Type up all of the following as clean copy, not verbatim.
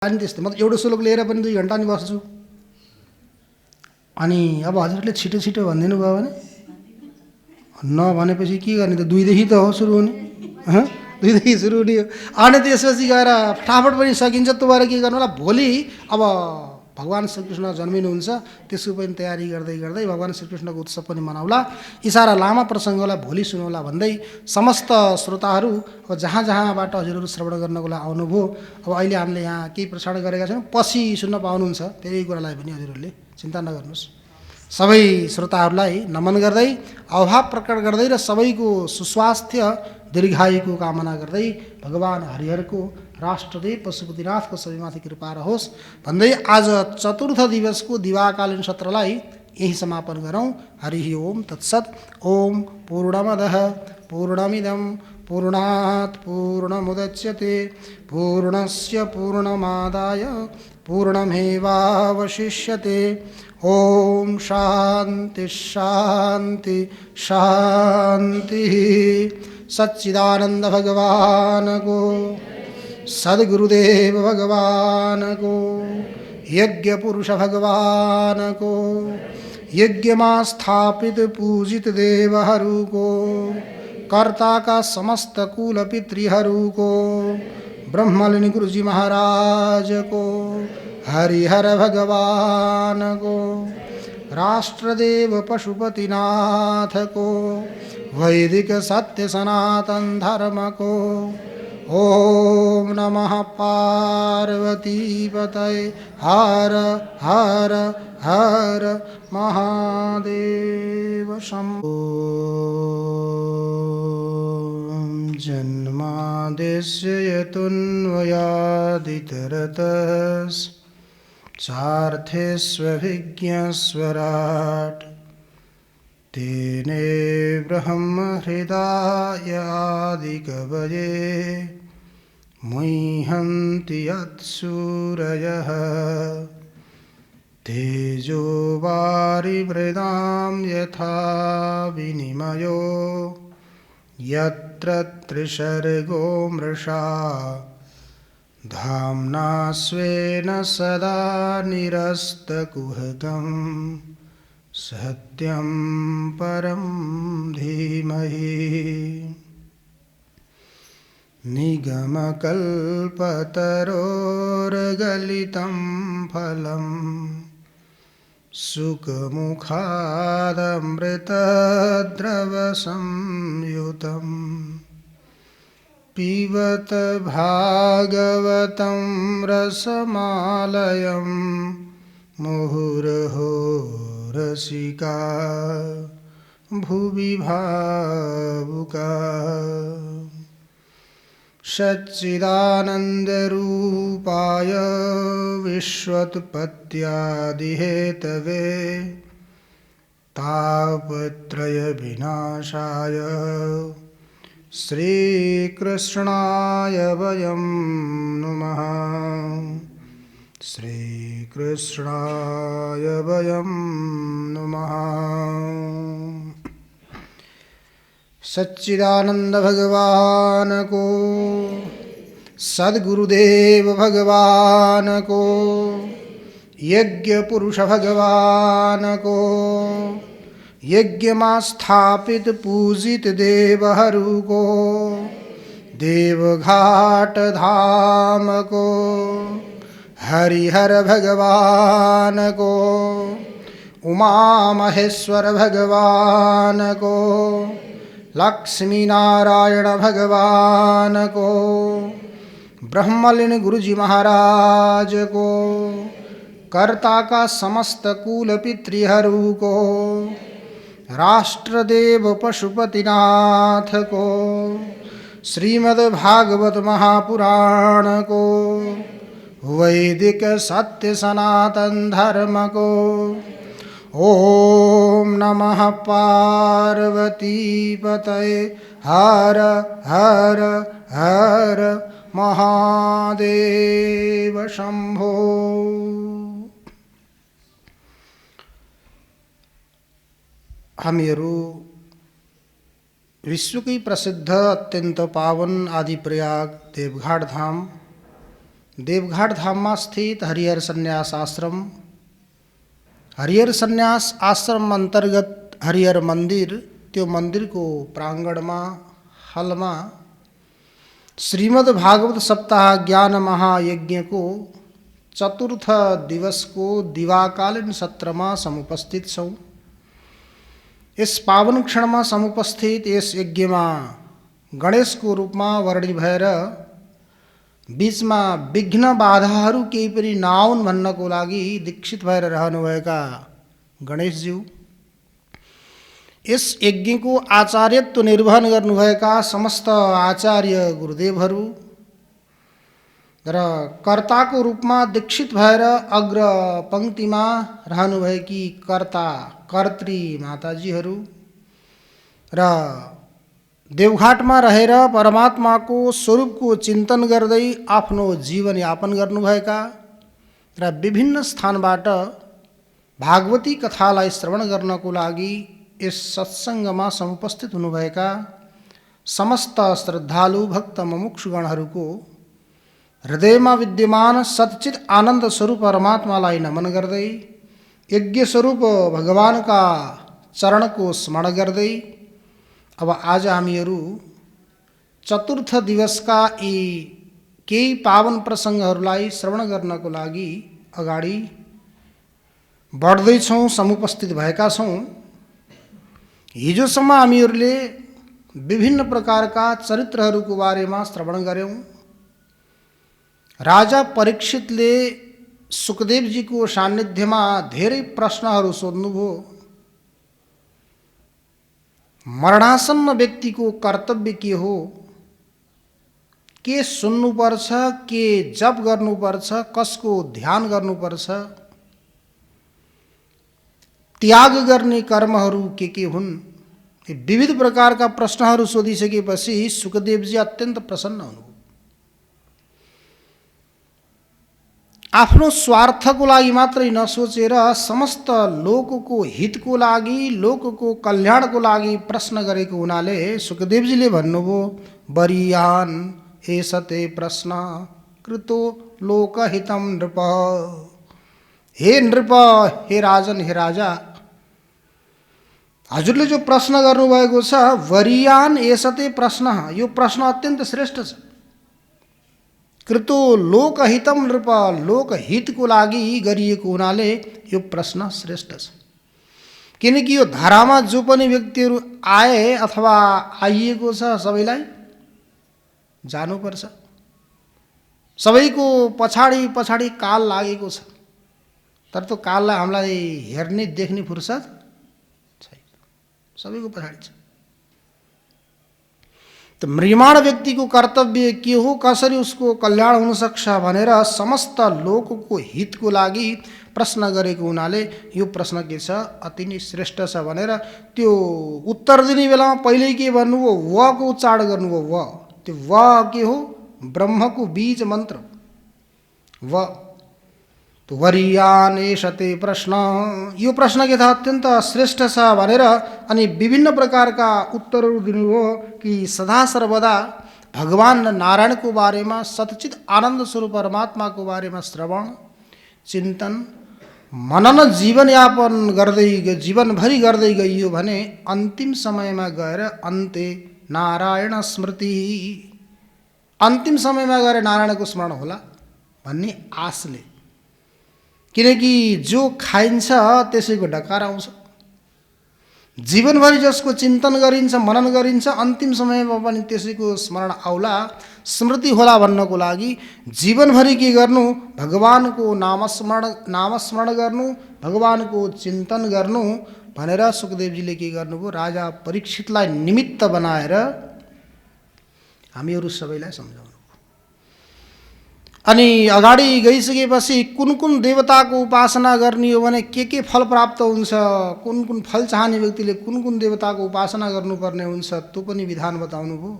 अनि त्यस्तै म त एउटा श्लोक लिएर पनि 2 घण्टा नि बस्छु। अनि अब हजुरले छिटो छिटो भनिदिनु भयो भने नभनेपछि के गर्ने त? 2 देखि त हो सुरु हुने, 2 देखि सुरु हुने हो। अनि त्यसपछि गएर फटाफट पनि सकिन्छ। त्यो भएर के गर्नु होला, भोलि अब भगवान् श्रीकृष्ण जन्मिनुहुन्छ, त्यसको पनि तयारी गर्दै गर्दै भगवान् श्रीकृष्णको उत्सव पनि मनाउला। यी सारा लामा प्रसङ्गलाई भोलि सुनौला भन्दै समस्त श्रोताहरू अब जहाँ जहाँबाट हजुरहरू श्रवण गर्नको लागि आउनुभयो। अब अहिले हामीले यहाँ केही प्रसारण गरेका छौँ, पछि सुन्न पाउनुहुन्छ। त्यही कुरालाई पनि हजुरहरूले चिन्ता नगर्नुहोस्। सबै श्रोताहरूलाई नमन गर्दै अभाव प्रकट गर्दै र सबैको सुस्वास्थ्य दीर्घायुको कामना गर्दै भगवान् हरिहरको राष्ट्रदेव पशुपतिनाथको सबैमाथि कृपा रहोस् भन्दै आज चतुर्थ दिवसको दिवाकालीन सत्रलाई यही समापन गरौँ। हरि ओम तत्सत्। ओम पूर्णमदः पूर्णमिदं पूर्णात् पूर्णमुदच्यते पूर्णस्य पूर्णमादाय पूर्णमेवावशिष्यते। ओम शांति शांति शांति। सच्चिदानंद भगवान को, सद्गुरुदेव भगवान को, यज्ञ पुरुष भगवान को, यज्ञ में स्थापित पूजित देवहरू को, कर्ता का समस्त कुल पितृहरू को, ब्रह्मलिन गुरुजी महाराज को, हरिहर भगवान को, राष्ट्रदेव पशुपतिनाथ को, वैदिक सत्य सनातन धर्म को। ओम नमः पार्वती पतये हर हर हर महादेव शंभो। जन्माद्यस्य यतोऽन्वयादितरतश्चार्थेष्वभिज्ञस्वराट् तेने ब्रह्म हृदय आदिकवये मुह्यन्ति यत्सूरयः तेजो वारिमृदां यथा विनिमयो यत्र त्रिसर्गो मृषा धाम्ना स्वेन सदा निरस्तकुहकं सत्यं परं धीमहि। निगमकल्पतरोर्गलितं फलं सुखमुखादमृतद्रवसंयुतं पिबत भागवतं रसमालयं मुहुर्हो रसिका भुवि भावुका। सच्चिदानन्दरूपाय विश्वोत्पत्त्यादिहेतवे तापत्रयविनाशाय श्रीकृष्णाय वयं नुमः। श्रीकृष्णाय वयं नुमः। सच्चिदानंद भगवान को, सद्गुरुदेव भगवान को, यज्ञ पुरुष भगवान को, यज्ञ में स्थापित पूजित देवहरू को, देवघाट धाम को, हरिहर भगवान को, उमा महेश्वर भगवान को, लक्ष्मी नारायण भगवान को, ब्रह्मलिन गुरुजी महाराज को, कर्ता का समस्त कुल पितृहरू को, राष्ट्रदेव पशुपतिनाथ को, श्रीमद्भागवत महापुराण को, वैदिक सत्य सनातन धर्म को। ओम नमः पार्वती पतये हर हर हर महादेव शंभो। हामीहरू विश्वकै प्रसिद्ध अत्यन्त पावन आदि प्रयाग देवघाट धाम देवघाट धाममा स्थित हरिहर सन्यास आश्रम, हरिहर सन्यास आश्रम अंतर्गत हरिहर मन्दिर, त्यो मन्दिरको प्राङ्गणमा हलमा श्रीमद् भागवत सप्ताह ज्ञान महायज्ञको चतुर्थ दिवसको दिवाकालीन सत्रमा समुपस्थित छौँ। यस पावन क्षणमा समुपस्थित यस यज्ञमा गणेशको रूपमा वर्णित भएर बीचमा विघ्न बाधाहरू केही पनि नआउन् भन्नको लागि दीक्षित भएर रहनुभएका गणेशज्यू, यस यज्ञको आचार्यत्व निर्वहन गर्नुभएका समस्त आचार्य गुरुदेवहरू र कर्ताको रूपमा दीक्षित भएर अग्र पंक्तिमा रहनुभएकी कर्ता कर्त्री माताजीहरू र देवघाटमा रहेर परमात्माको स्वरूपको चिन्तन गर्दै आफ्नो जीवन यापन गर्नुभएका र विभिन्न स्थानबाट भागवती कथालाई श्रवण गर्नको लागि यस सत्सङ्गमा समुपस्थित हुनुभएका समस्त श्रद्धालु भक्त मुमुक्षुगणहरूको हृदयमा विद्यमान सच्चित आनन्द स्वरूप परमात्मालाई नमन गर्दै यज्ञ स्वरूप भगवानका चरणको स्मरण गर्दै अब आज हामीहरू चतुर्थ दिवसका यी केही पावन प्रसङ्गहरूलाई श्रवण गर्नको लागि अगाडि बढ्दैछौँ, समुपस्थित भएका छौँ। हिजोसम्म हामीहरूले विभिन्न प्रकारका चरित्रहरूको बारेमा श्रवण गऱ्यौँ। राजा परीक्षितले सुखदेवजीको सान्निध्यमा धेरै प्रश्नहरू सोध्नुभयो। मरणासन्न व्यक्तिको कर्तव्य के हो, के सुन्नुपर्छ, के जप गर्नुपर्छ, कसको ध्यान गर्नुपर्छ, त्याग गर्ने कर्महरू के हुन्, विविध प्रकारका प्रश्नहरू सोधिसकेपछि सुखदेवजी अत्यन्त प्रसन्न हुनुभयो। आफ्नो स्वार्थको लागि मात्रै नसोचेर समस्त लोकको हितको लागि, लोकको कल्याणको लागि प्रश्न गरेको हुनाले सुखदेवजीले भन्नुभयो, वरीयान एषते प्रश्न कृतो लोकहितं नृप। हे नृप, हे राजन, हे राजा, हजुरले जो प्रश्न गर्नुभएको छ, वरीयान एषते प्रश्न, यो प्रश्न अत्यन्त श्रेष्ठ छ। कृतो लोकहितम नृप, लोकहितको लागि गरिएको हुनाले यो प्रश्न श्रेष्ठ छ। किनकि यो धारामा जो पनि व्यक्तिहरू आए अथवा आइएको छ सबैलाई जानुपर्छ। सबैको पछाडि पछाडि काल लागेको छ, तर त्यो काललाई हामीलाई हेर्ने देख्ने फुर्सद छैन, सबैको पछाडि छ। त म्रियमाण व्यक्तिको कर्तव्य के हो, कसरी उसको कल्याण हुन सक्छ भनेर समस्त लोकको हितको लागि प्रश्न गरेको हुनाले यो प्रश्न के छ, अति नै श्रेष्ठ छ भनेर त्यो उत्तर दिने बेलामा पहिल्यै के भन्नुभयो, व को उच्चारण गर्नुभयो। व, त्यो व के हो, ब्रह्मको बीज मन्त्र व। तो वरीयान एषते प्रश्न, यो प्रश्न के था अत्यन्त श्रेष्ठ छ भनेर अनि विभिन्न प्रकारका उत्तरहरू दिनुभयो कि सदा सर्वदा भगवान नारायणको बारेमा, सच्चित आनन्द स्वरूप परमात्माको बारेमा श्रवण चिन्तन मनन जीवनयापन गर्दै जीवनभरि गर्दै गइयो भने अन्तिम समयमा गएर अन्ते नारायण स्मृति, अन्तिम समयमा गएर नारायणको स्मरण होला भन्ने आशले। किनकि जो खाइन्छ त्यसैको डकार आउँछ। जीवनभरि जसको चिन्तन गरिन्छ, मनन गरिन्छ, अन्तिम समयमा पनि त्यसैको स्मरण आउला, स्मृति होला भन्नको लागि जीवनभरि के गर्नु, भगवानको नामस्मरण गर्नु, भगवानको चिन्तन गर्नु भनेर सुखदेवजीले के गर्नुभयो, राजा परीक्षितलाई निमित्त बनाएर हामीहरू सबैलाई सम्झाउनु। अनि अगाडि गइसकेपछि कुन कुन देवताको उपासना गर्ने हो भने के फल प्राप्त हुन्छ, कुन कुन फल चाहने व्यक्तिले कुन कुन देवताको उपासना गर्नुपर्ने हुन्छ त्यो पनि विधान बताउनु भयो।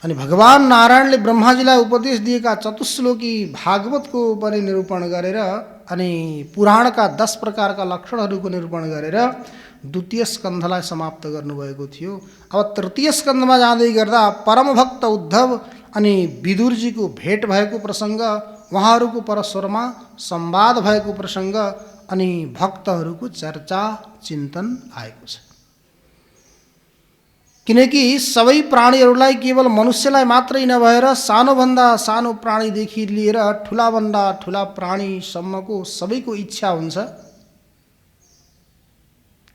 अनि भगवान नारायणले ब्रह्माजीलाई उपदेश दिएका चतुश्लोकी भागवतको पनि निरूपण गरेर अनि पुराणका 10 प्रकारका लक्षणहरूको निरूपण गरेर द्वितीय स्कन्धलाई समाप्त गर्नुभएको थियो। अब तृतीय स्कन्धमा जाँदै गर्दा परमभक्त उद्धव अनि विदुरजीको भेट भएको प्रसङ्ग, उहाँहरूको परस्परमा संवाद भएको प्रसङ्ग अनि भक्तहरूको चर्चा चिन्तन आएको छ। किनकि सबै प्राणीहरूलाई केवल मनुष्यलाई मात्रै नभएर सानोभन्दा सानो प्राणीदेखि लिएर ठुलाभन्दा ठुला प्राणीसम्मको सबैको इच्छा हुन्छ।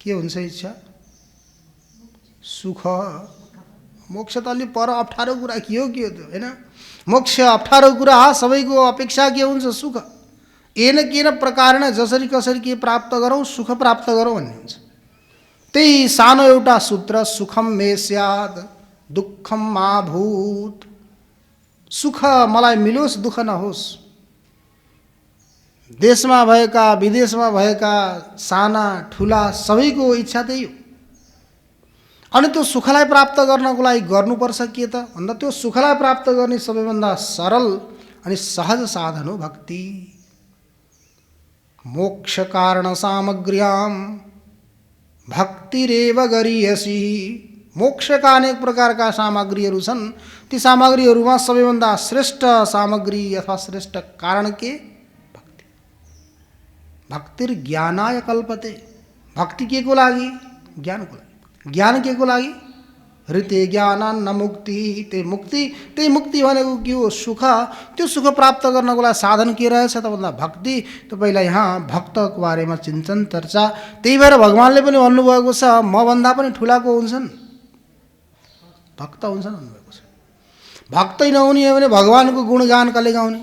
के हुन्छ इच्छा? सुख। मोक्ष त अलि पर अप्ठ्यारो कुरा के हो त्यो हैन? मोक्ष अप्ठ्यारो कुरा, सबैको अपेक्षा के हुन्छ? सुख। एन केन प्रकारेण जसरी कसरी के प्राप्त गरौँ, सुख प्राप्त गरौँ भन्ने हुन्छ। त्यही सानो एउटा सूत्र, सुखम मे स्यात् दुःखम मा भूत्। सुख मलाई मिलोस्, दुःख नहोस्। देशमा भएका विदेशमा भएका साना ठुला सबैको इच्छा त्यही हो। अनि त्यो सुखलाई प्राप्त गर्नको लागि गर्नुपर्छ के त भन्दा त्यो सुखलाई प्राप्त गर्ने सबैभन्दा सरल अनि सहज साधन हो भक्ति। मोक्ष कारण सामग्र्याम भक्तिरेव गरीयसी। मोक्षका अनेक प्रकारका सामग्रीहरू छन्। ती सामग्रीहरूमा सबैभन्दा श्रेष्ठ सामग्री अथवा श्रेष्ठ कारण के? भक्ति। भक्तिर्ज्ञानाय कल्पते। भक्ति के को लागि? ज्ञानको लागि। ज्ञान के को लागि? ऋते ज्ञानान्न मुक्ति। त्यही मुक्ति भनेको के हो? सुख। त्यो सुख प्राप्त गर्नको लागि साधन के रहेछ त भन्दा भक्ति। त पहिला यहाँ भक्तको बारेमा चिन्तन चर्चा। त्यही भएर भगवानले पनि भन्नुभएको छ मभन्दा पनि ठुलाको हुन्छन्, भक्त हुन्छन् भन्नुभएको छ। भक्तै नहुने हो भने भगवानको गुणगान कसले गाउने?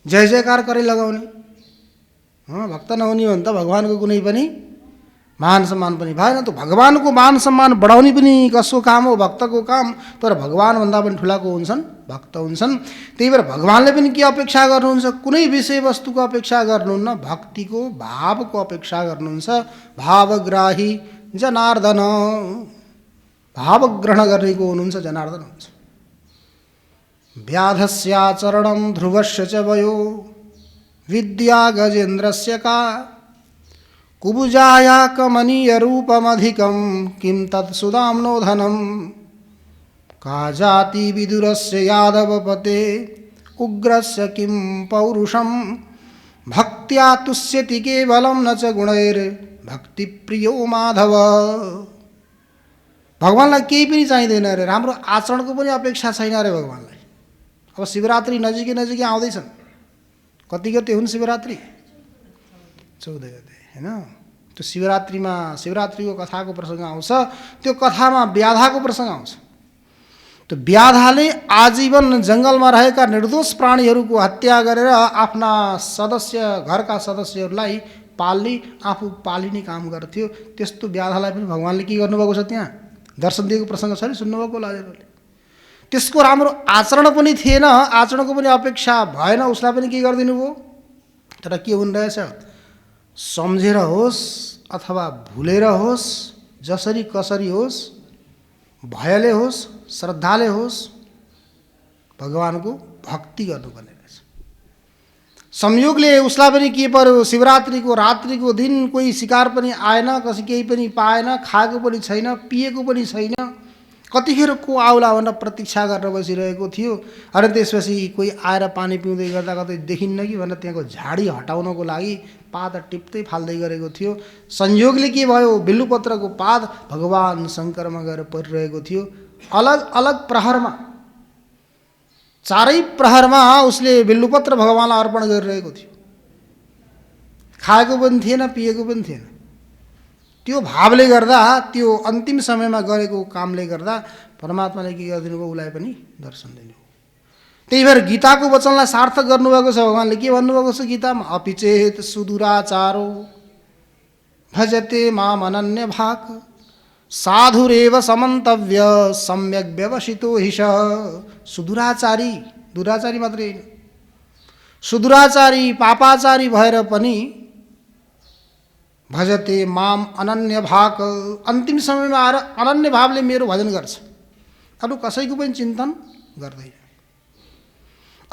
जय जयकार करे लगाउने? भक्त नहुने हो भने त भगवानको कुनै पनि मान सम्मान पनि भएन। त भगवानको मान सम्मान बढाउने पनि कसको काम हो? भक्तको काम। तर भगवानभन्दा पनि ठुलाको हुन्छन्, भक्त हुन्छन्। त्यही भएर भगवानले पनि के अपेक्षा गर्नुहुन्छ? कुनै विषयवस्तुको अपेक्षा गर्नुहुन्न, भक्तिको भावको अपेक्षा गर्नुहुन्छ। भावग्राही जनार्दन। भाव ग्रहण गर्नेको हुनुहुन्छ जनार्दन हुन्छ। व्याधस्याचरणं ध्रुवस्य च वयो विद्या गजेन्द्रस्य का। कुबुजाया कमनीय रूपमधिकं किं तत्सुदाम्नो धनं। का जाति विदुरस्य यादवपते उग्रस्य किं पौरुषं। भक्त्या तुष्यति केवलं न च गुणैर्भक्तिप्रियो माधव। भगवानलाई केही पनि चाहिँदैन अरे, राम्रो आचरणको पनि अपेक्षा छैन अरे भगवानलाई। अब शिवरात्रि नजिकै नजिकै आउँदैछन्। कति गते हुन् शिवरात्रि? 14 गते हैन? त्यो शिवरात्रिको कथाको प्रसङ्ग आउँछ। त्यो कथामा व्याधाको प्रसङ्ग आउँछ। त्यो व्याधाले आजीवन जङ्गलमा रहेका निर्दोष प्राणीहरूको हत्या गरेर आफ्ना घरका सदस्यहरूलाई पाल्ने, आफू पालिने काम गर्थ्यो। त्यस्तो व्याधालाई पनि भगवानले के गर्नुभएको छ? त्यहाँ दर्शन दिएको प्रसङ्ग छ नि, सुन्नुभएको लाजरले। त्यसको राम्रो आचरण पनि थिएन, आचरणको पनि अपेक्षा भएन, उसलाई पनि के गरिदिनु भयो? तर के हुन रहेछ? सम्झेर होस् अथवा भुलेर होस्, जसरी कसरी होस्, भयले होस् श्रद्धाले होस्, भगवानको भक्ति गर्नुपर्ने रहेछ। संयोगले उसलाई पनि के पर्यो? शिवरात्रिको रात्रिको दिन कोही शिकार पनि आएन, कसै केही पनि पाएन, खाएको पनि छैन, पिएको पनि छैन। कतिखेर को आउला भनेर प्रतीक्षा गरेर बसिरहेको थियो। अनि त्यसपछि कोही आएर पानी पिउँदै गर्दा कतै देखिन्न कि भनेर त्यहाँको झाडी हटाउनको लागि पात टिप्दै फाल्दै गरेको थियो। संयोगले के भयो? बिल्लुपत्रको पात भगवान शङ्करमा गएर परिरहेको थियो। अलग अलग प्रहरमा, चारै प्रहरमा उसले बिल्लुपत्र भगवानलाई अर्पण गरिरहेको थियो। खाएको पनि थिएन, पिएको पनि थिएन। त्यो भावले गर्दा, त्यो अन्तिम समयमा गरेको कामले गर्दा परमात्माले के गरिदिनु भयो? उसलाई पनि दर्शन दिनुभयो। त्यही भएर गीताको वचनलाई सार्थक गर्नुभएको छ। भगवानले के भन्नुभएको छ गीतामा? अपिचेत सुदुराचारो भजते माम अनन्य भाक साधुरेव समन्तव्य सम्यक व्यवसितो हिष। सुदुराचारी, दुराचारी मात्रै होइन, सुदुराचारी पापाचारी भएर पनि भजते माम अनन्य भाक, अन्तिम समयमा आएर अनन्य भावले मेरो भजन गर्छ, अरू कसैको पनि चिन्तन गर्दैन।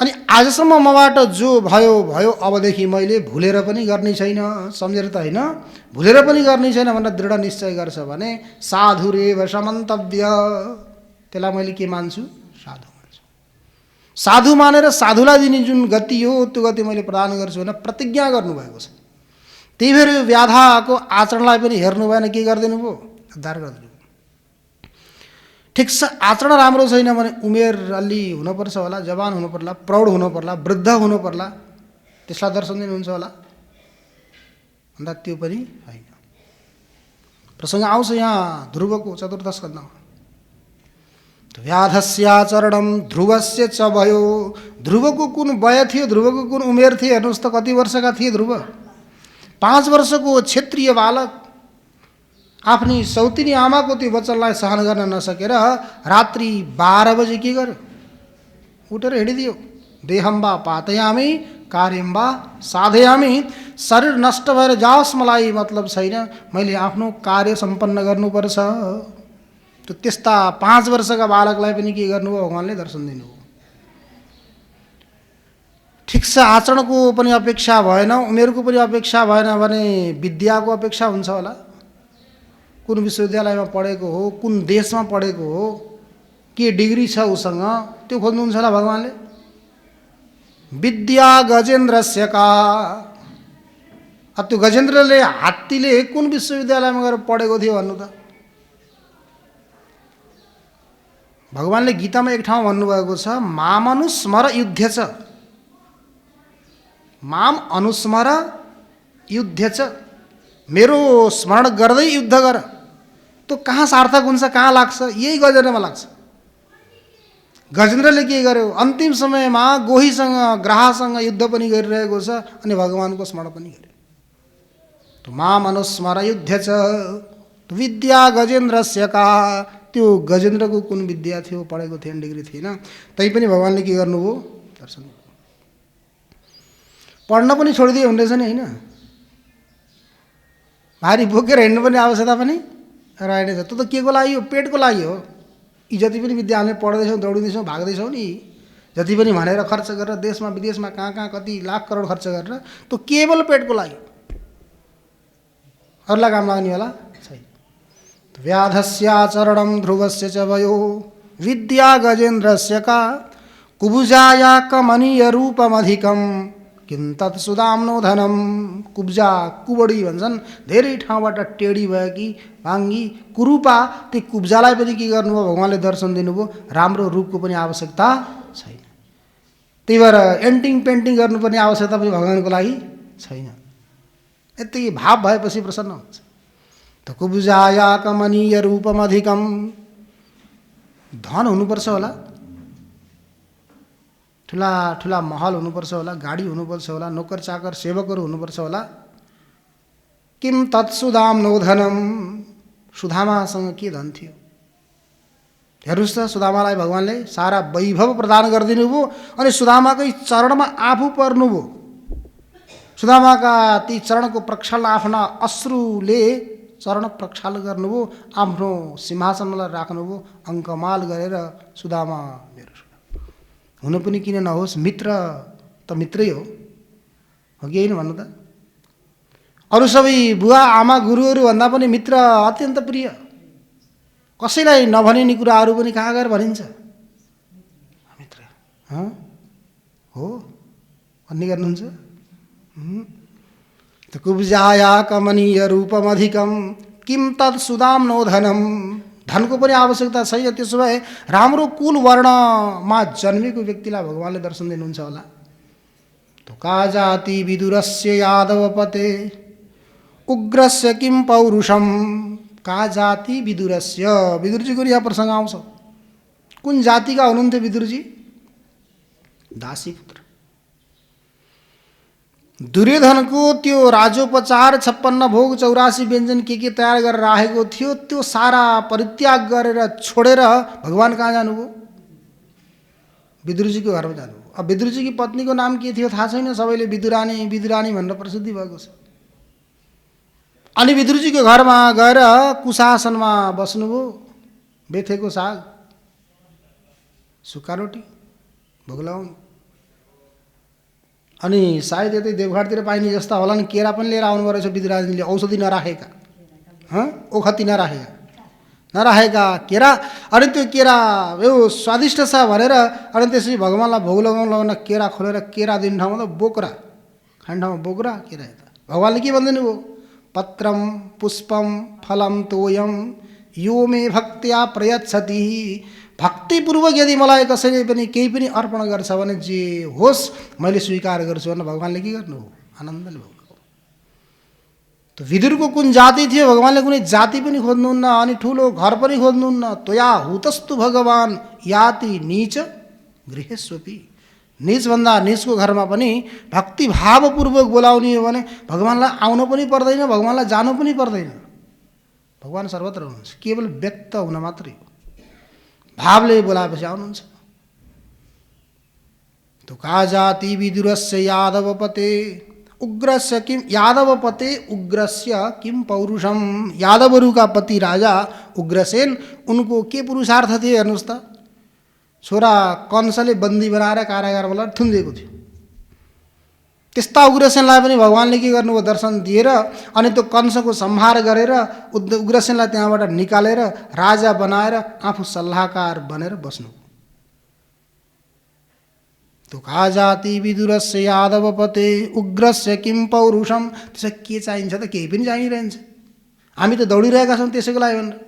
अनि आजसम्म मबाट जो भयो भयो, अबदेखि मैले भुलेर पनि गर्ने छैन, सम्झेर त होइन, भुलेर पनि गर्ने छैन भनेर दृढ निश्चय गर्छ भने साधुरेव समन्तव्य, त्यसलाई मैले के मान्छु? साधु मान्छु। साधु मानेर साधुलाई दिने जुन गति हो त्यो गति मैले प्रदान गर्छु भनेर प्रतिज्ञा गर्नुभएको छ। त्यही भएर यो व्याधाको आचरणलाई पनि हेर्नु भएन, के गरिदिनु भयो, उद्धार गरिदिनु। ठिक छ, आचरण राम्रो छैन भने उमेर अलि हुनुपर्छ होला, जवान हुनु पर्ला, प्रौढ हुनु पर्ला, वृद्ध हुनु पर्ला, त्यसलाई दर्शन दिनुहुन्छ होला भन्दा त्यो पनि होइन। प्रसङ्ग आउँछ यहाँ ध्रुवको चतुर्थ स्कन्धमा। व्याधस्याचरणम ध्रुवस्य च भयो। ध्रुवको कुन वय थियो, ध्रुवको कुन उमेर थियो, हेर्नुहोस् त कति वर्षका थिए ध्रुव। 5 वर्षको क्षेत्रीय बालक आफ्नी सौतिनी आमाको त्यो वचनलाई सहन गर्न नसकेर रात्रि 12 बजे के गर्यो, उठेर हिँडिदियो। देहम्बा पातयामी कार्यम्बा साधयामी। शरीर नष्ट भएर जाओस्, मलाई मतलब छैन, मैले आफ्नो कार्य सम्पन्न गर्नुपर्छ। त्यो त्यस्ता 5 वर्षका बालकलाई पनि के गर्नुभयो, भगवानले दर्शन दिनुभयो। ठिक छ, आचरणको पनि अपेक्षा भएन, उमेरको पनि अपेक्षा भएन भने विद्याको अपेक्षा हुन्छ होला। कुन विश्वविद्यालयमा पढेको हो, कुन देशमा पढेको हो, के डिग्री छ उसँग, त्यो खोज्नुहुन्छ होला भगवानले। विद्या गजेन्द्रस्य का। त्यो गजेन्द्रले, हात्तीले कुन विश्वविद्यालयमा गएर पढेको थियो भन्नु त। भगवानले गीतामा एक ठाउँ भन्नुभएको छ, माम अनुस्मर युद्ध छ। माम अनुस्मर युद्ध छ, मेरो स्मरण गर्दै युद्ध गर। त्यो कहाँ सार्थक हुन्छ, कहाँ लाग्छ, यही गजेन्द्रमा लाग्छ। गजेन्द्रले के गर्यो, अन्तिम समयमा गोहीसँग ग्राहसँग युद्ध पनि गरिरहेको छ अनि भगवानको स्मरण पनि गर्यो। तो माम अनुस्मर युद्ध छ। विद्या गजेन्द्रस्य का। त्यो गजेन्द्रको कुन विद्या थियो, पढेको थिएन, डिग्री थिएन, तैपनि भगवानले के गर्नुभयो, दर्शन। पढ्न पनि छोडिदियो हुँदैछ नि, होइन? भारी बोकेर हिँड्नु पनि आवश्यकता पनि रहेन। त्यो त के को लागि हो, पेटको लागि हो। यी जति पनि विद्या हामीले पढ्दैछौँ, दौडिँदैछौँ, भाग्दैछौँ नि, जति पनि भनेर खर्च गरेर देशमा विदेशमा कहाँ कहाँ कति लाख करोड खर्च गरेर, त्यो केवल पेटको लागि, अरूलाई काम लाग्ने होला छैन। व्याधस्याचरणम ध्रुवस्य च भयो। विद्या गजेन्द्रस्य का। कुब्जाया कमनीय रूपमधिकम किं तत् सुदाम्नो धनम। कुब्जा, कुबडी भन्छन्, धेरै ठाउँबाट टेढी भएकी भाङ्गी कुरूपा, ती कुब्जालाई पनि के गर्नुभयो, भगवानले दर्शन दिनुभयो। राम्रो रूपको पनि आवश्यकता छैन। त्यही भएर एन्टिङ पेन्टिङ गर्नुपर्ने आवश्यकता पनि भगवानको लागि छैन। यति भाव भएपछि प्रसन्न हुन्छ। त कुब्जाया कमनीय रूपम अधिकम। धन हुनुपर्छ होला, ठुला ठुला महल हुनुपर्छ होला, गाडी हुनुपर्छ होला, नोकर चाकर सेवकहरू हुनुपर्छ होला। किम तत्सुदाम्नो धनम। सुदामासँग के धन थियो, हेर्नुहोस् त। सुदामालाई भगवानले सारा वैभव प्रदान गरिदिनु भयो अनि सुदामाकै चरणमा आफू पर्नुभयो। सुदामाका ती चरणको प्रक्षालन आफ्ना अश्रुले चरण प्रक्षालन गर्नुभयो, आफ्नो सिंहासनलाई राख्नुभयो, अङ्कमाल गरेर सुदामा मेरो हुन पनि किन नहोस्, मित्र त मित्रै हो कि होइन भन्नु त। अरू सबै बुवा आमा गुरुहरू भन्दा पनि मित्र अत्यन्त प्रिय। कसैलाई नभनिने कुराहरू पनि कहाँ गएर भनिन्छ, मित्र हो भन्ने गर्नुहुन्छ। कुब्जाया कमनीय रूपम अधिकम किम तत् सुदाम्नो धनम। धनको पनि आवश्यकता छैन। त्यसो भए राम्रो कुल वर्णमा जन्मेको व्यक्तिलाई भगवानले दर्शन दिनुहुन्छ होला। तो का जाति विदुरस्य यादवपते उग्रस्य किम पौरुषम। का जाति विदुरस्य। विदुरजीको यहाँ प्रसङ्ग आउँछ। कुन जातिका हुनुहुन्थ्यो विदुरजी? दासी पुत्र। दुर्योधनको त्यो राजोपचार 56 भोग 84 व्यञ्जन के तयार गरेर राखेको थियो, त्यो सारा परित्याग गरेर छोडेर भगवान कहाँ जानुभयो? विदुरजीको घरमा जानुभयो। अब विदुरजीकी पत्नीको नाम के थियो थाहा छैन, सबैले विदुरानी विदुरानी भनेर प्रसिद्धि भएको छ। अनि विदुरजीको घरमा गएर कुशासनमा बस्नुभयो। बेथेको साग, सुक्खा रोटी भोग लगाउनु। अनि सायद यतै देवघाटतिर पाइने जस्ता होला नि, केरा पनि लिएर आउनुभयो रहेछ विदुरानीले, औषधि नराखेका, ओखती नराखेका। नराखेका केरा, अनि त्यो केरा यो स्वादिष्ट छ भनेर अनि त्यसपछि भगवान्लाई भोग लगाउन केरा खोलेर केरा दिने ठाउँमा त बोक्रा, खाने ठाउँमा बोक्रा केरा। भगवान्ले के भन्दिनु भयो? पत्रम पुष्पम फलम तोयम यो मे भक्त्या प्रयच्छति। भक्तिपूर्वक यदि मलाई कसैले पनि केही पनि अर्पण गर्छ भने जे होस् मैले स्वीकार गर्छु भनेर भगवान्ले के गर्नु हो? आनन्दले भोग। त विदुरको कुन जाति थियो? भगवान्ले कुनै जाति पनि खोज्नुहुन्न, अनि ठुलो घर पनि खोज्नुहुन्न। त्वया हुतस्तु भगवान् याति नीच गृहेष्वपि। नीचभन्दा नीचको घरमा पनि भक्तिभावपूर्वक बोलाउने हो भने भगवान्लाई आउनु पनि पर्दैन, भगवान्लाई जानु पनि पर्दैन। भगवान् सर्वत्र हुनुहुन्छ, केवल व्यक्त हुन मात्रै हो। भावले बोलाएपछि आउनुहुन्छ। तो का जाति विदुरस्य यादवपते उग्रस्य किम, यादवपते उग्रस्य किम पौरुषम। यादवहरूका पति राजा उग्रसेन, उनको के पुरुषार्थ थियो हेर्नुहोस् त। छोरा कंसले बन्दी बनाएर कारागारमा थुनिदिएको थियो। त्यस्ता उग्रसेनलाई पनि भगवान्ले के गर्नुभयो? दर्शन दिएर अनि त्यो कंसको संहार गरेर उग्रसेनलाई त्यहाँबाट निकालेर राजा बनाएर आफू सल्लाहकार बनेर बस्नु। तो का जाति विदुरस्य यादवपते उग्रस्य किम पौरुषम। त्यसो के चाहिन्छ त? केही पनि चाहिरहन्छ। हामी त दौडिरहेका छौँ त्यसैको लागि भनेर।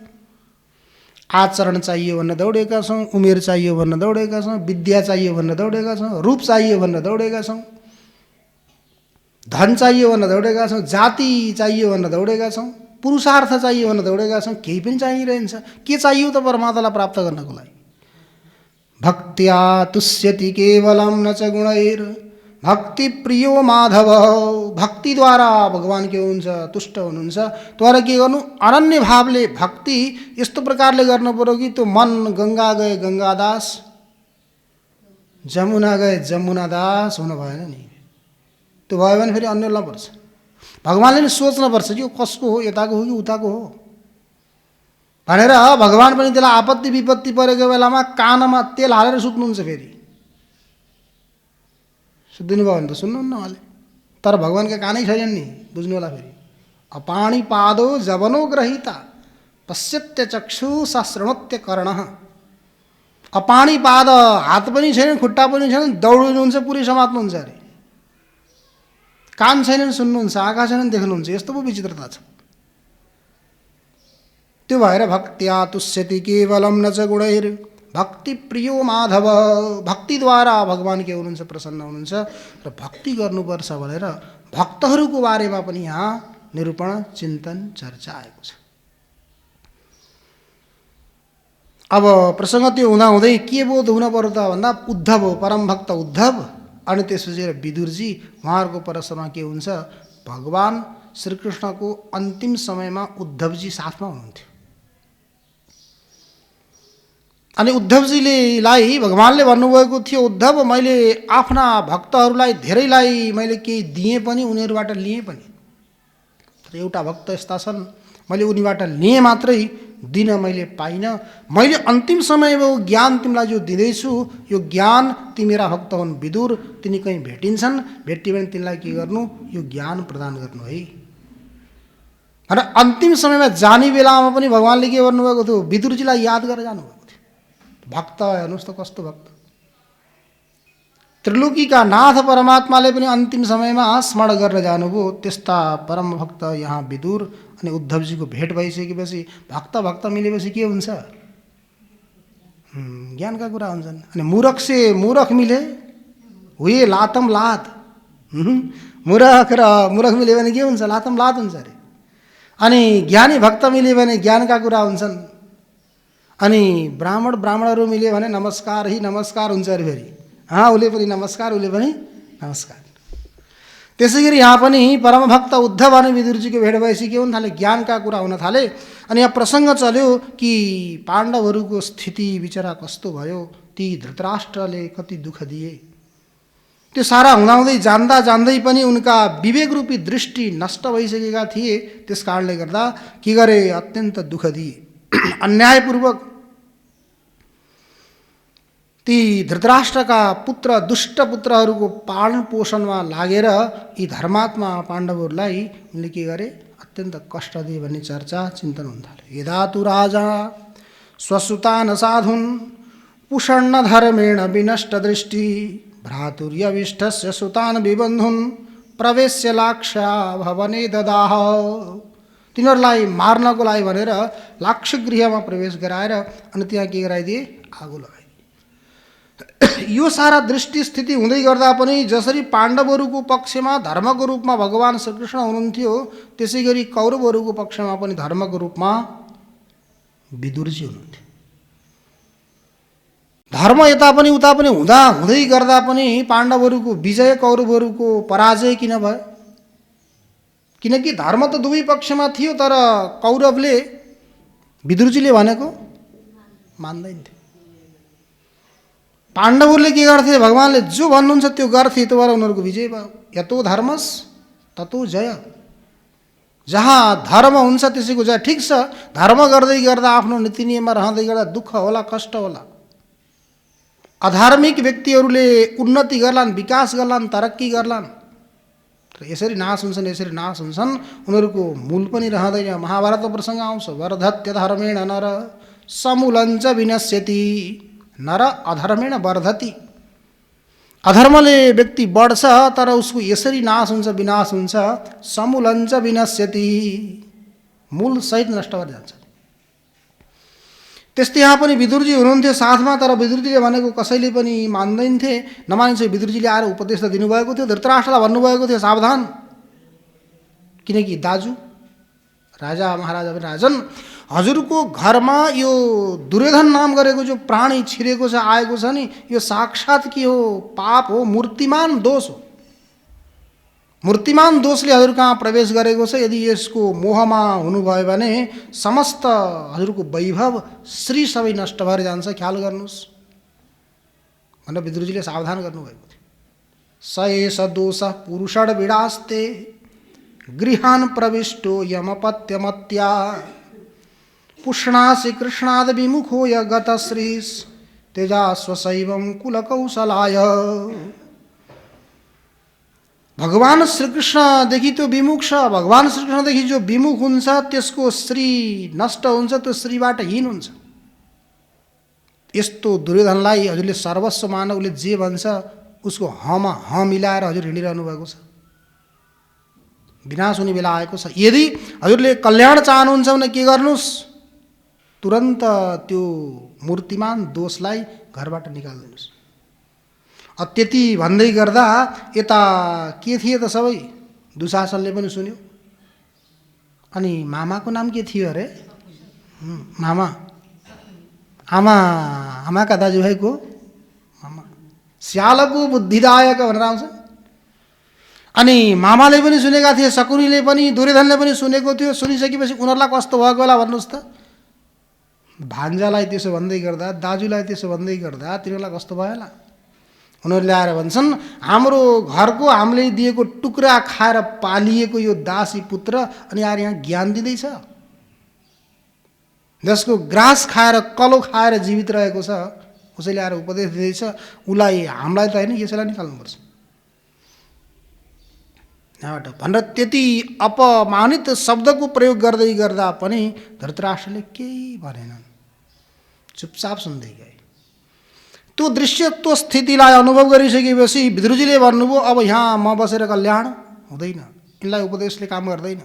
आचरण चाहियो भनेर दौडेका छौँ, उमेर चाहियो भनेर दौडेका छौँ, विद्या चाहियो भनेर दौडेका छौँ, रूप चाहियो भनेर दौडेका छौँ, धन चाहियो भनेर दौडेका छौँ, जाति चाहियो भनेर दौडेका छौँ, पुरुषार्थ चाहियो भनेर दौडेका छौँ। केही पनि चाहिरहन्छ। के चाहियो त परमात्मालाई प्राप्त गर्नको लागि? भक्त्या तुष्यति केवलम न च गुणैर भक्ति प्रियो माधव। भक्तिद्वारा भगवान् के हुन्छ? तुष्ट हुनुहुन्छ। द्वारा के गर्नु? अनन्य भावले भक्ति यस्तो प्रकारले गर्नु पर्यो कि त्यो मन गङ्गा गए गङ्गादास, जमुना गए जमुनादास हुन भएन नि। त्यो भयो भने फेरि अन्य पर्छ। भगवान्ले नि सोच्नुपर्छ कि यो कसको हो, यताको हो कि उताको हो भनेर। भगवान् पनि त्यसलाई आपत्ति विपत्ति परेको बेलामा कानमा तेल हालेर सुत्नुहुन्छ। फेरि सुत्दिनु भयो भने त सुन्नुहुन्न उहाँले, तर भगवान्का कानै छैनन् नि, बुझ्नु होला। फेरि अपाणी पादो जवनो ग्रहिता पश्यत्य चक्षु शृणोत्य कर्ण। अपाणी पाद, हात पनि छैन, खुट्टा पनि छैन, दौडिनुहुन्छ, पुरै समात्नुहुन्छ अरे। कान छैनन्, सुन्नुहुन्छ, आँखा छैनन्, देख्नुहुन्छ। यस्तो पो विचित्रता छ। त्यो भएर भक्त्या तुष्यति केवलम न च गुणैर भक्ति प्रियो माधव। भक्तिद्वारा भगवान् के हुनुहुन्छ? प्रसन्न हुनुहुन्छ। र भक्ति गर्नुपर्छ भनेर भक्तहरूको बारेमा पनि यहाँ निरूपण चिन्तन चर्चा आएको छ। अब प्रसङ्ग त्यो हुँदाहुँदै के बोध हुन पर्यो त भन्दा उद्धव हो, परम भक्त उद्धव, अनि त्यसपछि विदुरजी, उहाँहरूको परसरमा के हुन्छ? भगवान् श्रीकृष्णको अन्तिम समयमा उद्धवजी साथमा हुनुहुन्थ्यो। अनि उद्धवजीलाई भगवान्ले भन्नुभएको थियो, उद्धव मैले आफ्ना भक्तहरूलाई धेरैलाई मैले केही दिएँ पनि उनीहरूबाट लिएँ पनि। तर एउटा भक्त यस्ता छन् मैले उनीबाट लिएँ मात्रै, दिन मैले पाइनँ। मैले अन्तिम समयमा यो ज्ञान तिमीलाई जो दिँदैछु, यो ज्ञान ती मेरा भक्त हुन् विदुर, तिनी कहीँ भेटिन्छन्, भेट्यो भने तिनलाई के गर्नु? यो ज्ञान प्रदान गर्नु है। र अन्तिम समयमा जाने बेलामा पनि भगवान्ले के गर्नुभएको थियो? विदुरजीलाई याद गरेर जानुभएको थियो। भक्त हेर्नुहोस् त कस्तो भक्त। त्रिलोकीका नाथ परमात्माले पनि अन्तिम समयमा स्मरण गरेर जानुभयो। त्यस्ता परम भक्त यहाँ विदुर अनि उद्धवजीको भेट भइसकेपछि भक्त भक्त मिलेपछि के हुन्छ? ज्ञानका कुरा हुन्छन्। अनि मूर्ख से मूर्ख मिले हुए लातम लात। मूर्ख र मूर्ख मिल्यो भने के हुन्छ? लातम लात हुन्छ अरे। अनि ज्ञानी भक्त मिल्यो भने ज्ञानका कुरा हुन्छन्। अनि ब्राह्मणहरू मिल्यो भने नमस्कार ही नमस्कार हुन्छ अरे। फेरि उसले पनि नमस्कार, उसले पनि नमस्कार। त्यसै गरी यहाँ पनि परम भक्त उद्धव अनि विदुरजीको भेट भएपछि के हुन थाले? ज्ञानका कुरा हुन थाले। अनि यहाँ प्रसङ्ग चल्यो कि पाण्डवहरूको स्थिति बिचरा कस्तो भयो, ती धृतराष्ट्रले कति दुःख दिए। त्यो सारा हुँदाहुँदै जान्दा जान्दै पनि उनका विवेक रूपी दृष्टि नष्ट भइसकेका थिए। त्यस कारणले गर्दा के गरे? अत्यन्त दुःख दिए। अन्यायपूर्वक ती धृतराष्ट्रका पुत्र दुष्ट पुत्रहरूको पालन पोषणमा लागेर यी धर्मात्मा पाण्डवहरूलाई उनले के गरे? अत्यन्त कष्ट दिए भन्ने चर्चा चिन्तन हुन थाल्यो। यदा तु राजा स्वसुतान साधुन पुषण्ण धर्मेण विनष्ट दृष्टि भ्रातुर्यविष्ठस्य सुतान विबन्धुन प्रवेश्य लाक्षा भवने ददाह। तिनीहरूलाई मार्नको लागि भनेर लाक्षगृहमा प्रवेश गराएर अनि त्यहाँ के गराइदिए, आगो लगाइदिए। यो सारा दृष्टि स्थिति हुँदै गर्दा पनि जसरी पाण्डवहरूको पक्षमा धर्मको रूपमा भगवान श्रीकृष्ण हुनुहुन्थ्यो, त्यसै गरी कौरवहरूको पक्षमा पनि धर्मको रूपमा विदुरजी हुनुहुन्थ्यो। धर्म यता पनि उता पनि हुँदै गर्दा पनि पाण्डवहरूको विजय कौरवहरूको पराजय किन भयो? किनकि धर्म त दुवै पक्षमा थियो, तर कौरवले विदुरजीले भनेको मान्दैन्थे। पाण्डवहरूले के गर्थे, भगवानले जो भन्नुहुन्छ त्यो गर्थे, त्यो भएर उनीहरूको विजय भयो। यतो धर्मस ततो जय। जहाँ धर्म हुन्छ त्यसैको जय। ठिक छ, धर्म गर्दै गर्दा आफ्नो नीति नियममा रहँदै गर्दा दुःख होला, कष्ट होला। अधार्मिक व्यक्तिहरूले उन्नति गर्लान्, विकास गर्लान्, तरक्की गर्लान्, तर यसरी नाश हुन्छन्, उनीहरूको मूल पनि रहँदैन। महाभारतको प्रसङ्ग आउँछ, वर्धत्य धर्मेण नर समूलञ्च विनश्यति। नर अधर्मेण वर्धति। अधर्मले व्यक्ति बढ्छ, तर उसको यसरी नाश हुन्छ, विनाश हुन्छ। समूलञ्च विनश्यति, मूल सहित नष्ट भएर जान्छ। त्यस्तै यहाँ पनि विदुरजी हुनुहुन्थ्यो साथमा, तर विदुरजीले भनेको कसैले पनि मान्दैन्थे। नमानिन्छ विदुरजीले आएर उपदेश त दिनुभएको थियो, धृतराष्ट्रलाई भन्नुभएको थियो सावधान, किनकि दाजु राजा महाराजा पनि राजन, हजुरको घरमा यो दुर्योधन नाम गरेको जो प्राणी छिरेको छ, आएको छ नि, यो साक्षात् के हो, पाप हो, मूर्तिमान दोष हो। मूर्तिमान दोषले हजुर कहाँ प्रवेश गरेको छ। यदि यसको मोहमा हुनुभयो भने समस्त हजुरको वैभव श्री सबै नष्ट भएर जान्छ, ख्याल गर्नुहोस् भनेर विदुरजीले सावधान गर्नुभएको थियो। स एष दोष पुरुषण विडास्ते गृहान् प्रविष्टो यमपत्यमत्या पुष्णासि कृष्णाद विमुखो य गतश्रीस् तेजास्वशैवं कुलकौशलाय। भगवान श्रीकृष्णदेखि त्यो विमुख छ। भगवान श्रीकृष्णदेखि जो विमुख हुन्छ त्यसको श्री नष्ट हुन्छ, त्यो श्रीबाट हीन हुन्छ। यस्तो दुर्योधनलाई हजुरले सर्वस्व मान, उसले जे भन्छ उसको हमा ह मिलाएर हजुर हिँडिरहनु भएको छ। विनाश हुने बेला आएको छ। यदि हजुरले कल्याण चाहनुहुन्छ भने के गर्नुहोस्, तुरन्त त्यो मूर्तिमान दोषलाई घरबाट निकाल्दिनुहोस्। त्यति भन्दै गर्दा यता के थिए त सबै, दुशासनले पनि सुन्यो। अनि मामाको नाम के थियो अरे? मामा, आमाका दाजुभाइको मामा, स्यालको बुद्धिदायक भनेर आउँछ। अनि मामाले पनि सुनेका थिए, शकुनीले पनि, दुर्योधनले पनि सुनेको थियो। सुनिसकेपछि उनीहरूलाई कस्तो भएको होला भन्नुहोस् त। भान्जालाई त्यसो भन्दै गर्दा, दाजुलाई त्यसो भन्दै गर्दा तिनीहरूलाई कस्तो भयो होला। उनीहरूले आएर भन्छन्, हाम्रो घरको हामीले दिएको टुक्रा खाएर पालिएको यो दासी पुत्र अनि आएर यहाँ ज्ञान दिँदैछ, जसको ग्रास खाएर कलो खाएर जीवित रहेको छ, उसैले आएर उपदेश दिँदैछ। उसलाई, हामीलाई त होइन, यसैलाई निकाल्नुपर्छ यहाँबाट भनेर त्यति अपमानित शब्दको प्रयोग गर्दै गर्दा पनि धृतराष्ट्रले केही भनेनन्, चुपचाप सुन्दै गए। त्यो दृश्य, त्यो स्थितिलाई अनुभव गरिसकेपछि विदुरजीले भन्नुभयो, अब यहाँ म बसेर कल्याण हुँदैन, यिनलाई उपदेशले काम गर्दैन।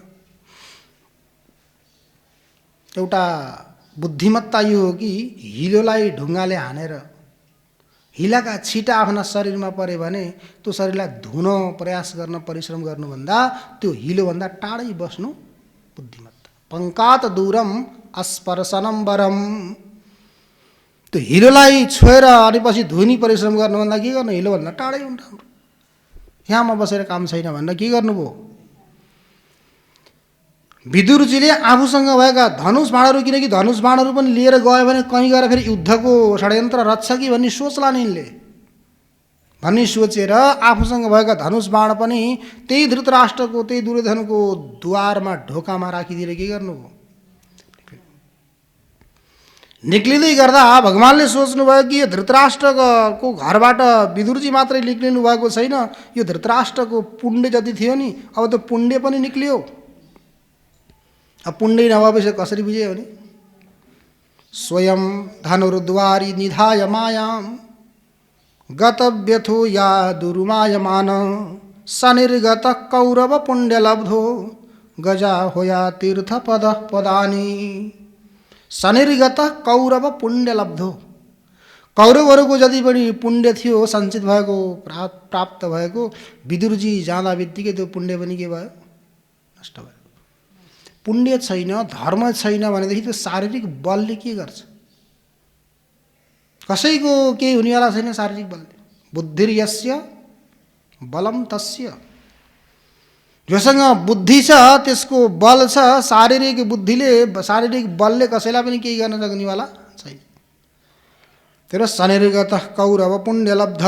एउटा बुद्धिमत्ता यो हो कि हिलोलाई ढुङ्गाले हानेर हिलाका छिटा आफ्ना शरीरमा परे भने त्यो शरीरलाई धुन प्रयास गर्न, परिश्रम गर्नुभन्दा त्यो हिलोभन्दा टाढै बस्नु बुद्धिमत्ता। पङ्कात दूरम अस्पर्शनम वरम। त्यो हिलोलाई छोएर अनि पछि धुनी परिश्रम गर्नुभन्दा के गर्नु, हिलोभन्दा टाढै हुन्छ राम्रो। यहाँ म बसेर काम छैन भनेर के गर्नुभयो? विदुरजीले आफूसँग भएका धनुष बाणहरू, किनकि धनुष बाणहरू पनि लिएर गयो भने कहीँ गएर फेरि युद्धको षड्यन्त्र रच्छ कि भन्ने सोचला नि यिनले, भन्ने सोचेर आफूसँग भएका धनुष बाण पनि त्यही धृतराष्ट्रको, त्यही दुर्योधनको द्वारमा ढोकामा राखिदिएर के गर्नुभयो? निक्लिँदै गर्दा भगवानले सोच्नुभयो कि यो धृतराष्ट्रको घरबाट विदुरजी मात्रै निक्लिनु भएको छैन, यो धृतराष्ट्रको पुण्य जति थियो नि, अब त्यो पुण्य पनि निक्लियो। अब पुण्य नभएपछि कसरी बुझ्यो भने स्वयं धनुर्द्वारी निधाय मायाम गतव्यथो या दुरुमायमान सनिर्गत कौरव पुण्य लब्धो गजा होया तीर्थ पद पदानी। सनिर्गत कौरव पुण्य लब्धो, कौरवहरूको जति पनि पुण्य थियो सञ्चित भएको प्राप्त भएको विदुरजी जाँदा बित्तिकै त्यो पुण्य पनि के भयो, नष्ट भयो। पुण्य छैन, धर्म छैन भनेदेखि त्यो शारीरिक बलले के गर्छ? कसैको केही हुनेवाला छैन शारीरिक बलले। बुद्धिर्यस्य बलम तस्य, जोसँग बुद्धि छ त्यसको बल छ, शारीरिक बुद्धिले शारीरिक बलले कसैलाई पनि केही गर्न सक्नेवाला छैन। तेरो शनिर्गत कौरव पुण्य लब्ध,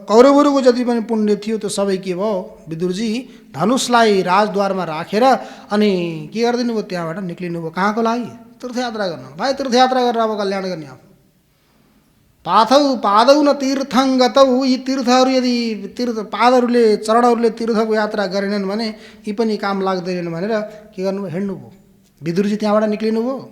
कौरवहरूको जति पनि पुण्य थियो त्यो सबै के भयो? विदुरजी धनुषलाई राजद्वारमा राखेर अनि के गरिदिनु भयो? त्यहाँबाट निक्लिनु भयो। कहाँको लागि? तीर्थयात्रा गर्न। भाइ तीर्थयात्रा गरेर अब कल्याण गर्ने आफ्नो। पाथौ पादौ न तीर्थं गतौ, यी तीर्थहरू यदि पादहरूले चरणहरूले तीर्थको यात्रा गरेनन् भने यी पनि काम लाग्दैनन् भनेर के गर्नुभयो? हिँड्नुभयो। विदुरजी त्यहाँबाट निक्लिनु भयो।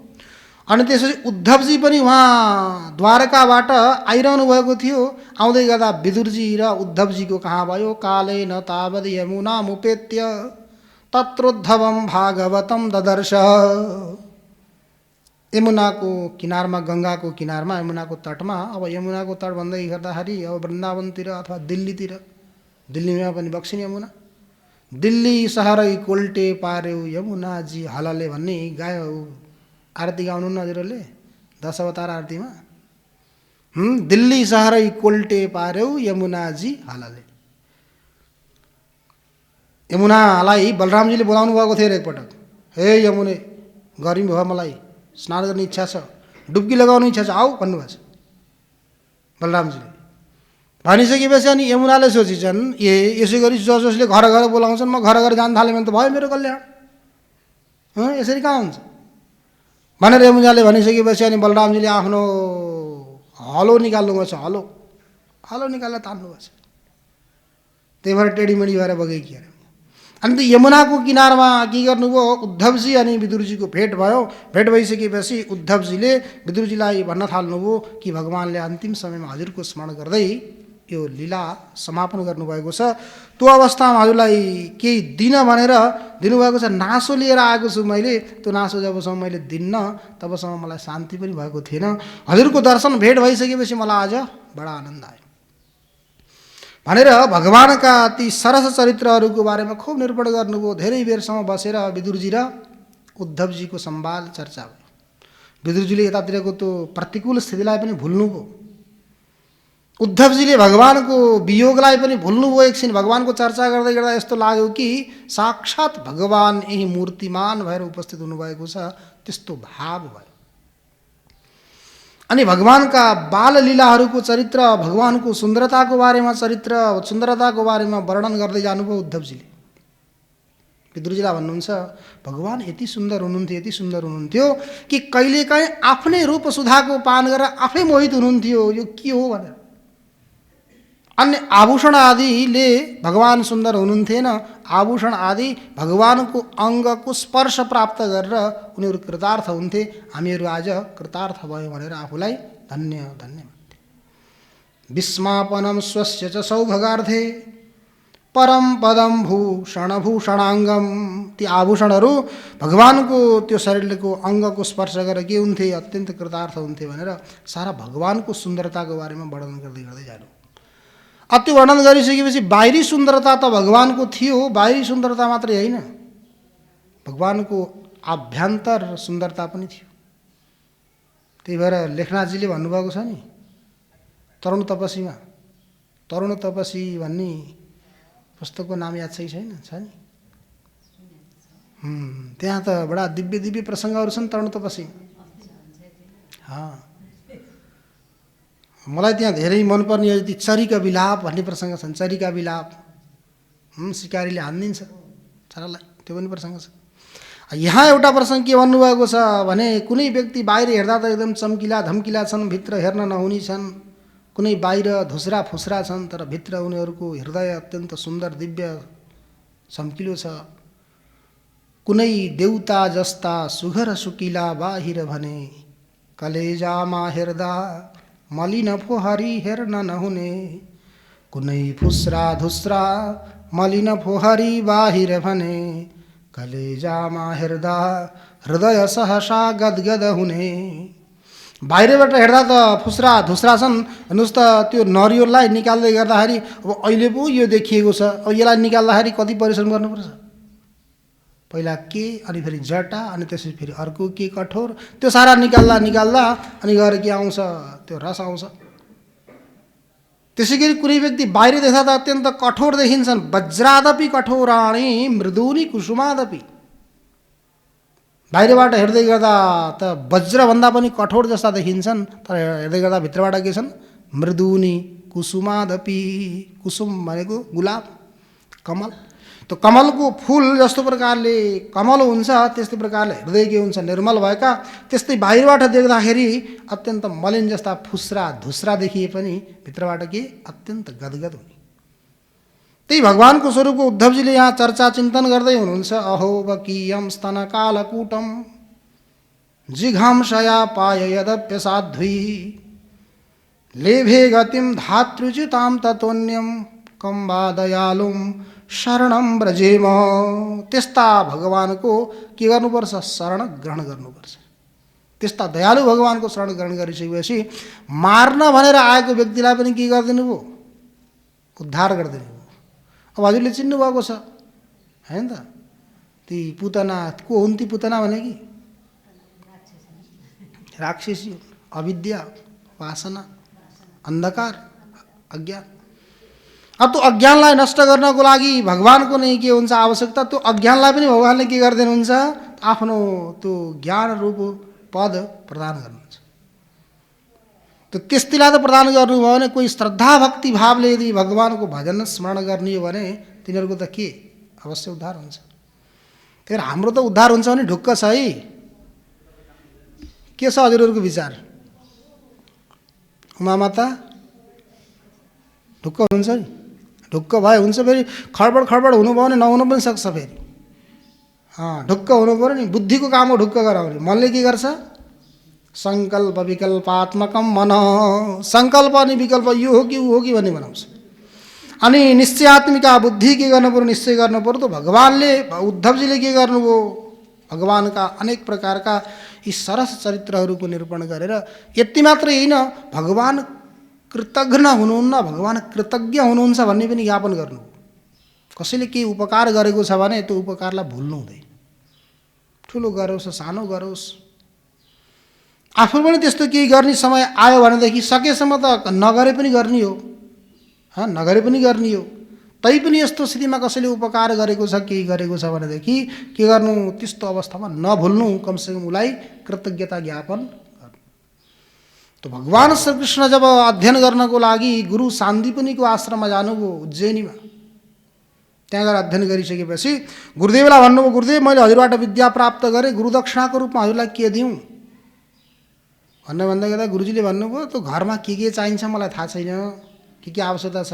अनि त्यसपछि उद्धवजी पनि उहाँ द्वारकाबाट आइरहनु भएको थियो। आउँदै गर्दा विदुरजी र उद्धवजीको कहाँ भयो? काले न तावद यमुना मुपेत्य तत्रोद्धवम भागवतम ददर्श। यमुनाको किनारमा, गङ्गाको किनारमा, यमुनाको तटमा, अब यमुनाको तट भन्दै गर्दाखेरि अब वृन्दावनतिर अथवा दिल्लीतिर, दिल्लीमा पनि बग्छिन् यमुना। दिल्ली सहरै कोल्टे पार्यो यमुनाजी हलले भन्ने गायो आरती गाउनु न हजुरहरूले 10 अवतार आरतीमा। दिल्ली सहरै कोल्टे पार्यो यमुनाजी हलले। यमुनालाई बलरामजीले बोलाउनु भएको थियो एकपटक। हे यमुने, गर्मी भयो, मलाई स्नान गर्ने इच्छा छ, डुब्की लगाउने इच्छा छ, आऊ भन्नुभएको छ बलरामजीले। भनिसकेपछि अनि यमुनाले सोचिन्छन्, यसै गरी जसले घर घर बोलाउँछन् म घर घर जान थालेँ भने त भयो मेरो कल्याण, यसरी कहाँ हुन्छ भनेर यमुनाले भनिसकेपछि अनि बलरामजीले आफ्नो हलो निकाल्नुभएको छ। हलो निकालेर तान्नुभएको छ। त्यही भएर टेढीमेढी भएर बगेकी अरे। अनि त्यो यमुनाको किनारमा के गर्नुभयो? उद्धवजी अनि विदुरजीको भेट भयो। भेट भइसकेपछि उद्धवजीले विदुरजीलाई भन्न थाल्नुभयो कि भगवानले अन्तिम समयमा हजुरको स्मरण गर्दै यो लीला समापन गर्नुभएको छ। त्यो अवस्थामा हजुरलाई केही दिन भनेर दिनुभएको छ। नासो लिएर आएको छु मैले। त्यो नासो जबसम्म मैले दिन्न तबसम्म मलाई शान्ति पनि भएको थिएन। हजुरको दर्शन भेट भइसकेपछि मलाई आज बडा आनन्द आयो भनेर भगवानका ती सरस चरित्रहरूको बारेमा खुब निरूपण गर्नुभयो। धेरै बेरसम्म बसेर विदुरजी र उद्धवजीको संवाद चर्चा भयो। विदुरजीले यतातिरको त्यो प्रतिकूल स्थितिलाई पनि भुल्नुभयो। उद्धवजीले भगवानको वियोगलाई पनि भुल्नुभयो। एकछिन भगवानको चर्चा गर्दै गर्दा यस्तो लाग्यो कि साक्षात भगवान यही मूर्तिमान भएर उपस्थित हुनुभएको छ, त्यस्तो भाव भयो। अनि भगवानका बाल लीलाहरूको चरित्र, भगवानको सुन्दरताको बारेमा सुन्दरताको बारेमा वर्णन गर्दै जानुभयो उद्धवजीले। विदुरजीलाई भन्नुहुन्छ, भगवान यति सुन्दर हुनुहुन्थ्यो, यति सुन्दर हुनुहुन्थ्यो कि कहिलेकाहीँ आफ्नै रूप सुधाको पान गरेर आफै मोहित हुनुहुन्थ्यो। यो के हो भनेर। अन्य आभूषण आदिले भगवान सुन्दर हुनुहुन्थेन। आभूषण आदि भगवानको अङ्गको स्पर्श प्राप्त गरेर उनीहरू कृतार्थ हुन्थे। हामीहरू आज कृतार्थ भयो भनेर आफूलाई धन्य धन्य मान्थे। विस्मापनम स्वस्य च सौभगार्थे परम पदम भूषणाङ्गम। ती आभूषणहरू भगवानको त्यो शरीरको अङ्गको स्पर्श गरेर के हुन्थे? अत्यन्त कृतार्थ हुन्थे भनेर सारा भगवानको सुन्दरताको बारेमा वर्णन गर्दै गर्दै जानु। त्यो वर्णन गरिसकेपछि बाहिरी सुन्दरता त भगवानको थियो, बाहिरी सुन्दरता मात्रै होइन, भगवानको आभ्यन्तर सुन्दरता पनि थियो। त्यही भएर लेखनाथजीले भन्नुभएको छ नि, तरुण तपसी भन्ने पुस्तकको नाम याद छैन, छ नि? त्यहाँ त बडा दिव्य दिव्य प्रसङ्गहरू छन् तरुण तपसी। मलाई त्यहाँ धेरै मनपर्ने यदि चरीका विलाप भन्ने प्रसङ्ग छन्। चरीका विलाप, सिकारीले हानिदिन्छ चरालाई, त्यो पनि प्रसङ्ग छ। यहाँ एउटा प्रसङ्ग के भन्नुभएको छ भने, कुनै व्यक्ति बाहिर हेर्दा त एकदम चम्किला धम्किला छन्, भित्र हेर्न नहुने छन्। कुनै बाहिर धुस्रा फुस्रा छन्, तर भित्र उनीहरूको हृदय अत्यन्त सुन्दर दिव्य चम्किलो छ। कुनै देउता जस्ता सुघर सुकिला बाहिर भने कलेजामा हेर्दा मलिन फोहरी हेर्न नहुने कुनै फुस्रा धुस्रा मलिन फोहरी बाहिर भने कलेजामा हेर्दा हृदय सहसा गदगद हुने। बाहिरबाट हेर्दा त फुस्रा धुस्रा छन्, हेर्नुहोस् त त्यो नरिवललाई निकाल्दै गर्दाखेरि अब अहिले पो यो देखिएको छ, अब यसलाई निकाल्दाखेरि कति परिश्रम गर्नुपर्छ। पहिला के, अनि फेरि जटा, अनि त्यसपछि फेरि अर्को के कठोर, त्यो सारा निकाल्दा अनि गएर के आउँछ, त्यो रस आउँछ। त्यसै गरी कुनै व्यक्ति बाहिर देख्दा त अत्यन्त कठोर देखिन्छन्, वज्रादपि कठोराणि मृदूनि कुसुमादपि। बाहिरबाट हेर्दै गर्दा त वज्रभन्दा पनि कठोर जस्ता देखिन्छन्, तर हेर्दै गर्दा भित्रबाट के छन्, मृदूनि कुसुमादपि। कुसुम भनेको गुलाब, कमल। त्यो कमलको फुल जस्तो प्रकारले कमल हुन्छ, त्यस्तै प्रकारले हृदय के हुन्छ, निर्मल भएका। त्यस्तै बाहिरबाट देख्दाखेरि अत्यन्त मलिन जस्ता फुस्रा धुस्रा देखिए पनि भित्रबाट के अत्यन्त गदगद हुने। त्यही भगवानको स्वरूपको उद्धवजीले यहाँ चर्चा चिन्तन गर्दै हुनुहुन्छ। अहो वकीयम स्तन कालकूटम जिघांसया पाय यदप्यसाध्वी लेभे गतिम धातृचिताम ततोन्यम कम वा दयालुम शरणम ब्रजेम। त्यस्ता भगवानको के गर्नुपर्छ, शरण ग्रहण गर्नुपर्छ। त्यस्ता दयालु भगवानको शरण ग्रहण गरिसकेपछि मार्न भनेर आएको व्यक्तिलाई पनि के गरिदिनु भयो, उद्धार गरिदिनु भयो। अब हजुरले चिन्नु भएको छ हैन त, ती पुतना को हुन्, ती पुतना भने कि राक्षसी, अविद्या, वासना, अन्धकार, अज्ञान। अब त्यो अज्ञानलाई नष्ट गर्नको लागि भगवानको नै के हुन्छ आवश्यकता, त्यो अज्ञानलाई पनि भगवानले के गरिदिनुहुन्छ, आफ्नो त्यो ज्ञान रूप पद प्रदान गर्नुहुन्छ। त्यो त्यस्तीलाई त प्रदान गर्नुभयो भने कोही श्रद्धा भक्ति भावले यदि भगवानको भजन स्मरण गर्ने हो भने तिनीहरूको त के अवश्य उद्धार हुन्छ। त्यही हाम्रो त उद्धार हुन्छ भने ढुक्क छ है। के छ हजुरहरूको विचार? उमामाता ढुक्क हुन्छ नि, ढुक्क भए हुन्छ। फेरि खडबड खडबड हुनुभयो भने नहुनु पनि सक्छ। फेरि ढुक्क हुनु पऱ्यो नि, बुद्धिको काम हो ढुक्क गराउने। मनले के गर्छ, सङ्कल्प विकल्पात्मकम मन, सङ्कल्प अनि विकल्प यो हो कि ऊ हो कि भन्ने बनाउँछ। अनि निश्चयात्मिका बुद्धि के गर्नु पऱ्यो, निश्चय गर्नु पऱ्यो। त भगवानले उद्धवजीले के गर्नुभयो, भगवानका अनेक प्रकारका यी सरस चरित्रहरूको निरूपण गरेर यति मात्रै होइन, भगवान कृतघ्न हुनुहुन्न, भगवान कृतज्ञ हुनुहुन्छ भन्ने पनि ज्ञापन गर्नु। कसैले केही उपकार गरेको छ भने त्यो उपकारलाई भुल्नु हुँदैन। ठुलो गरोस् सानो गरोस्, आफू पनि त्यस्तो केही गर्ने समय आयो भनेदेखि सकेसम्म त नगरे पनि गर्ने हो, नगरे पनि गर्ने हो। तैपनि यस्तो स्थितिमा कसैले उपकार गरेको छ, केही गरेको छ भनेदेखि के गर्नु, त्यस्तो अवस्थामा नभुल्नु, कमसेकम उसलाई कृतज्ञता ज्ञापन गर्नु। त भगवान श्रीकृष्ण जब अध्ययन गर्नको लागि गुरु सान्दीपनीको आश्रममा जानुभयो उज्जैनीमा, त्यहाँ गएर अध्ययन गरिसकेपछि गुरुदेवलाई भन्नुभयो, गुरुदेव मैले हजुरबाट विद्या प्राप्त गरेँ, गुरुदक्षिणाको रूपमा हजुरलाई के दिउँ भन्दा गर्दा गुरुजीले भन्नुभयो, त्यो घरमा के चाहिन्छ मलाई थाहा छैन, के आवश्यकता छ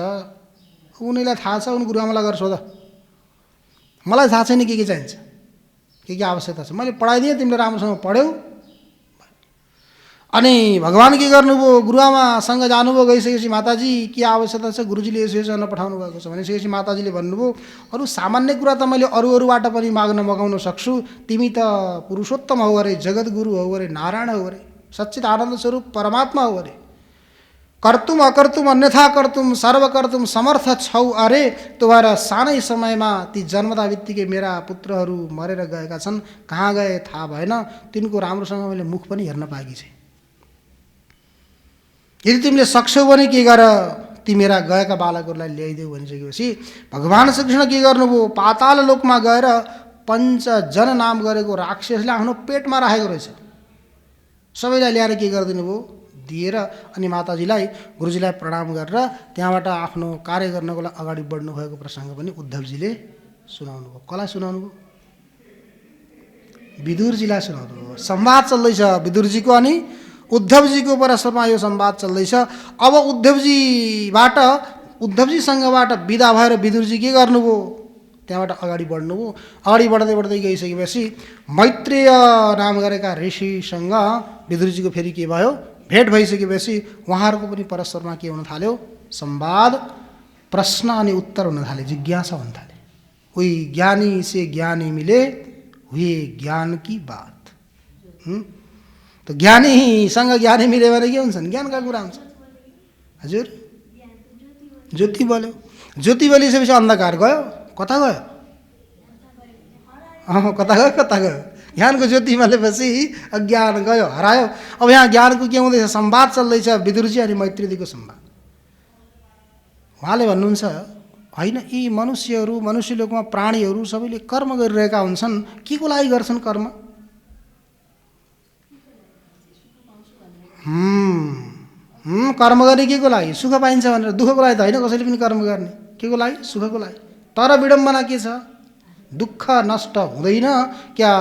उनीलाई थाहा छ, उनी गुरुआमालाई गएर सोध, मलाई थाहा छैन के चाहिन्छ, के आवश्यकता छ, मैले पढाइदिएँ, तिमीले राम्रोसँग पढ्यौ। अनि भगवान के गर्नुभयो, गुरुआमासँग जानुभयो, गइसकेपछि माताजी के आवश्यकता छ, गुरुजीले यसो गर्न पठाउनु भएको छ भनेपछि माताजीले भन्नुभयो, अरू सामान्य कुरा त मैले अरूबाट पनि माग्न मगाउन सक्छु, तिमी त पुरुषोत्तम हौ अरे, जगत गुरु हौ अरे, नारायण हौ अरे, सच्चित आनन्द स्वरूप परमात्मा हो अरे, कर्तुम अकर्तुम अन्यथा कर्तुम सर्व कर्तुम समर्थ छौ अरे। त्यो भएर सानै समयमा ती जन्मदा बित्तिकै मेरा पुत्रहरू मरेर गएका छन्, कहाँ गए थाहा भएन, तिनको राम्रोसँग मैले मुख पनि हेर्न पाएकी छैन। यदि तिमीले सक्छौ भने के गर, ती मेरा गएका बालकहरूलाई ल्याइदेऊ भनिसकेपछि भगवान श्रीकृष्ण के गर्नुभयो, पाताल लोकमा गएर पञ्चजन नाम गरेको राक्षसले आफ्नो पेटमा राखेको रहेछ, सबैलाई ल्याएर के गरिदिनु भयो, दिएर अनि माताजीलाई गुरुजीलाई प्रणाम गरेर त्यहाँबाट आफ्नो कार्य गर्नको लागि अगाडि बढ्नु भएको प्रसङ्ग पनि उद्धवजीले सुनाउनु भयो। कसलाई सुनाउनु भयो, विदुरजीलाई सुनाउनु भयो। संवाद चल्दैछ विदुरजीको अनि उद्धवजीको परस्परमा यो संवाद चल्दैछ। अब उद्धवजीसँगबाट बिदा भएर विदुरजी के गर्नुभयो, त्यहाँबाट अगाडि बढ्नुभयो। अगाडि बढ्दै बढ्दै गइसकेपछि मैत्रेय नाम गरेका ऋषिसँग विदुरजीको फेरि के भयो, भेट भइसकेपछि उहाँहरूको पनि परस्परमा के हुन थाल्यो, संवाद, प्रश्न अनि उत्तर हुन थाले, जिज्ञासा हुन थाले। उही ज्ञानी से ज्ञानी मिले हुए ज्ञान की बात। तो ज्ञानीसँग ज्ञानी मिल्यो भने के हुन्छन्, ज्ञानका कुरा हुन्छ। हजुर ज्योति बल्यो, ज्योति बलिसकेपछि अन्धकार गयो, कता गयो, कता गयो, कता गयो। ज्ञानको ज्योति बलेपछि अज्ञान गयो, हरायो। अब यहाँ ज्ञानको के हुँदैछ, संवाद चल्दैछ, विदुरजी अनि मैत्रेयजीको संवाद। उहाँले भन्नुहुन्छ होइन, यी मनुष्यहरू, मनुष्य लोकमा प्राणीहरू सबैले कर्म गरिरहेका हुन्छन्, के को लागि गर्छन् कर्म? कर्म गर्ने के को लागि, सुख पाइन्छ भनेर, दुःखको लागि त होइन कसैले पनि कर्म गर्ने, के को लागि, सुखको लागि। तर विडम्बना के छ, दुःख नष्ट हुँदैन क्या,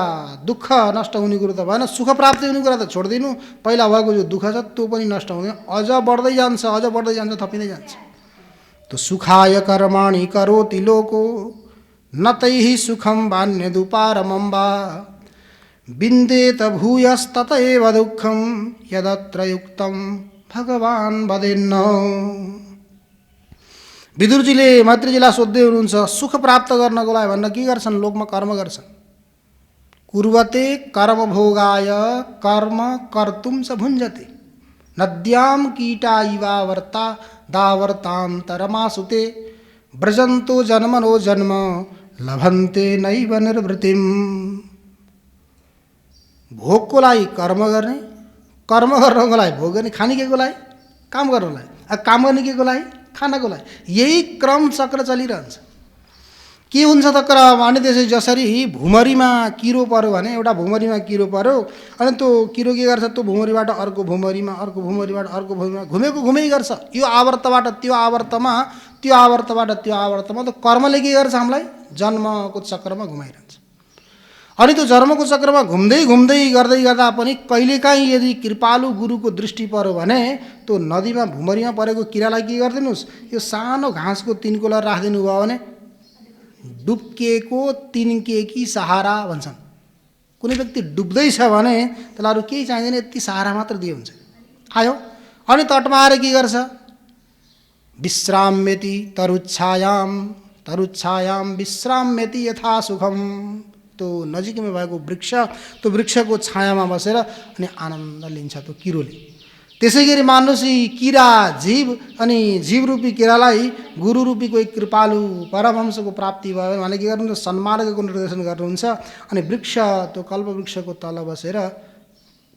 दुःख नष्ट हुने कुरो त भएन, सुख प्राप्ति हुने कुरा त छोडिदिनु, पहिला भएको जो दुःख छ त्यो पनि नष्ट हुँदैन, अझ बढ्दै जान्छ, अझ बढ्दै जान्छ, थपिँदै जान्छ। तो सुखाय कर्माणि करोति लोको न तैहि सुखम वान्यदुपारमं वा विन्देत भूयस्ततएव दुःखम यदत्र युक्तम भगवान वदेन्न। विदुरजीले मैत्रेयजीलाई सोध्दै हुनुहुन्छ, सुख प्राप्त गर्नको लागि भन्न के गर्छन्, लोकमा कर्म गर्छन्। कुर्वते कर्म भोगाय कर्म कर्तुम च भुञ्जते नद्याम कीटा इवावर्ता दावर्तान्तरमासुते व्रजन्तो जन्मनो जन्म लभन्ते नैव निर्वृतिम। भोगको लागि कर्म गर्ने, कर्म गर्नको लागि भोग गर्ने, खाने के को लागि, काम गर्नको लागि, काम गर्ने के को लागि, खानको लागि। यही क्रम चक्र चलिरहन्छ। के हुन्छ त क्रम अनि त्यसै जसरी भुमरीमा किरो पर्यो भने, एउटा भुमरीमा किरो पर्यो अनि त्यो किरो के गर्छ, त्यो भुमरीबाट अर्को भुमरीमा, अर्को भुमरीबाट अर्को भुमरीमा घुमेको घुमै गर्छ, यो आवर्तबाट त्यो आवर्तमा, त्यो आवर्तबाट त्यो आवर्तमा। त कर्मले के गर्छ, हामीलाई जन्मको चक्रमा घुमाइरहन्छ। अनि त्यो जन्मको चक्रमा घुम्दै घुम्दै गर्दै गर्दा पनि कहिलेकाहीँ यदि कृपालु गुरुको दृष्टि पर्यो भने त्यो नदीमा भुमरीमा परेको किरालाई के गरिदिनुहोस्, यो सानो घाँसको तिनकोला राखिदिनु भयो भने डुब्केको तिनकेकी सहारा भन्छन्। कुनै व्यक्ति डुब्दैछ भने त्यसलाई अरू केही चाहिँदैन, यति सहारा मात्र दिए हुन्छ। आयो अनि तटमा आएर के गर्छ, विश्राम्यति तरुच्छायाम तरुच्छायाम विश्राम्यति यथा सुखम। त्यो नजिकैमा भएको वृक्ष, त्यो वृक्षको छायामा बसेर अनि आनन्द लिन्छ त्यो किरोले। त्यसै गरी मान्नुहोस् यी किरा जीव अनि जीवरूपी किरालाई गुरुरूपी कोही कृपालु परमहंसको प्राप्ति भयो भने के गर्नुहुन्छ, सन्मार्गको निर्देशन गर्नुहुन्छ। अनि वृक्ष, त्यो कल्पवृक्षको तल बसेर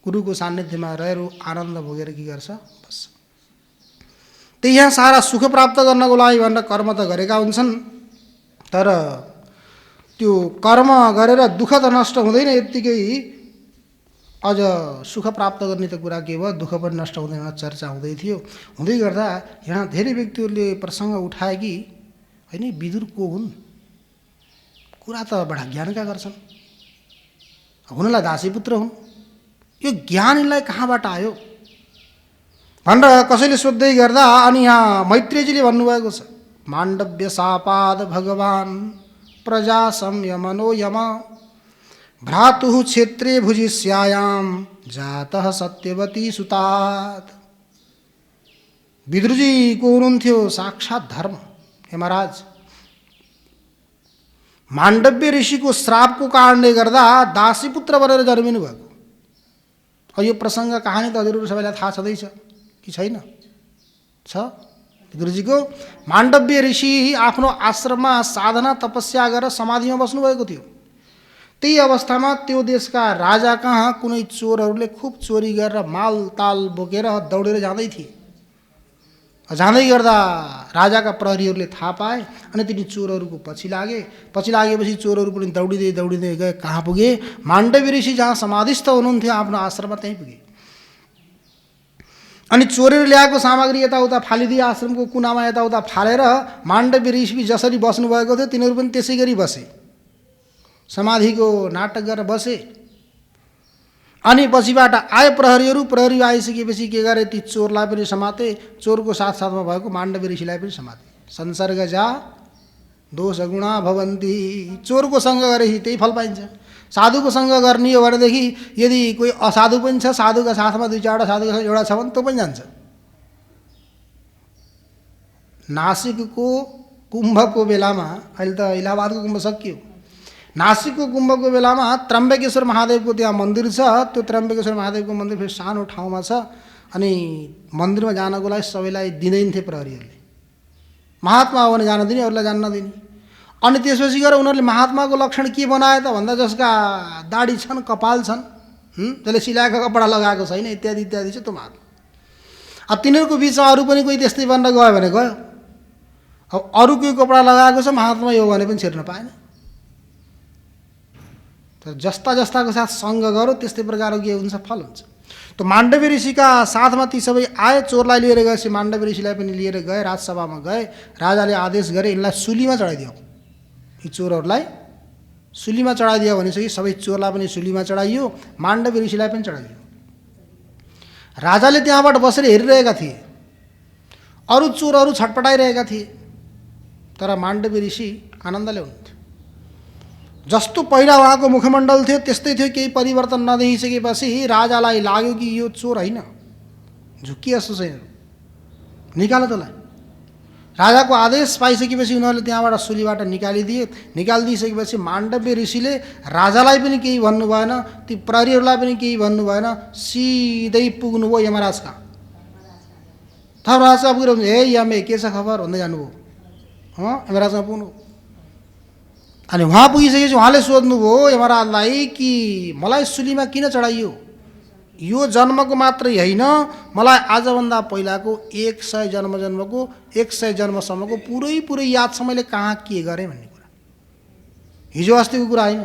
गुरुको सान्निध्यमा रहेर आनन्द भोगेर के गर्छ, बस्छ। त्यही यहाँ सारा सुख प्राप्त गर्नको लागि भनेर कर्म त गरेका हुन्छन्, तर त्यो कर्म गरेर दुःख त नष्ट हुँदैन यत्तिकै, अझ सुख प्राप्त गर्ने त कुरा के भयो, दुःख पनि नष्ट हुँदैन चर्चा हुँदै थियो। हुँदै गर्दा यहाँ धेरै व्यक्तिहरूले प्रसङ्ग उठाए कि होइन विदुर को हुन्, कुरा त बडा ज्ञानका गर्छन्, हुनलाई दासीपुत्र हुन्, यो ज्ञान यिनलाई कहाँबाट आयो भनेर कसैले सोध्दै गर्दा अनि यहाँ मैत्रेयजीले भन्नुभएको छ, माण्डव्य शापाद भगवान प्रजा संयमनो यम भ्रातुः क्षेत्रे भुजिष्यायाम जातः सत्यवती सुतात। विदुरजी को हुनुहुन्थ्यो साक्षात धर्म। हे महाराज, माण्डव्य ऋषिको श्रापको कारणले गर्दा दासीपुत्र बनेर जन्मिनु भएको। अब यो प्रसङ्ग कहानी त हजुरहरू सबैलाई थाहा छँदैछ कि छैन? छ। विदुरजीको माण्डव्य ऋषि आफ्नो आश्रममा साधना तपस्या गरेर समाधिमा बस्नुभएको थियो। त्यही अवस्थामा त्यो देशका राजा कहाँ कुनै चोरहरूले खुब चोरी गरेर मालताल बोकेर दौडेर जाँदै थिए। जाँदै गर्दा राजाका प्रहरीहरूले थाहा पाए अनि तिनी चोरहरूको पछि लागे। पछि लागेपछि चोरहरू पनि दौडिँदै दौडिँदै गए, कहाँ पुगे, माण्डव्य ऋषि जहाँ समाधिस्थ हुनुहुन्थ्यो आफ्नो आश्रममा त्यहीँ पुगे। अनि चोरेर ल्याएको सामग्री यताउता फालिदिए, आश्रमको कुनामा यताउता फालेर माण्डव्य ऋषि जसरी बस्नुभएको थियो तिनीहरू पनि त्यसै गरी बसे, समाधिको नाटक गरेर बसे। अनि पछिबाट आए प्रहरीहरू, प्रहरी आइसकेपछि के गरे, ती चोरलाई पनि समाते, चोरको साथसाथमा भएको माण्डव्य ऋषिलाई पनि समाते। संसर्ग जा दोष गुणा भवन्ति। चोरको सङ्ग गरेपछि त्यही फल पाइन्छ। साधुको सङ्ग गर्ने हो भनेदेखि यदि कोही असाधु पनि छ, साधुका साथमा दुई चारवटा साधुका साथ एउटा छ भने त्यो पनि जान्छ। नासिकको कुम्भको बेलामा, अहिले त इलाहाबादको कुम्भ सकियो, नासिकको कुम्भको बेलामा त्र्यम्बकेश्वर महादेवको त्यहाँ मन्दिर छ। त्यो त्र्यम्बकेश्वर महादेवको मन्दिर फेरि सानो ठाउँमा छ अनि मन्दिरमा जानको लागि सबैलाई दिँदैन थिए प्रहरीहरूले। महात्मा हो भने जान दिने, अरूलाई जान नदिने। अनि त्यसपछि गएर उनीहरूले महात्माको लक्षण के बनाए त भन्दा जसका दाढी छन्, कपाल छन्, जसले सिलाएको कपडा लगाएको छैन, इत्यादि इत्यादि छ त्यो महात्मा। अब तिनीहरूको बिचमा अरू पनि कोही त्यस्तै बन्न गयो भने गयो। अब अरू कोही कपडा लगाएको छ महात्मा यो भने पनि छिर्न पाएन। तर जस्ता जस्ताको साथ सङ्ग गरो त्यस्तै प्रकारको के हुन्छ, फल हुन्छ। त्यो माण्डव्य ऋषिका साथमा ती सबै आए। चोरलाई लिएर गएपछि माण्डव्य ऋषिलाई पनि लिएर गए, राजसभामा गए। राजाले आदेश गरे यिनलाई सुलीमा चढाइदियो। यी चोरहरूलाई सुलीमा चढाइदियो भनेपछि सबै चोरलाई पनि सुलीमा चढाइयो, माण्डव्य ऋषिलाई पनि चढाइयो। राजाले त्यहाँबाट बसेर हेरिरहेका थिए। अरू चोरहरू छटपटाइरहेका थिए, तर माण्डव्य ऋषि आनन्दले हुनुहुन्थ्यो। जस्तो पहिला उहाँको मुखमण्डल थियो त्यस्तै थियो, केही परिवर्तन नदेखिसकेपछि राजालाई लाग्यो कि यो चोर होइन, झुक्की जस्तो छैन, निकालो त्यसलाई। राजाको आदेश पाइसकेपछि उनीहरूले त्यहाँबाट सुलीबाट निकालिदिए। निकालिदिइसकेपछि माण्डव्य ऋषिले राजालाई पनि केही भन्नु भएन, ती प्रहरीहरूलाई पनि केही भन्नु भएन, सिधै पुग्नुभयो यमराज कहाँ। धर्मराज पुगेर हे यामे के छ खबर भन्दै जानुभयो। यमराजमा पुग्नु। अनि उहाँ पुगिसकेपछि उहाँले सोध्नुभयो यमराजलाई कि मलाई सुलीमा किन चढाइयो? यो जन्मको मात्रै होइन, मलाई आजभन्दा पहिलाको 100 जन्मको 100 जन्मसम्मको पुरै याद छ मैले कहाँ के गरेँ भन्ने कुरा। हिजो अस्तिको कुरा होइन,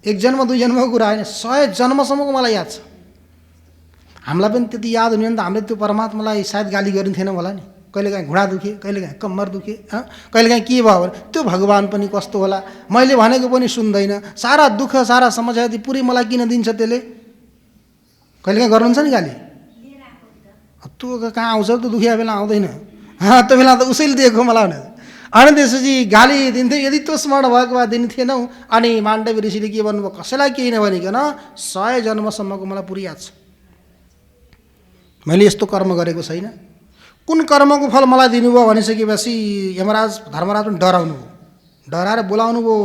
1 जन्म 2 जन्मको कुरा होइन, 100 जन्मसम्मको मलाई याद छ। हामीलाई पनि त्यति याद हुने त हामीले त्यो परमात्मालाई सायद गाली गरिन्थेन होला नि। कहिलेकाहीँ घुँडा दुखे, कहिलेकाहीँ कम्मर दुखे, कहिलेकाहीँ के भयो भने त्यो भगवान पनि कस्तो होला, मैले भनेको पनि सुन्दैन, सारा दुःख सारा समस्या पुरै मलाई किन दिन्छ त्यसले। कहिलेकाहीँ गर्नुहुन्छ नि गाली। त्यो कहाँ आउँछ त्यो दुखिया बेला आउँदैन, त्यो बेला त उसैले दिएको मलाई भने। अनि त्यसपछि गाली दिन्थ्यो। यदि त्यो स्मरण भएको भए दिने थिएनौ। अनि माण्डव्य ऋषिले के भन्नुभयो, कसैलाई केही नभनिकन 100 जन्मसम्मको मलाई पुरै याद छ, मैले यस्तो कर्म गरेको छैन। कुन कर्मको फल मलाई दिनुभयो भनिसकेपछि यमराज धर्मराज पनि डराउनु भयो। डराएर बोलाउनु भयो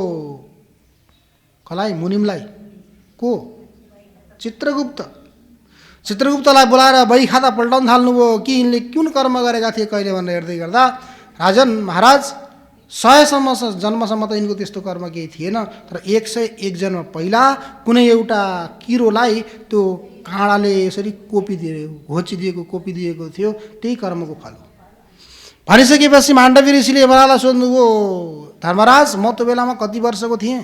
कसलाई, मुनिमलाई। को? चित्रगुप्त। चित्रगुप्तलाई बोलाएर बही खाता पल्टाउन थाल्नुभयो कि यिनले कुन कर्म गरेका थिए कहिले भनेर हेर्दै गर्दा राजन महाराज 100 जन्मसम्म त यिनको त्यस्तो कर्म केही थिएन, तर 101 जन्म पहिला कुनै एउटा किरोलाई त्यो काँडाले यसरी घोचिदिएको कोपिदिएको थियो, त्यही कर्मको फल हो भनिसकेपछि माण्डव्य ऋषिले यमराजलाई सोध्नुभयो, धर्मराज म त्यो बेलामा कति वर्षको थिएँ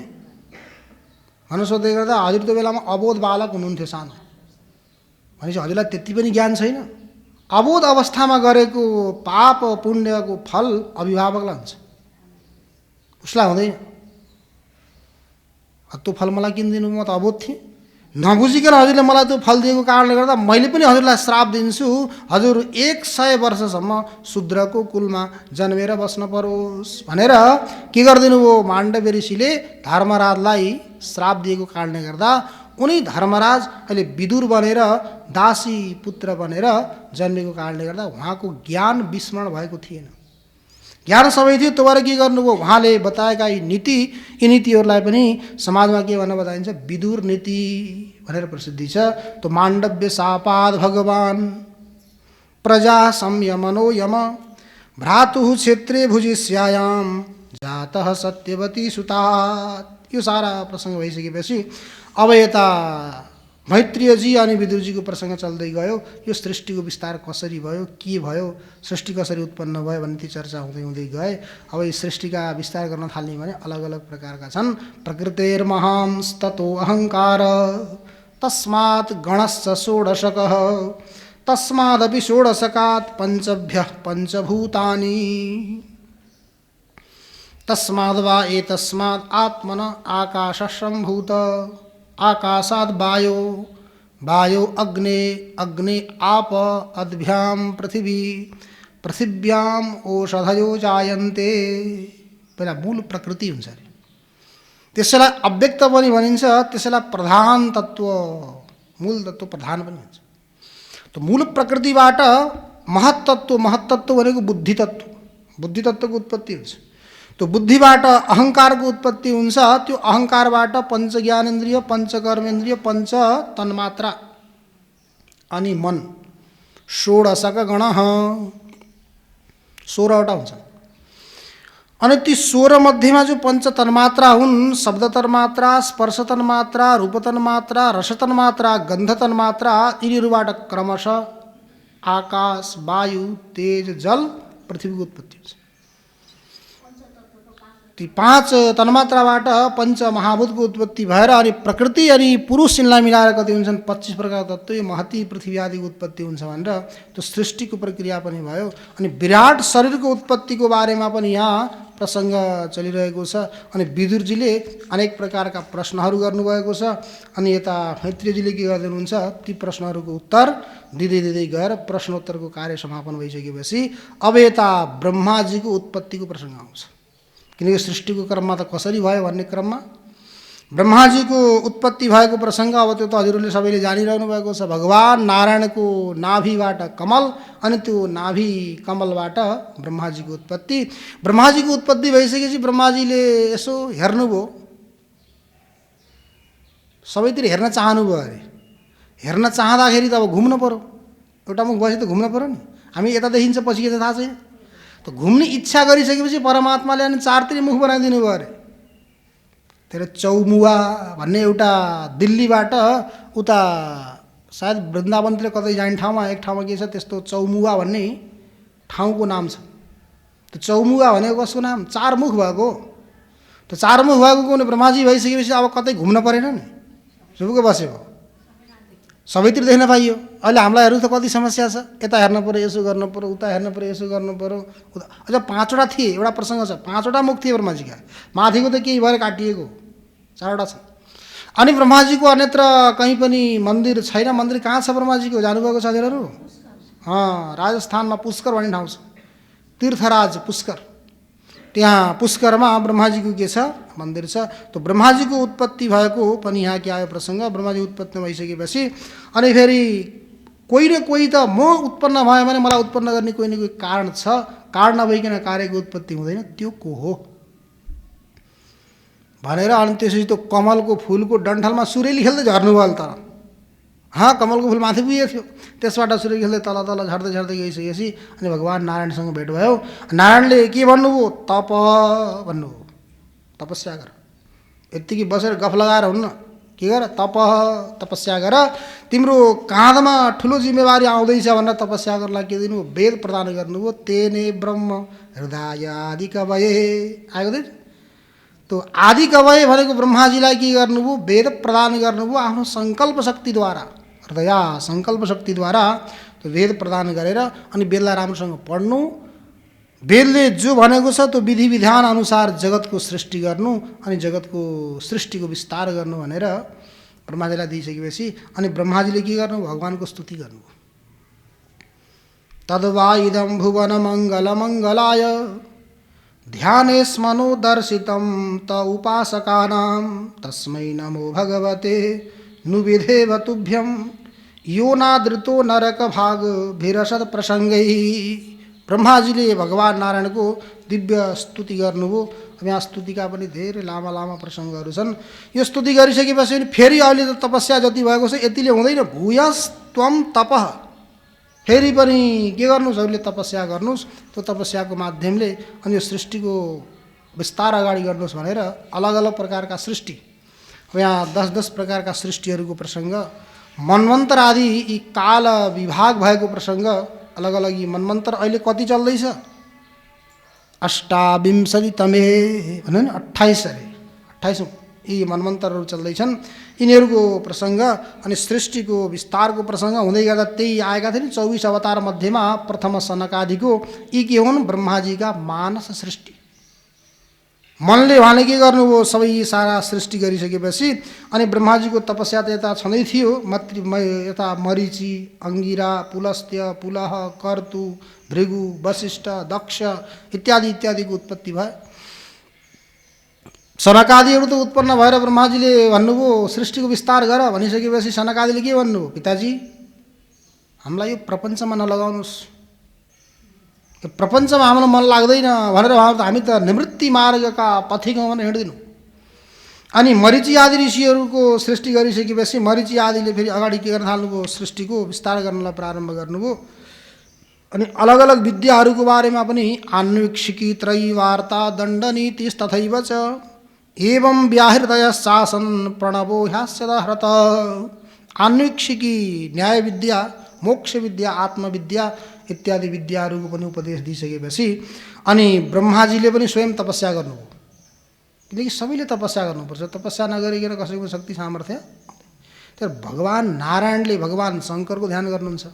भनेर सोध्दै गर्दा हजुर त्यो बेलामा अबोध बालक हुनुहुन्थ्यो, सानो। भनेपछि हजुरलाई त्यति पनि ज्ञान छैन। अबोध अवस्थामा गरेको पाप पुण्यको फल अभिभावकलाई हुन्छ, उसलाई हुँदैन। त्यो फल मलाई किन दिनु, म त अबोध थिएँ। नबुझिकन हजुरले मलाई त्यो फल दिएको कारणले गर्दा मैले पनि हजुरलाई श्राप दिन्छु, हजुर 100 वर्षसम्म शूद्रको कुलमा जन्मेर बस्न परोस् भनेर के गरिदिनु भयो माण्डव्य ऋषिले धर्मराजलाई श्राप दिएको कारणले गर्दा उनी धर्मराज अहिले विदुर बनेर दासी पुत्र बनेर जन्मेको कारणले गर्दा उहाँको ज्ञान विस्मरण भएको थिएन। ज्ञान सबै थियो, त्यो भएर के गर्नुभयो उहाँले बताएका यी नीति, यी नीतिहरूलाई पनि समाजमा के भनेर बताइन्छ, विदुर नीति भनेर प्रसिद्धि छ। त्यो माण्डव्य शापाद भगवान् प्रजा संयमनो यम भ्रातुः क्षेत्रे भुजिष्यायाम जातः सत्यवती सुतात। यो सारा प्रसङ्ग भइसकेपछि अब यता मैत्रेयजी अनि विदुरजीको प्रसङ्ग चल्दै गयो। यो सृष्टिको विस्तार कसरी भयो, के भयो, सृष्टि कसरी उत्पन्न भयो भन्ने ती चर्चा हुँदै हुँदै गए। अब यो सृष्टिका विस्तार गर्न थाल्ने भने अलग अलग प्रकारका छन्। प्रकृतेर्महांस्ततो अहङ्कार तस्मात् गणश्च षोडशकः तस्मादपि षोडशकात् पञ्चभ्यः पञ्चभूतानि तस्माद् वा एतस्मात् आत्मन आकाशः सम्भूत आकाशात् वायो वायो अग्ने अग्ने आप अद्भ्याम पृथिवी पृथिव्याम ओषधयो जायन्ते। पहिला मूल प्रकृति हुन्छ अरे। त्यसैलाई अव्यक्त पनि भनिन्छ, त्यसैलाई प्रधान तत्त्व, मूल तत्त्व प्रधान पनि भन्छ। त मूल प्रकृतिबाट महत्तत्व, महत्तत्व भनेको बुद्धि तत्त्व, बुद्धि तत्त्वको उत्पत्ति हुन्छ। त्यो बुद्धिबाट अहङ्कारको उत्पत्ति हुन्छ। त्यो अहङ्कारबाट पञ्च ज्ञानेन्द्रिय, पञ्च कर्मेन्द्रिय, पञ्च तन्मात्रा अनि मन, षोडशक गण 16वटा हुन्छ। अनि ती 16 मध्येमा जो पञ्च तन्मात्रा हुन्, शब्द तन्मात्रा, स्पर्श तन्मात्रा, रूप तन्मात्रा, रस तन्मात्रा, गन्ध तन्मात्रा, यिनीहरूबाट क्रमशः आकाश, वायु, तेज, जल, पृथ्वीको उत्पत्ति हुन्छ। ती 5 तन्मात्राबाट पञ्च महाभूतको उत्पत्ति भएर अनि प्रकृति अनि पुरुष यिनलाई मिलाएर कति हुन्छन् 25 प्रकार तत्त्व, यो महती पृथ्वी आदिको उत्पत्ति हुन्छ भनेर त्यो सृष्टिको प्रक्रिया पनि भयो। अनि विराट शरीरको उत्पत्तिको बारेमा पनि यहाँ प्रसङ्ग चलिरहेको छ। अनि विदुरजीले अनेक प्रकारका प्रश्नहरू गर्नुभएको छ। अनि यता मैत्रेयजीले के गर्नुहुन्छ, ती प्रश्नहरूको उत्तर दिँदै दिँदै गएर प्रश्नोत्तरको कार्य समापन भइसकेपछि अब यता ब्रह्माजीको उत्पत्तिको प्रसङ्ग आउँछ। किनकि सृष्टिको क्रममा त कसरी भयो भन्ने क्रममा ब्रह्माजीको उत्पत्ति भएको प्रसङ्ग अब त्यो त हजुरहरूले सबैले जानिरहनु भएको छ। भगवान नारायणको नाभिबाट कमल, अनि त्यो नाभि कमलबाट ब्रह्माजीको उत्पत्ति। ब्रह्माजीको उत्पत्ति भइसकेपछि ब्रह्माजीले यसो हेर्नुभयो, सबैतिर हेर्न चाहनुभयो अरे। हेर्न चाहँदाखेरि त अब घुम्न पर्यो, एउटा मुख भएपछि त घुम्न पर्यो नि। हामी यता देखिन्छ पछि के त थाहा छैन। त घुम्ने इच्छा गरिसकेपछि परमात्माले अनि चारतिर मुख बनाइदिनु भयो अरे। तेरो चौमुवा भन्ने एउटा दिल्लीबाट उता सायद वृन्दावनतिर कतै जाने ठाउँमा एक ठाउँमा के छ त्यस्तो चौमुवा भन्ने ठाउँको नाम छ। त्यो चौमुवा भनेको कसको नाम, चार मुख भएको। त्यो चार मुख भएको कुनै ब्रह्माजी भइसकेपछि अब कतै घुम्न परेन नि, चुपको बसेको सबैतिर देख्न पाइयो। अहिले हामीलाई हेर्नु त कति समस्या छ, यता हेर्न पऱ्यो, यसो गर्नु पऱ्यो, उता हेर्न पऱ्यो, यसो गर्नु पऱ्यो। अझ 5वटा थिए, एउटा प्रसङ्ग छ, 5वटा मुख थिए ब्रह्माजीका। माथिको त केही भएर काटिएको, 4वटा छ। अनि ब्रह्माजीको अन्यत्र कहीँ पनि मन्दिर छैन। मन्दिर कहाँ छ ब्रह्माजीको, जानुभएको छ हजुरहरू? राजस्थानमा पुष्कर भन्ने ठाउँ छ, तीर्थराज पुष्कर। त्यहाँ पुष्करमा ब्रह्माजीको के छ, मन्दिर छ। त्यो ब्रह्माजीको उत्पत्ति भएको पनि यहाँ के आयो प्रसङ्ग। ब्रह्माजी उत्पत्ति भइसकेपछि अनि फेरि कोही न कोही त म उत्पन्न भयो भने मलाई उत्पन्न गर्ने कोही न कोही कारण छ। कारण नभइकन कार्यको उत्पत्ति हुँदैन, त्यो को हो भनेर अनि त्यसपछि त्यो कमलको फुलको डन्ठलमा सुरेली खेल्दै झर्नुभयो। तर कमलको फुल माथि पुगेको थियो, त्यसबाट सुरेली खेल्दै तल तल झर्दै झर्दै गइसकेपछि अनि भगवान् नारायणसँग भेट भयो। नारायणले के भन्नुभयो, तप भन्नुभयो, तपस्या गर। यत्तिकै बसेर गफ लगाएर हुन्न, के गर, तपस्या गर। तिम्रो काँधमा ठुलो जिम्मेवारी आउँदैछ भनेर तपस्या गर्नलाई के दिनु, वेद प्रदान गर्नुभयो। तेने ब्रह्म हृदय आदि कवये आएको थियो। त्यो आदि कवय भनेको ब्रह्माजीलाई के गर्नुभयो, वेद प्रदान गर्नुभयो आफ्नो सङ्कल्प शक्तिद्वारा, हृदय सङ्कल्प शक्तिद्वारा त्यो वेद प्रदान गरेर अनि वेदलाई राम्रोसँग पढ्नु, वेदले जो भनेको छ त्यो विधि विधान अनुसार जगतको सृष्टि गर्नु अनि जगतको सृष्टिको विस्तार गर्नु भनेर ब्रह्माजीलाई दिइसकेपछि अनि ब्रह्माजीले के गर्नु, भगवानको स्तुति गर्नुभयो। तद्वा इदं भुवन मङ्गल मङ्गलाय ध्यानेस्मनो दर्शितं त उपासकानां तस्मै नमो भगवते नुविधेव तुभ्यं यो नादृतो नरक भाग भिरसद प्रसङ्गै। ब्रह्माजीले भगवान् नारायणको दिव्य स्तुति गर्नुभयो। अब यहाँ स्तुतिका पनि धेरै लामा लामा प्रसङ्गहरू छन्। यो स्तुति गरिसकेपछि फेरि अहिले त तपस्या जति भएको छ यतिले हुँदैन, भूयस्त्वं तपः, फेरि पनि के गर्नुहोस्,हरूले तपस्या गर्नुहोस्। त्यो तपस्याको माध्यमले अनि यो सृष्टिको विस्तार अगाडि गर्नुहोस् भनेर अलग अलग प्रकारका सृष्टि, अब यहाँ 10-10 प्रकारका सृष्टिहरूको प्रसङ्ग, मन्वन्तर आदि यी काल विभाग भएको प्रसङ्ग अलग अलग। यी मन्वन्तर अहिले कति चल्दैछ, 28तमे भन्यो नि, 28 यी मन्वन्तरहरू चल्दैछन्। यिनीहरूको प्रसङ्ग अनि सृष्टिको विस्तारको प्रसङ्ग हुँदै गर्दा त्यही आएका थिए नि 24 अवतार मध्येमा प्रथम सनकादिको यी के हुन्, ब्रह्माजीका मानस सृष्टि। मनले उहाँले के गर्नुभयो, सबै सारा सृष्टि गरिसकेपछि अनि ब्रह्माजीको तपस्या त यता छँदै थियो। यता मरीचि, अङ्गिरा, पुलस्त्य, पुलह, कर्तु, भृगु, वशिष्ठ, दक्ष इत्यादि इत्यादिको उत्पत्ति भयो। सनकादिहरू त उत्पन्न भएर ब्रह्माजीले भन्नुभयो सृष्टिको विस्तार गर भनिसकेपछि सनकादिले के भन्नुभयो, पिताजी हामीलाई यो प्रपञ्चमा नलगाउनुहोस्, यो प्रपञ्चमा हामीलाई मन लाग्दैन भनेर हामी त निवृत्ति मार्गका पथिकौँ भनेर हिँड्दैनौँ। अनि मरिची आदि ऋषिहरूको सृष्टि गरिसकेपछि मरिची आदिले फेरि अगाडि के गर्न थाल्नुभयो, सृष्टिको विस्तार गर्नलाई प्रारम्भ गर्नुभयो। अनि अलग अलग विद्याहरूको बारेमा पनि आन्वीक्षिकी त्रयीवार्ता दण्डनीतिस्तथैव च एवं व्याहृतय शासन प्रणवो ह्यास्यदहरत। आन्वीक्षिकी न्याय विद्या, मोक्ष विद्या, आत्मविद्या इत्यादि विद्याहरूको पनि उपदेश दिइसकेपछि अनि ब्रह्माजीले पनि स्वयं तपस्या गर्नुभयो। किनकि सबैले तपस्या गर्नुपर्छ, तपस्या नगरिकन कसैको शक्ति सामर्थ्य। तर भगवान नारायणले भगवान शङ्करको ध्यान गर्नुहुन्छ,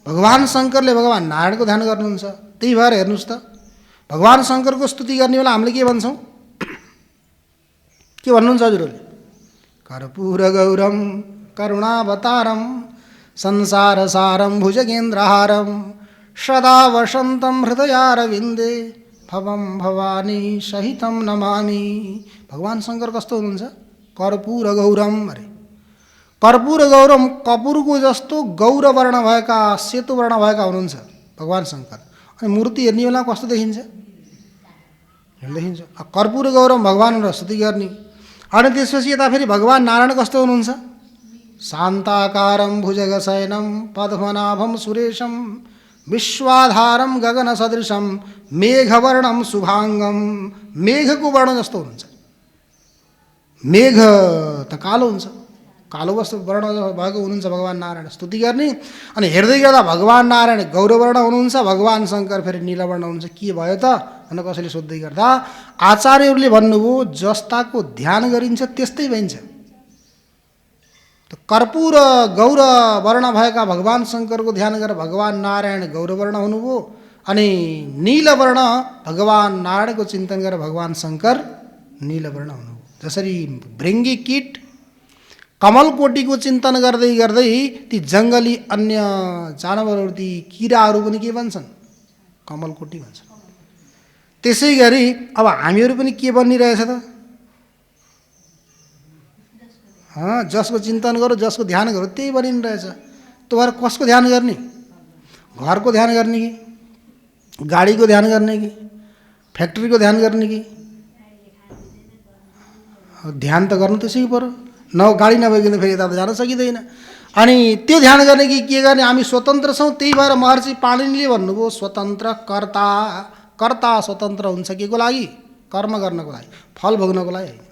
भगवान शङ्करले भगवान नारायणको ध्यान गर्नुहुन्छ। त्यही भएर हेर्नुहोस् त, भगवान शङ्करको स्तुति गर्ने बेला हामीले के भन्छौँ, के भन्नुहुन्छ हजुरहरूले, कर्पूर गौरम करुणावतारम संसारसारम भुजगेन्द्रहारम सदा वसन्तं हृदयारविन्दे भवं भवानी सहितं नमामि। भगवान शङ्कर कस्तो हुनुहुन्छ, कर्पूर गौरम अरे कर्पूर गौरम, कपुरको जस्तो गौरवर्ण भएका सेतो वर्ण भएका हुनुहुन्छ भगवान शङ्कर। अनि मूर्ति हेर्ने बेला कस्तो देखिन्छ, देखिन्छ कर्पूर गौरम भगवान स्तुति गर्ने। अनि त्यसपछि यता फेरि भगवान नारायण कस्तो हुनुहुन्छ, शान्ताकारं भुजगशयनं पद्मनाभं सुरेशं विश्वाधारं गगनसदृशं मेघवर्णं शुभाङ्गं। मेघको वर्ण जस्तो हुनुहुन्छ, मेघ त कालो हुन्छ, कालो वस्तु वर्ण भएको हुनुहुन्छ भगवान नारायण स्तुति गर्ने। अनि हेर्दै गर्दा भगवान नारायण गौरवर्ण हुनुहुन्छ, भगवान शङ्कर फेरि नीलवर्ण हुनुहुन्छ। के भयो त भनेर कसैले सोध्दै गर्दा आचार्यहरूले भन्नुभयो जस्ताको ध्यान गरिन्छ त्यस्तै भइन्छ। कर्पूर गौर वर्ण भएका भगवान शङ्करको ध्यान गरेर भगवान नारायण गौरवर्ण हुनुभयो। अनि नीलवर्ण भगवान नारायणको चिन्तन गरेर भगवान शङ्कर नीलवर्ण हुनुभयो। जसरी भृङ्गी कीट कमलकोटीको चिन्तन गर्दै गर्दै ती जङ्गली अन्य जानवरहरू ती किराहरू पनि के भन्छन्, कमलकोटी भन्छन्। त्यसै गरी अब हामीहरू पनि के बनिरहेछ त, जसको चिन्तन गरौँ, जसको ध्यान गरौँ त्यही बनिरहेछ। त्यो भएर कसको ध्यान गर्ने, घरको ध्यान गर्ने कि गाडीको ध्यान गर्ने कि फ्याक्ट्रीको ध्यान गर्ने कि, ध्यान त गर्नु त्यसै पर्यो। न गाडी नभइकन फेरि यता त जान सकिँदैन। अनि त्यो ध्यान गर्ने कि के गर्ने, हामी स्वतन्त्र छौँ। त्यही भएर महर्षि पाणिनीले भन्नुभयो स्वतन्त्र कर्ता। कर्ता स्वतन्त्र हुन्छ के को लागि, कर्म गर्नको लागि, फल भोग्नको लागि होइन।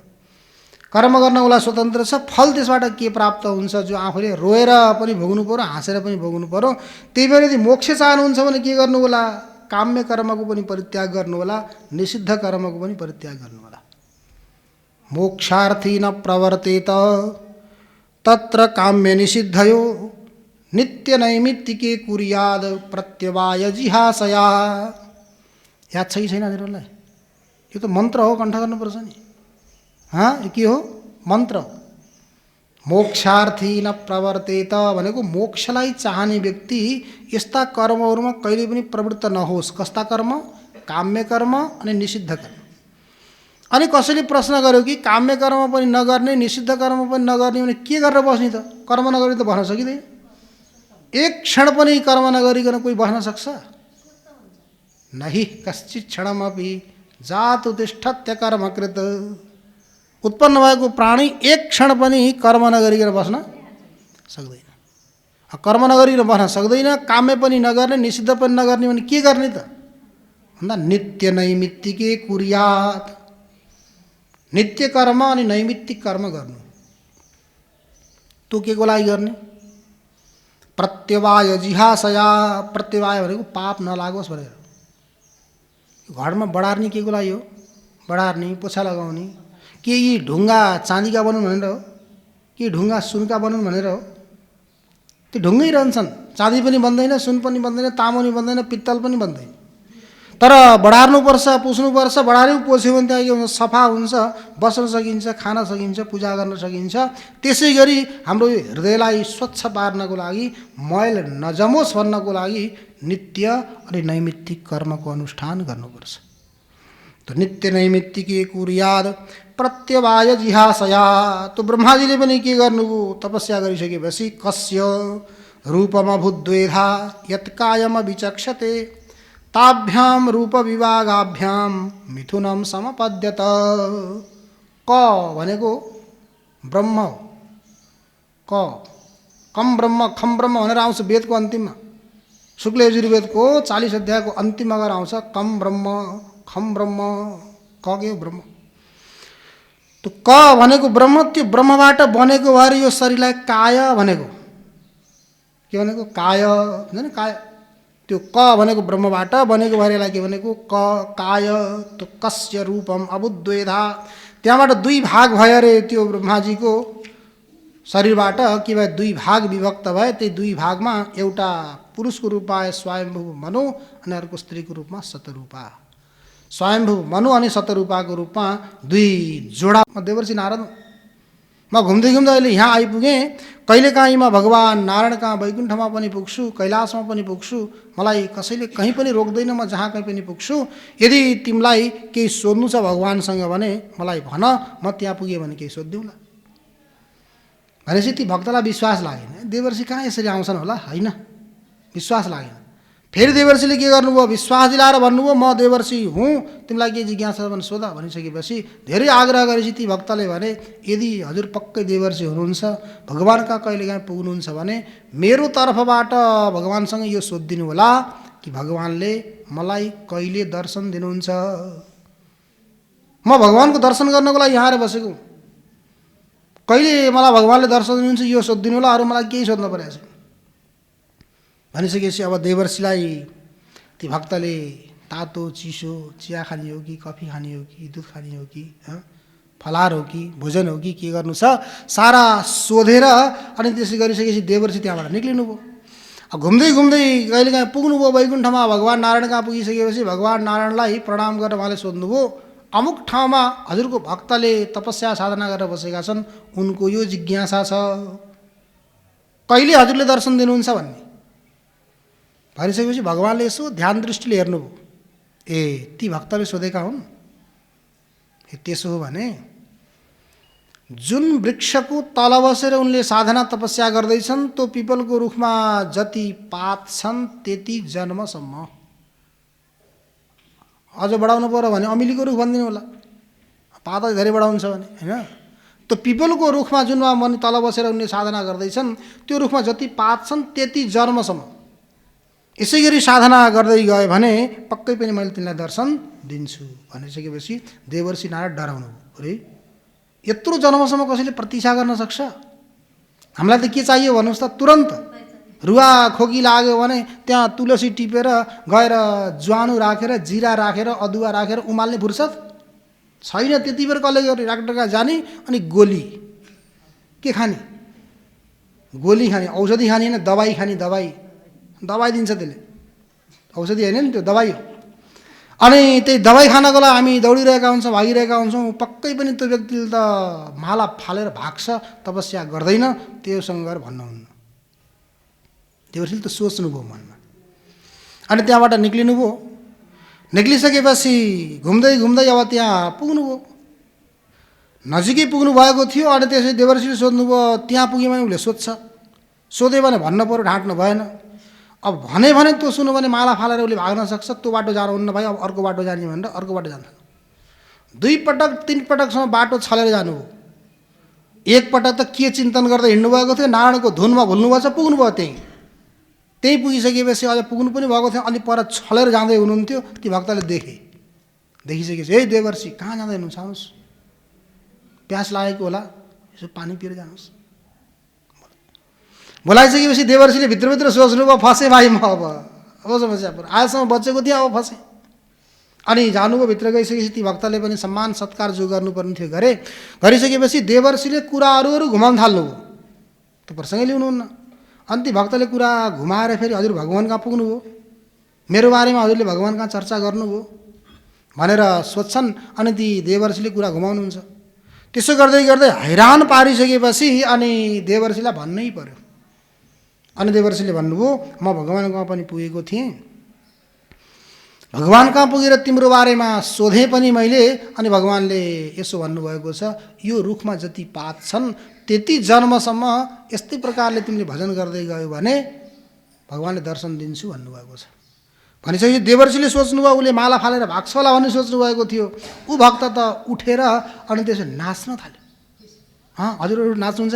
कर्म गर्नको लागि स्वतन्त्र छ, फल त्यसबाट के प्राप्त हुन्छ जो आफूले रोएर पनि भोग्नु पर्यो, हाँसेर पनि भोग्नु पर्यो। त्यही भएर यदि मोक्ष चाहनुहुन्छ भने के गर्नु होला, काम्य कर्मको पनि परित्याग गर्नु होला, निषिद्ध कर्मको पनि परित्याग गर्नु होला। मोक्षार्थी न प्रवर्तेत तत्र काम्य निषिद्धयो नित्य नैमित्तिके कुर्याद प्रत्यवाय जिहासया। याद छ कि छैन हजुरहरूलाई, यो त मन्त्र हो, कण्ठ गर्नुपर्छ नि। यो के हो, मन्त्र। मोक्षार्थी न प्रवर्तेत भनेको मोक्षलाई चाहने व्यक्ति यस्ता कर्महरूमा कहिले पनि प्रवृत्त नहोस्। कस्ता कर्म, काम्य कर्म अनि निषिद्ध कर्म। अनि कसैले प्रश्न गर्यो कि काम्य कर्म पनि नगर्ने निषिद्ध कर्म पनि नगर्ने भने के गरेर बस्ने त, कर्म नगरी त बस्न सकिँदैन। एक क्षण पनि कर्म नगरिकन कोही बस्न सक्छ, नहि कश्चित क्षणमपि जातु तिष्ठत्य कर्मकृत। उत्पन्न भएको प्राणी एक क्षण पनि कर्म नगरिकन बस्न सक्दैन। कर्म नगरिकन बस्न सक्दैन, काम्य पनि नगर्ने निषिद्ध पनि नगर्ने भने के गर्ने त भन्दा नित्य नैमित्तिके कुर्यात। नित्य कर्म अनि नैमित्तिक कर्म गर्नु। त्यो के को लागि गर्ने, प्रत्यवाय जिहासया। प्रत्यवाय भनेको पाप नलागोस् भनेर। घरमा बढार्ने के को लागि हो, बढार्ने पोछा लगाउने के यी ढुङ्गा चाँदीका बनुन् भनेर हो कि ढुङ्गा सुनका बनुन् भनेर हो। त्यो ढुङ्गै रहन्छन्, चाँदी पनि बन्दैन, सुन पनि बन्दैन, तामा पनि बन्दैन, पित्तल पनि बन्दैन। तर बढार्नुपर्छ, पुस्नुपर्छ। बढार्यो पोछ्यो भने त्यहाँ सफा हुन्छ, बस्न सकिन्छ, खान सकिन्छ, पूजा गर्न सकिन्छ। त्यसै गरी हाम्रो यो हृदयलाई स्वच्छ पार्नको लागि, मैल नजमोस् भन्नको लागि नित्य अनि नैमित्तिक कर्मको अनुष्ठान गर्नुपर्छ। तो नित्य नैमित्तिके कुर्याद प्रत्यवाय जिहासया। तो ब्रह्माजीले पनि के गर्नुभयो, तपस्या गरिसकेपछि कस्य रूपमभुद्वेधा यत्कायम विचक्षते ताभ्याम रूप विभागाभ्याम मिथुनम समपद्यत। क भनेको ब्रह्म हो, क कम ब्रह्म खम ब्रह्म भनेर आउँछ वेदको अन्तिममा। शुक्ल यजुर्वेदको 40 अध्यायको अन्तिममा गएर आउँछ कम ब्रह्म खम ब्रह्म, क के हो ब्रह्म। तो क भनेको ब्रह्म, त्यो ब्रह्मबाट बनेको भएर यो शरीरलाई काय भनेको। के भनेको काय होइन, काय त्यो क भनेको ब्रह्मबाट बनेको भएर यसलाई के भनेको क काय। तो कस्य रूपम अबुद्वेधा, त्यहाँबाट दुई भाग भयो अरे त्यो ब्रह्माजीको शरीरबाट के भयो, दुई भाग विभक्त भए। त्यही दुई भागमा एउटा पुरुषको रूपमा स्वयम्भू मनु अनि अर्को स्त्रीको रूपमा शतरूपा। स्वयम्भू मनु अनि शतरूपाको रूपमा दुई जोडा। म देवर्षि नारद, म घुम्दै घुम्दै अहिले यहाँ आइपुगेँ। कहिलेकाहीँ म भगवान् नारायण कहाँ वैकुण्ठमा पनि पुग्छु, कैलाशमा पनि पुग्छु, मलाई कसैले कहीँ पनि रोक्दैन, म जहाँ कहीँ पनि पुग्छु। यदि तिमीलाई केही सोध्नु छ भगवान्सँग भने मलाई भन, म त्यहाँ पुगेँ भने केही सोधिदिउँला। भनेपछि ती भक्तलाई विश्वास लागेन, देवर्षि कहाँ यसरी आउँछन् होला, होइन, विश्वास लागेन। फेरि देवर्षिले के गर्नुभयो, विश्वास दिलाएर भन्नुभयो म देवर्षि हुँ, तिमीलाई के जिज्ञासा छ भने सोध। भनिसकेपछि धेरै आग्रह गरेपछि ती भक्तले भने यदि हजुर पक्कै देवर्षि हुनुहुन्छ, भगवान् कहाँ कहिलेकाहीँ पुग्नुहुन्छ भने मेरो तर्फबाट भगवान्सँग यो सोधिदिनु होला कि भगवान्ले मलाई कहिले दर्शन दिनुहुन्छ। म भगवान्को दर्शन गर्नको लागि यहाँ आएर बसेको, कहिले मलाई भगवान्ले दर्शन दिनुहुन्छ यो सोधिदिनु होला, अरू मलाई केही सोध्नु परेको छैन। भनिसकेपछि अब देवर्षिलाई ती भक्तले तातो चिसो चिया खाने हो कि कफी खाने हो कि दुध खाने हो कि फलार हो कि भोजन हो कि के गर्नु छ सारा सोधेर अनि त्यसै गरिसकेपछि देवर्षि त्यहाँबाट निक्लिनुभयो। अब घुम्दै घुम्दै कहिलेकाहीँ पुग्नुभयो वैकुण्ठमा। भगवान् नारायण कहाँ पुगिसकेपछि भगवान् नारायणलाई प्रणाम गरेर उहाँले सोध्नुभयो, अमुक ठाउँमा हजुरको भक्तले तपस्या साधना गरेर बसेका छन्, उनको यो जिज्ञासा छ, कहिले हजुरले दर्शन दिनुहुन्छ भन्ने। भनिसकेपछि भगवान्ले यसो ध्यान दृष्टिले हेर्नुभयो, ए ती भक्तले सोधेका हुन्। त्यसो हो भने जुन वृक्षको तल बसेर उनले साधना तपस्या गर्दैछन् त्यो पिपलको रुखमा जति पात छन् त्यति जन्मसम्म। अझ बढाउनु पर्यो भने अमिलीको रुख भनिदिनु होला, पात धेरै बढाउँछ भने होइन। त्यो पिपलको रुखमा जुनमा मन तल बसेर उनले साधना गर्दैछन् त्यो रुखमा जति पात छन् त्यति जन्मसम्म। यसै गरी साधना गर्दै गए भने पक्कै पनि मैले तिमीलाई दर्शन दिन्छु भनिसकेपछि देवर्षि नारद डराउनु अरे यत्रो जन्मसम्म कसैले प्रतीक्षा गर्न सक्छ? हामीलाई त के चाहियो भन्नुहोस् त, तुरन्त रुवा खोकी लाग्यो भने त्यहाँ तुलसी टिपेर गएर ज्वानो राखेर जिरा राखेर अदुवा राखेर उमाल्ने फुर्सद छैन। त्यति बेर कसले गरी डाक्टर कहाँ जाने अनि गोली के खाने, गोली खाने, औषधि खाने होइन दबाई खाने, दबाई दिन्छ त्यसले, औषधि होइन नि त्यो दबाई हो। अनि त्यही दबाई खानको लागि हामी दौडिरहेका हुन्छौँ, भागिरहेका हुन्छौँ। पक्कै पनि त्यो व्यक्तिले त माला फालेर भाग्छ, तपस्या गर्दैन, त्योसँग गएर भन्नुहुन्न। देवर्षिले त सोच्नुभयो मनमा अनि त्यहाँबाट निक्लिनुभयो। निक्लिसकेपछि घुम्दै घुम्दै अब त्यहाँ पुग्नुभयो, नजिकै पुग्नु भएको थियो। अनि त्यसै देवर्षिले सोध्नुभयो, त्यहाँ पुग्यो भने उसले सोध्छ, सोध्यो भने भन्नु पऱ्यो, ढाँट्नु भएन। अब भने त्यो सुन्यो भने माला फालेर उसले भाग्न सक्छ, त्यो बाटो जानुहुन्न भाइ, अब अर्को बाटो जाने भनेर अर्को बाटो जान्छ। 2 पटक 3 पटकसम्म बाटो छलेर जानुभयो। एकपटक त के चिन्तन गर्दै हिँड्नुभएको थियो, नारायणको धुनमा भुल्नुभएको छ, पुग्नुभयो त्यही पुगिसकेपछि अझ पुग्नु पनि भएको थियो, अलि पर छलेर जाँदै हुनुहुन्थ्यो। ती भक्तले देखिसकेपछि हे देवर्षि कहाँ जाँदै हुनुहुन्छ, आउनुहोस्, प्यास लागेको होला, यसो पानी पिएर जानुहोस्। बोलाइसकेपछि देवर्षिले भित्रभित्र सोच्नुभयो, फसेँ भाइ म, अब समस्या पर्यो, आजसम्म बचेको थिएँ, अब फसेँ। अनि जानुभयो, भित्र गइसकेपछि ती भक्तले पनि सम्मान सत्कार जो गर्नुपर्ने थियो गरिसकेपछि देवर्षिले कुराहरू घुमाउन थाल्नुभयो, त्यो प्रसङ्गै ल्याउनुहुन्न। अनि ती भक्तले कुरा घुमाएर फेरि हजुर भगवान् कहाँ पुग्नुभयो, मेरो बारेमा हजुरले भगवान् कहाँ चर्चा गर्नुभयो भनेर सोध्छन्। अनि ती देवर्षिले कुरा घुमाउनुहुन्छ। त्यसो गर्दै गर्दै हैरान पारिसकेपछि अनि देवर्षिलाई भन्नै पर्यो। अनि देवर्षिले भन्नुभयो, म भगवान् कहाँ पनि पुगेको थिएँ, भगवान कहाँ पुगेर तिम्रो बारेमा सोधेँ पनि मैले, अनि भगवानले यसो भन्नुभएको छ, यो रुखमा जति पात छन् त्यति जन्मसम्म यस्तै प्रकारले तिमीले भजन गर्दै गयो भने भगवानले दर्शन दिन्छु भन्नुभएको छ। भनिसकेपछि देवर्षिले सोच्नुभयो उसले माला फालेर भाग्छ होला भन्ने सोच्नुभएको थियो। ऊ भक्त त उठेर अनि त्यसो नाच्न थाल्यो। हजुरहरू नाच्नुहुन्छ?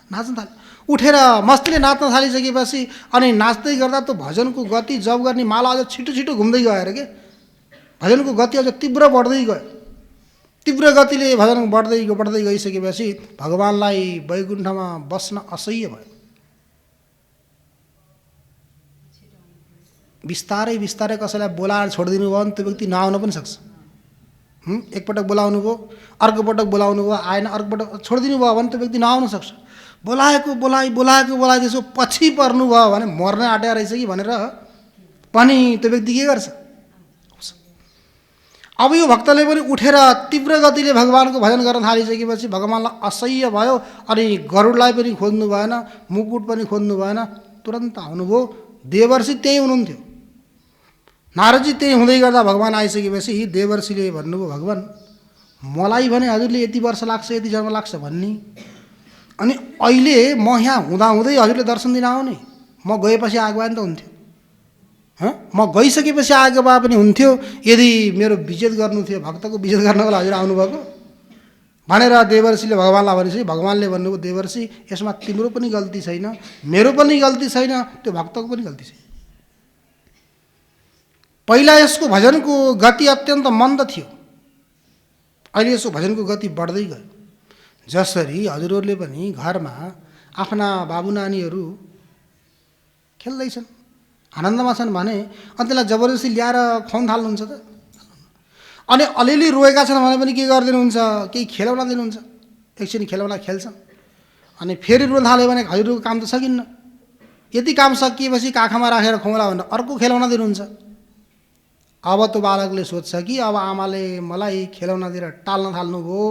नाच्न थाल्यो। उठेर मस्तीले नाच्न थालिसकेपछि अनि नाच्दै गर्दा त भजनको गति जप गर्ने माला अझ छिटो छिटो घुम्दै गयो अरे के। भजनको गति अझ तीव्र बढ्दै गयो। तीव्र गतिले भजन बढ्दै गइसकेपछि भगवानलाई वैकुण्ठमा बस्न असह्य भयो। बिस्तारै बिस्तारै कसैलाई बोलाएर छोडिदिनु भयो भने त्यो व्यक्ति नआउन पनि सक्छ। एकपटक बोलाउनु भयो, अर्को पटक बोलाउनु भयो, आएन, अर्को पटक छोडिदिनु भयो भने त्यो व्यक्ति नआउन सक्छ। बोलाएको बोलाइ त्यसो पछि पर्नु भयो भने मर्न आँटेको रहेछ कि भनेर पनि त्यो व्यक्ति के गर्छ? अब यो भक्तले पनि उठेर तीव्र गतिले भगवानको भजन गर्न थालिसकेपछि भगवानलाई असह्य भयो। अनि गरुडलाई पनि खोज्नु भएन, मुकुट पनि खोज्नु भएन, तुरन्त आउनुभयो। देवर्षि त्यहीँ हुनुहुन्थ्यो। नारदजी त्यही हुँदै गर्दा भगवान आइसकेपछि देवर्षिले भन्नुभयो, भगवान मलाई भने हजुरले यति वर्ष लाग्छ, यति जन्म लाग्छ भन्ने, अनि अहिले म यहाँ हुँदाहुँदै हजुरले दर्शन दिन आउने, म गएपछि आएको भए नि त हुन्थ्यो। म गइसकेपछि आएको भए पनि हुन्थ्यो। यदि मेरो विजेत गर्नु थियो, भक्तको विजेत गर्नको लागि हजुर आउनुभएको भनेर देवर्षिले भगवानलाई भनेपछि भगवानले भन्नुभयो, देवर्षि यसमा तिम्रो पनि गल्ती छैन, मेरो पनि गल्ती छैन, त्यो भक्तको पनि गल्ती छैन। पहिला यसको भजनको गति अत्यन्त मन्द थियो, अहिले यसको भजनको गति बढ्दै गयो। जसरी हजुरहरूले पनि घरमा आफ्ना बाबु नानीहरू खेल्दैछन्, आनन्दमा छन् भने अनि त्यसलाई जबरजस्ती ल्याएर खुवाउन थाल्नुहुन्छ त? अनि अलिअलि रोएका छन् भने पनि के गरिदिनुहुन्छ? केही खेलौना दिनुहुन्छ। एकछिन खेलौना खेल्छन् अनि फेरि रुन थाल्यो भने हजुरको काम त सकिन्न। यति काम सकिएपछि काखमा राखेर खुवाउला भनेर अर्को खेलौना दिनुहुन्छ। अब त्यो बालकले सोध्छ कि अब आमाले मलाई खेलौना दिएर टाल्न थाल्नुभयो,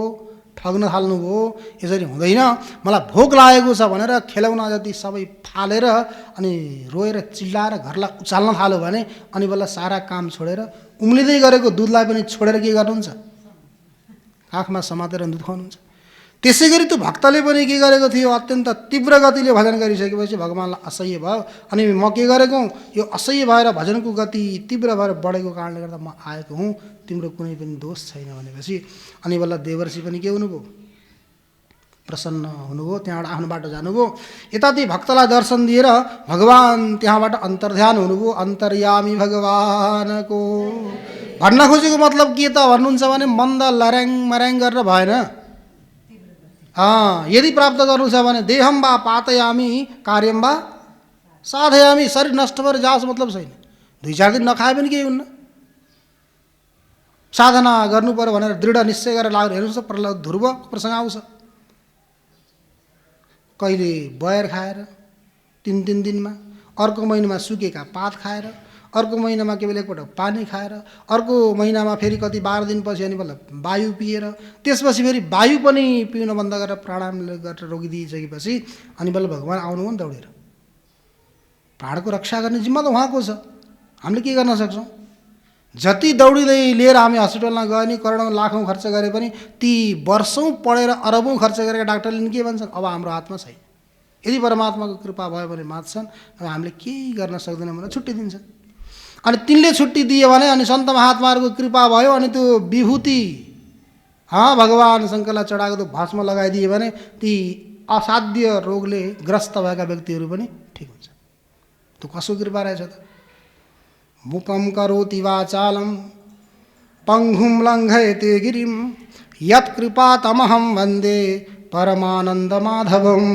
ठग्न थाल्नुभयो, यसरी हुँदैन, मलाई भोक लागेको छ भनेर खेलौना जति सबै फालेर अनि रोएर चिल्लाएर घरलाई उचाल्न थाल्यो भने अनि बल्ल सारा काम छोडेर उम्लिँदै गरेको दुधलाई पनि छोडेर के गर्नुहुन्छ? काखमा समातेर दुध खुवाउनुहुन्छ। त्यसै गरी त्यो भक्तले पनि के गरेको थियो? अत्यन्त तीव्र गतिले भजन गरिसकेपछि भगवानलाई असह्य भयो। अनि म के गरेको? यो असह्य भएर भजनको गति तीव्र भएर बढेको कारणले गर्दा म आएको हुँ, तिम्रो कुनै पनि दोष छैन भनेपछि अनि बल्ल देवर्षि पनि के हुनुभयो? प्रसन्न हुनुभयो। त्यहाँबाट आफ्नो बाटो जानुभयो। यताति भक्तलाई दर्शन दिएर भगवान त्यहाँबाट अन्तर्ध्यान हुनुभयो। अन्तर्यामी भगवानको भन्न खोजेको मतलब के त भन्नुहुन्छ भने मन्द लर्याङ मर्याङ गरेर भएन। यदि प्राप्त गर्नु छ भने देहम वा पातयामी कार्यम वा साधयामी, शरीर नष्ट भएर जाओस् मतलब छैन। 2-4 दिन नखाए पनि केही हुन्न। साधना गर्नु पर्यो भनेर दृढ निश्चय गरेर लाग्नु। हेर्नुहोस् त प्रहलाद ध्रुव प्रसङ्ग आउँछ। कहिले बयर खाएर 3-3 दिनमा, अर्को महिनामा सुकेका पात खाएर, अर्को महिनामा केवल एकपटक पानी खाएर, अर्को महिनामा फेरि कति 12 दिनपछि अनि बल्ल वायु पिएर, त्यसपछि फेरि वायु पनि पिउन बन्द गरेर प्राणायाम गरेर रोकिदिइसकेपछि अनि बल्ल भगवान आउनुभयो नि दौडेर। प्राणको रक्षा गर्ने जिम्मा त उहाँको छ, हामीले के गर्न सक्छौँ? जति दौडिँदै लिएर हामी हस्पिटलमा गयो नि करोडौँ लाखौँ खर्च गरे पनि ती वर्षौँ पढेर अरबौँ खर्च गरेका डाक्टरले के भन्छन्? अब हाम्रो हातमा छैन। यदि परमात्माको कृपा भयो भने मान्छन्, अब हामीले केही गर्न सक्दैनौँ भने छुट्टी दिन्छन्। अनि तिनले छुट्टी दियो भने अनि सन्त महात्माहरूको कृपा भयो अनि त्यो विभूति भगवान शङ्करलाई चढाएको त्यो भस्म लगाइदियो भने ती असाध्य रोगले ग्रस्त भएका व्यक्तिहरू पनि ठिक हुन्छ। त्यो कसको कृपा रहेछ त? मुकम करोति वाचालं पङ्गुं लङ्घयते गिरिं यत्कृपा तमहं वन्दे परमानन्द माधवम।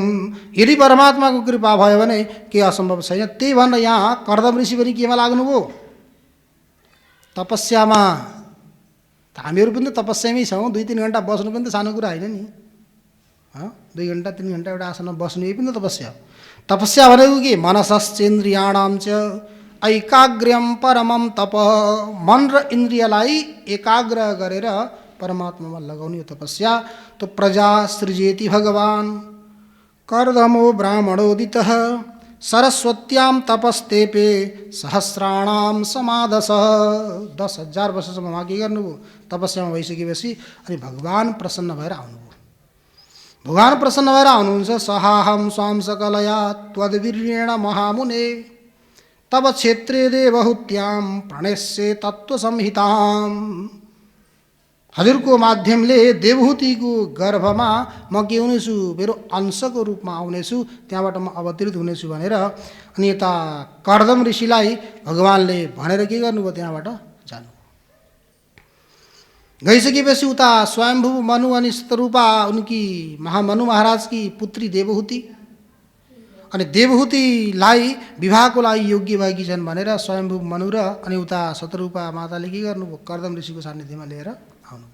यदि परमात्माको कृपा भयो भने के असम्भव छैन। त्यही भनेर यहाँ कर्दम ऋषि पनि केमा लाग्नुभयो? तपस्यामा। हामीहरू पनि त तपस्यामै छौँ। 2-3 घन्टा बस्नु पनि त सानो कुरा होइन नि। 2 घन्टा 3 घन्टा एउटा आसनमा बस्नु यही पनि त तपस्या हो। तपस्या भनेको के? मनसश्चेन्द्रियाणाम च ऐकाग्र्यम परमम तप। मन र इन्द्रियलाई एकाग्र गरेर परमात्मामा लगाउने यो तपस्या। तो प्रजा सृजेति भगवान कर्दमो ब्राह्मणोदितः सरस्वत्याम तपस्तेपे सहस्राणाम समादस। 10,000 वर्षसम्म उहाँ के गर्नुभयो, तपस्यामा भइसकेपछि अनि भगवान प्रसन्न भएर आउनुभयो। भगवान प्रसन्न भएर आउनुहुन्छ। सहाहम स्वाम सकलया त्वद्वीर्येण महामुने तब क्षेत्रे देवहूत्याम प्रणेष्ये तत्व संहिताम। हजुरको माध्यमले देवहूतिको गर्भमा म के हुनेछु, मेरो अंशको रूपमा आउनेछु, त्यहाँबाट म अवतरित हुनेछु भनेर अनि यता कर्दम ऋषिलाई भगवानले भनेर के गर्नुभयो, त्यहाँबाट जानु। गइसकेपछि उता स्वयम्भू मनु अनि शतरूपा उनकी महामनु महाराजकी पुत्री देवहूति अनि देवहूतिलाई विवाहको लागि योग्य भएकी छन् भनेर स्वयम्भू मनु र अनि उता शतरूपा माताले के गर्नुभयो, कर्दम ऋषिको सान्निध्यमा लिएर आउनु।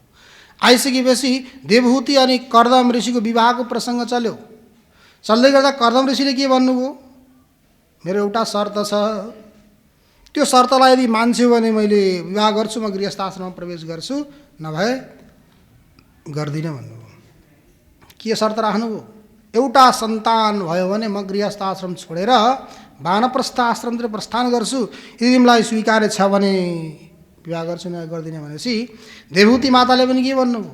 आइसकेपछि देवहूति अनि कर्दम ऋषिको विवाहको प्रसङ्ग चल्यो। चल्दै गर्दा कर्दम ऋषिले के भन्नुभयो, मेरो एउटा शर्त छ, त्यो शर्तलाई यदि मान्छ्यो भने मैले विवाह गर्छु, म गृहस्थ आश्रममा प्रवेश गर्छु, नभए गर्दिनँ भन्नुभयो। के शर्त राख्नुभयो, एउटा सन्तान भयो भने म गृहस्थ आश्रम छोडेर वानप्रस्थ आश्रमतिर प्रस्थान गर्छु, यदि तिमीलाई स्वीकार्य छ भने विवाह गर्छु, न गर्दिनँ भनेपछि देवहूति माताले पनि के भन्नुभयो,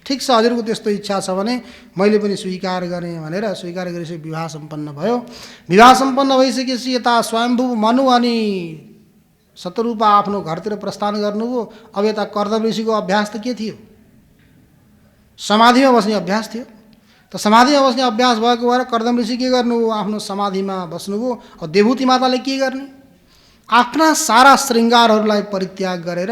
ठिक छ, हजुरको त्यस्तो इच्छा छ भने मैले पनि स्वीकार गरेँ भनेर स्वीकार गरेपछि विवाह सम्पन्न भयो। विवाह सम्पन्न भइसकेपछि यता स्वयम्भू मनु अनि शतरूपा आफ्नो घरतिर प्रस्थान गर्नुभयो। अब यता कर्दम ऋषिको अभ्यास त के थियो, समाधिमा बस्ने अभ्यास थियो। त समाधिमा बस्ने अभ्यास भएको भएर कर्दम ऋषि के गर्नुभयो, आफ्नो समाधिमा बस्नुभयो। अब देवहूति माताले के गर्ने, आफ्ना सारा श्रृङ्गारहरूलाई परित्याग गरेर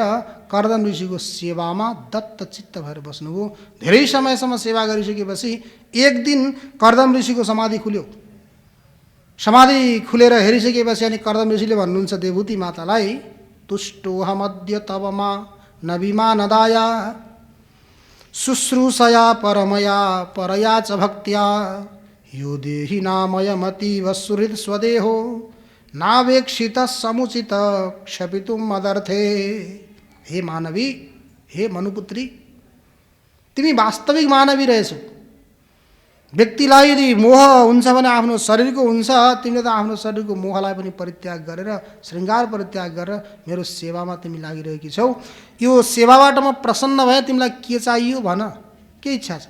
कर्दम ऋषिको सेवामा दत्तचित्त भएर बस्नुभयो। धेरै समयसम्म सेवा गरिसकेपछि एक दिन कर्दम ऋषिको समाधि खुल्यो। समाधि खुलेर हेरिसकेपछि अनि कर्दम ऋषिले भन्नुहुन्छ देवहूति मातालाई, तुष्टोऽहमद्य तवमा न विमानदाया शुश्रूषया परमया परया च भक्त्या यो देहि नामयमतीव सुहृद स्वदेहो नावेक्षित समुचित क्षपितुम मदर्थे। हे मानवी, हे मनुपुत्री, तिमी वास्तविक मानवी रहेछौ। व्यक्तिलाई यदि मोह हुन्छ भने आफ्नो शरीरको हुन्छ, तिमीले त आफ्नो शरीरको मोहलाई पनि परित्याग गरेर श्रृङ्गार परित्याग गरेर मेरो सेवामा तिमी लागिरहेकी छौ। यो सेवाबाट म प्रसन्न भए, तिमीलाई के चाहियो भन, के इच्छा छ।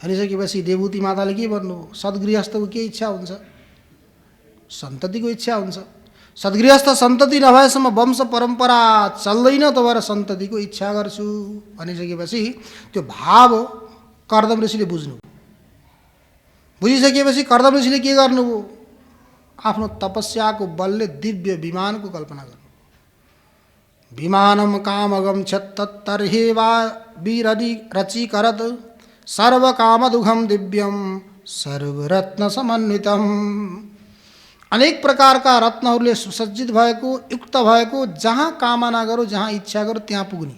भनिसकेपछि देवहूति माताले के भन्नुभयो, सद्गृहस्थको के इच्छा हुन्छ, सन्ततिको इच्छा हुन्छ। सद्गृहस्थ सन्तति नभएसम्म वंश परम्परा चल्दैन, त भएर सन्ततिको इच्छा गर्छु भनिसकेपछि त्यो भाव कर्दम ऋषिले बुझ्नु। बुझिसकेपछि कर्दम ऋषिले के गर्नुभयो, आफ्नो तपस्याको बलले दिव्य विमानको कल्पना गर्नु। विमानम कामगम छत्तर्हेवा वीरदि रचिकरत सर्वकामदुघम दिव्यम सर्वरत्न समन्वितम। अनेक प्रकारका रत्नहरूले सुसज्जित भएको, युक्त भएको, जहाँ कामना गरौँ, जहाँ इच्छा गरौँ त्यहाँ पुग्ने।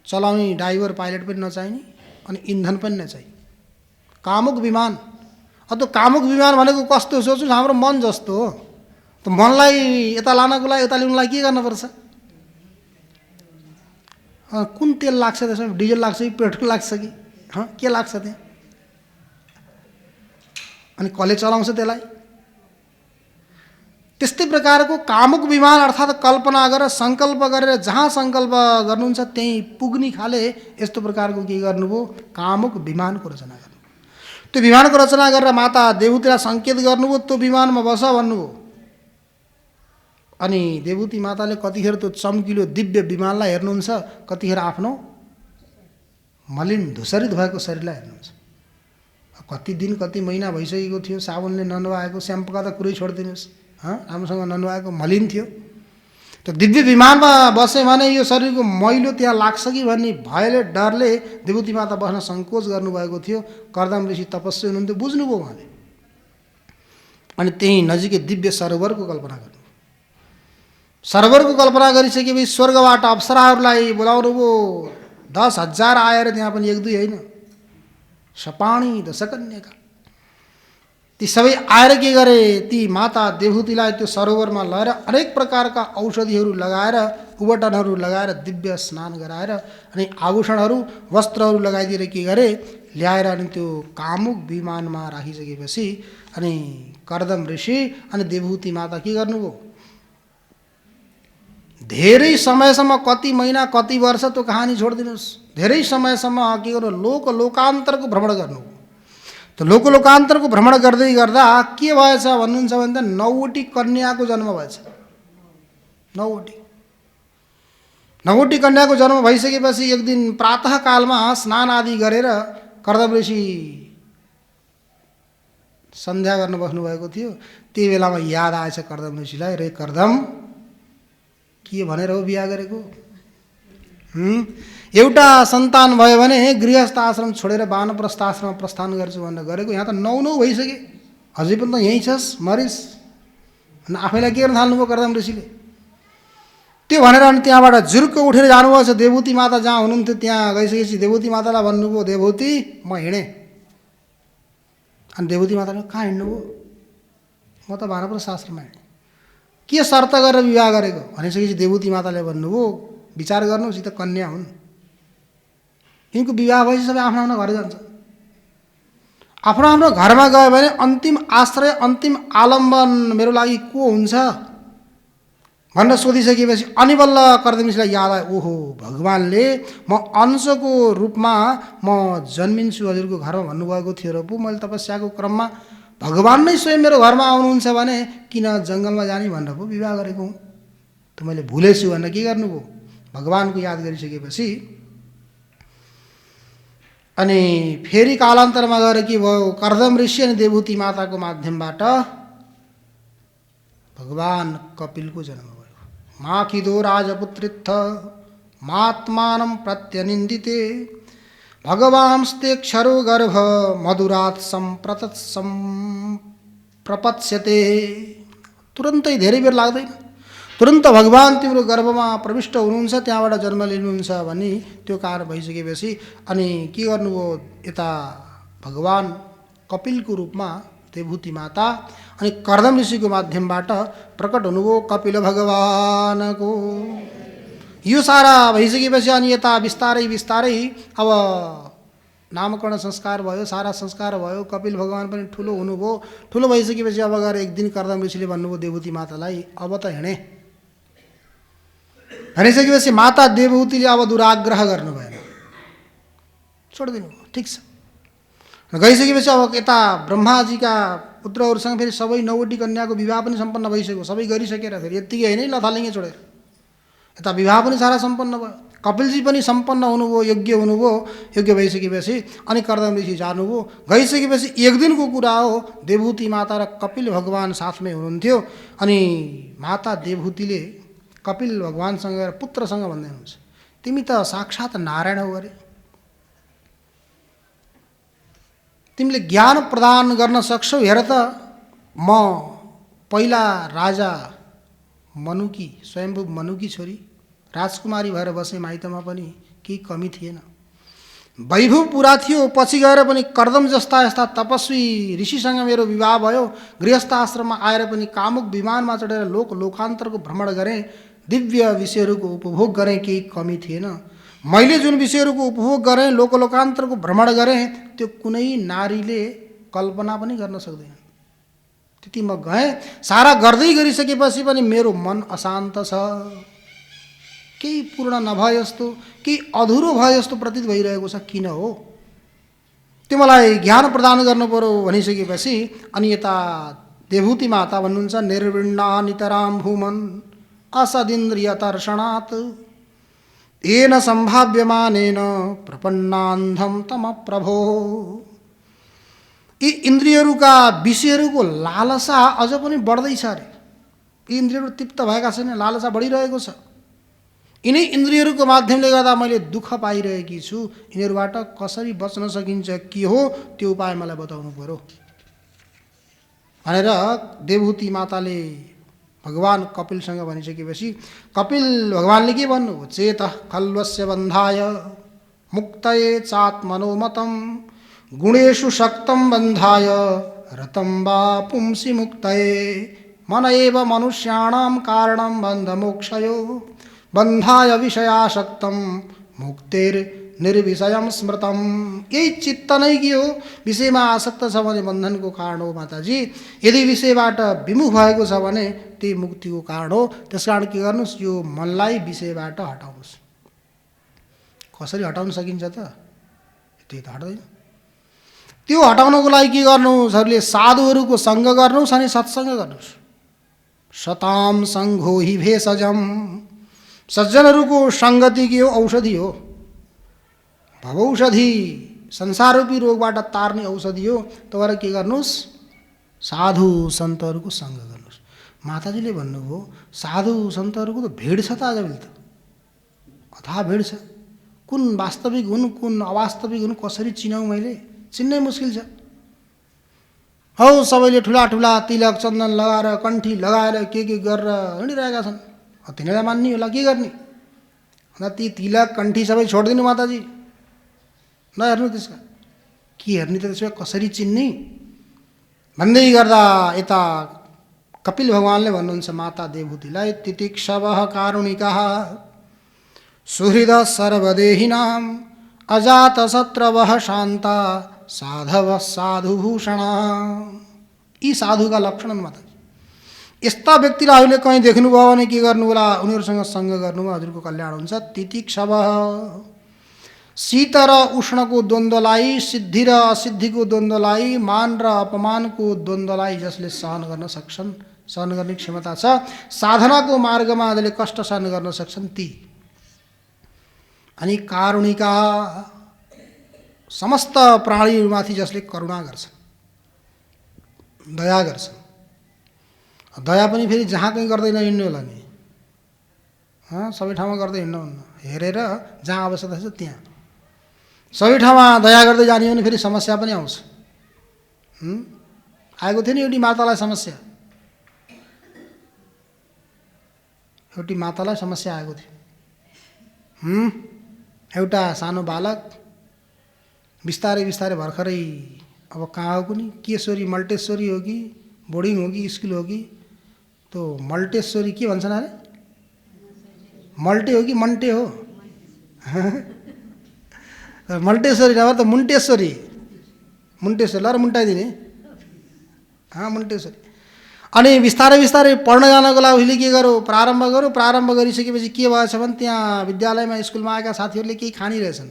चलाउने ड्राइभर पाइलट पनि नचाहिने अनि इन्धन पनि नचाहिने कामुक विमान। त्यो कामुक विमान भनेको कस्तो सोच्नु, हाम्रो मन जस्तो हो। त मनलाई यता लानको लागि, यता ल्याउनुलाई के गर्नुपर्छ, कुन तेल लाग्छ त्यसमा, डिजल लाग्छ कि पेट्रोल लाग्छ कि के लाग्छ त्यहाँ, अनि कसले चलाउँछ त्यसलाई। त्यस्तै प्रकारको कामुक विमान अर्थात् कल्पना गरेर सङ्कल्प गरेर जहाँ सङ्कल्प गर्नुहुन्छ त्यहीँ पुग्ने खाले यस्तो प्रकारको के गर्नुभयो, कामुक विमानको रचना गर्नु। त्यो विमानको रचना गरेर माता देवहूतिलाई सङ्केत गर्नुभयो, त्यो विमानमा बस भन्नुभयो। अनि देवहूति माताले कतिखेर त्यो चम्किलो दिव्य विमानलाई हेर्नुहुन्छ, कतिखेर आफ्नो मलिन धुसरित भएको शरीरलाई हेर्नुहुन्छ। कति दिन कति महिना भइसकेको थियो, साबुनले ननुहाएको, स्याम्पूका त कुरै छोडिदिनुहोस्, राम्रोसँग ननुहाएको, मलिन थियो। त्यो दिव्य विमानमा बस्यो भने यो शरीरको मैलो त्यहाँ लाग्छ कि भन्ने भयले डरले देवहूति माता बस्न सङ्कोच गर्नुभएको थियो। कर्दम ऋषि तपस्वी हुनुहुन्थ्यो, बुझ्नुभयो उहाँले। अनि त्यहीँ नजिकै दिव्य सरोवरको कल्पना गर्नु। सरोवरको कल्पना गरिसकेपछि स्वर्गबाट अप्सराहरूलाई बोलाउनु भयो। 10,000 आएर त्यहाँ पनि 1-2 होइन, सपाणी दशकन्यका ती सबै आएर के गरे, ती माता देवहूतिलाई त्यो सरोवरमा लगेर अनेक प्रकारका औषधिहरू लगाएर, उबटनहरू लगाएर, दिव्य स्नान गराएर अनि आभूषणहरू वस्त्रहरू लगाइदिएर के गरे, ल्याएर अनि त्यो कामुक विमानमा राखिसकेपछि अनि कर्दम ऋषि अनि देवहूति माता के गर्नुभयो, धेरै समयसम्म, कति महिना कति वर्ष त्यो कहानी छोडिदिनुहोस्, धेरै समयसम्म के गर्नु, लोकान्तरको भ्रमण गर्नु। त्यो लोकान्तरको भ्रमण गर्दै गर्दा के भएछ भन्नुहुन्छ भने त 9वटी कन्याको जन्म भएछ। 9वटी कन्याको जन्म भइसकेपछि एक दिन प्रातःकालमा स्नान आदि गरेर कर्दम ऋषि सन्ध्या गर्न बस्नुभएको थियो। त्यही बेलामा याद आएछ कर्दम ऋषिलाई, रे कर्दम के भनेर हो बिहा गरेको, एउटा सन्तान भयो भने गृहस्थ आश्रम छोडेर वानप्रस्थ आश्रममा प्रस्थान गर्छु भनेर गरेको, यहाँ त 9 भइसके, अझै पनि त यहीँ छस् मरिस अनि आफैलाई के गर्न थाल्नुभयो कर्दम ऋषिले। त्यो भनेर अनि त्यहाँबाट जुर्क उठेर जानुभएछ। देवहूति माता जहाँ हुनुहुन्थ्यो त्यहाँ गइसकेपछि देवहूति मातालाई भन्नुभयो, देवहूति म हिँडेँ। अनि देवहूति माताले कहाँ हिँड्नुभयो, म त वानप्रस्थ आश्रममा हिँडेँ। के शर्त गरेर विवाह गरेको भनिसकेपछि देवहूति माताले भन्नुभयो, विचार गर्नुहोस्, यी त कन्या हुन्, यिनको विवाह भएपछि सबै आफ्नो आफ्नो घर जान्छ। आफ्नो आफ्नो घरमा गयो भने अन्तिम आश्रय, अन्तिम आलम्बन मेरो लागि को हुन्छ भनेर सोधिसकेपछि अनि बल्ल कर्दम ऋषिलाई याद आयो, ओहो भगवान्ले म अंशको रूपमा म जन्मिन्छु हजुरको घरमा भन्नुभएको थियो र पो मैले तपस्याको क्रममा भगवान् नै स्वयं मेरो घरमा आउनुहुन्छ भने किन जङ्गलमा जाने भनेर पो विवाह गरेको हुँ, त मैले भुलेछु भनेर के गर्नुभयो, भगवान्को याद गरिसकेपछि अनि फेरि कालान्तरमा गएर के भयो, कर्दम ऋषि अनि देवहूति माताको माध्यमबाट भगवान् कपिलको जन्म भयो। माखिदो राजपुत्रित्थ मात्मानं प्रत्यनिन्दिते भगवांस्तेक्षरो गर्भ मधुरात् प्रपत्स्यते। तुरन्तै धेरै बेर लाग्दैन, तुरन्त भगवान् तिम्रो गर्भमा प्रविष्ट हुनुहुन्छ, त्यहाँबाट जन्म लिनुहुन्छ भनी त्यो कारण भइसकेपछि अनि के गर्नुभयो, यता भगवान् कपिलको रूपमा देवहूति माता अनि कर्दम ऋषिको माध्यमबाट प्रकट हुनुभयो कपिल भगवानको। यो सारा भइसकेपछि अनि यता बिस्तारै बिस्तारै अब नामकरण संस्कार भयो, सारा संस्कार भयो, कपिल भगवान पनि ठुलो हुनुभयो। ठुलो भइसकेपछि अब गएर एक दिन कर्दम ऋषिले भन्नुभयो देवहूति मातालाई, अब त हिँडे भनिसकेपछि माता देवहूतिले अब दुराग्रह गर्नु भएन, छोडिदिनु, ठिक छ। गइसकेपछि अब यता ब्रह्माजीका पुत्रहरूसँग फेरि सबै 9वटी कन्याको विवाह पनि सम्पन्न भइसक्यो, सबै गरिसकेर फेरि यत्तिकै होइन लथालिङ्गे छोडेर यता विवाह पनि सारा सम्पन्न भयो। कपिलजी पनि सम्पन्न हुनुभयो, योग्य हुनुभयो। योग्य भइसकेपछि अनि कर्दम ऋषि जानुभयो। गइसकेपछि एक दिनको कुरा हो, देवहूति माता र कपिल भगवान साथमै हुनुहुन्थ्यो अनि माता देवहूतिले कपिल भगवानसँग पुत्रसँग भन्दै हुनुहुन्छ, तिमी त साक्षात् नारायण हो अरे, तिमीले ज्ञान प्रदान गर्न सक्छौ, हेर त म पहिला राजा मनुकी, स्वयम्भू मनुकी छोरी राजकुमारी भएर बसेँ, माइतमा पनि केही कमी थिएन, वैभव पुरा थियो। पछि गएर पनि कर्दम जस्ता यस्ता तपस्वी ऋषिसँग मेरो विवाह भयो। गृहस्थ आश्रममा आएर पनि कामुक विमानमा चढेर लोकान्तरको भ्रमण गरेँ, दिव्य विषयहरूको उपभोग गरेँ, केही कमी थिएन। मैले जुन विषयहरूको उपभोग गरेँ, लोकान्तरको भ्रमण गरेँ, त्यो कुनै नारीले कल्पना पनि गर्न सक्दैन। त्यति म गएँ, सारा गर्दै गरिसकेपछि पनि मेरो मन अशान्त छ, केही पूर्ण नभए जस्तो, केही अधुरो भए जस्तो प्रतीत भइरहेको छ, किन हो? त्यो मलाई ज्ञान प्रदान गर्नु पर्यो भनिसकेपछि अनि यता देवहूति माता भन्नुहुन्छ, निर्विण्णा नितरां भूमन् असदिन्द्रियतर्षणात् येन सम्भाव्यमानेन प्रपन्नान्धं तम प्रभो। यी इन्द्रियहरूका विषयहरूको लालसा अझ पनि बढ्दैछ अरे, यी इन्द्रियहरू तृप्त भएका छैन, लालसा बढिरहेको छ। यिनै इन्द्रियहरूको माध्यमले गर्दा मैले दुःख पाइरहेकी छु, यिनीहरूबाट कसरी बच्न सकिन्छ, के हो त्यो उपाय मलाई बताउनु पर्यो भनेर देवहूति माताले भगवान् कपिलसँग भनिसकेपछि कपिल भगवान्ले के भन्नु, चेत खल्वस्य बन्धाय मुक्तये चात्मनोमतं गुणेषु शक्तं बन्धाय रतं वा पुंसि मुक्तये मन एव मनुष्याणां कारणं बन्धमोक्षयो बन्धाय विषयासक्तं मुक्तिर्निर्विषयं स्मृतं। यही चित्त नै के हो, विषयमा आसक्त छ भने बन्धनको कारण हो माताजी। यदि विषयबाट विमुख भएको छ भने त्यही मुक्तिको कारण हो। त्यसकारण के गर्नुस्, यो मनलाई विषयबाट हटाउनुस्। कसरी हटाउन सकिन्छ त? त्यही त हट्दैन। त्यो हटाउनको लागि के गर्नुहोस्, हजुरले साधुहरूको सङ्ग गर्नुहोस् अनि सत्सङ्ग गर्नुहोस्। सताम सङ्घो हि भेषजम, सज्जनहरूको सङ्गति के हो, औषधि हो। भवौषधि, संसाररूपी रोगबाट तार्ने औषधि हो। तपाईहरु के गर्नुहोस्, साधु सन्तहरूको सङ्ग गर्नुहोस्। माताजीले भन्नुभयो साधु सन्तहरूको त भिड छ त आजभोलि त, अथाह भिड छ। कुन वास्तविक हुन् कुन अवास्तविक हुन् कसरी चिनाउँ, मैले चिन्नै मुस्किल छ। हौ सबैले ठुला ठुला तिलक चन्दन लगाएर कण्ठी लगाएर के गरेर हिँडिरहेका छन्। तिनीहरूलाई मान्ने होला, के गर्ने? अन्त ती तिलक कण्ठी सबै छोडिदिनु माताजी, नहेर्नु त्यसका। के हेर्ने त त्यसो कसरी चिन्ने भन्दै गर्दा यता कपिल भगवानले भन्नुहुन्छ माता देवहूतिलाई, तितिक्षवः कारुणिकः सुहृद सर्वदेहिनां अजातशत्रवः शान्ता साधवः साधुभूषणा। यी साधुका लक्षण माता। यस्ता व्यक्तिलाई हजुरले कहीँ देख्नुभयो भने के गर्नु होला, उनीहरूसँग सङ्ग गर्नुमा हजुरको कल्याण हुन्छ। तितिक्षवः, शीत र उष्णको द्वन्द्वलाई, सिद्धि र असिद्धिको द्वन्द्वलाई, मान र अपमानको द्वन्द्वलाई जसले सहन गर्न सक्छन्, सहन गर्ने क्षमता छ, साधनाको मार्गमा जसले कष्ट सहन गर्न सक्छन् ती। अनि कारुणिका, समस्त प्राणीहरूमाथि जसले करुणा गर्छन्, दया गर्छन्। दया पनि फेरि जहाँ कहीँ गर्दैन हिँड्नु होला नि, सबै ठाउँमा गर्दै हिँड्नु हुन्न। हेरेर जहाँ आवश्यकता छ त्यहाँ। सबै ठाउँमा दया गर्दै जाने हो भने फेरि समस्या पनि आउँछ। आएको थियो नि एउटी मातालाई समस्या, एउटी मातालाई समस्या आएको थियो। एउटा सानो बालक बिस्तारै बिस्तारै भर्खरै अब कहाँ हो कुनी, केशरी मल्टेश्वरी हो कि बोर्डिङ हो कि स्कुल हो कि, त्यो मल्टेश्वरी के भन्छन् अरे, मल्टे हो कि मन्टे हो? मल्टेश्वरी नभए त मुन्टेश्वरी, मुन्टेश्वरी ल र मुन्टाइदिने, मुन्टेश्वरी। अनि बिस्तारै बिस्तारै पढ्न जानको लागि उसले के गर्यो, प्रारम्भ गर्यो। प्रारम्भ गरिसकेपछि के भएछ भने त्यहाँ विद्यालयमा स्कुलमा आएका साथीहरूले केही खानिरहेछन्।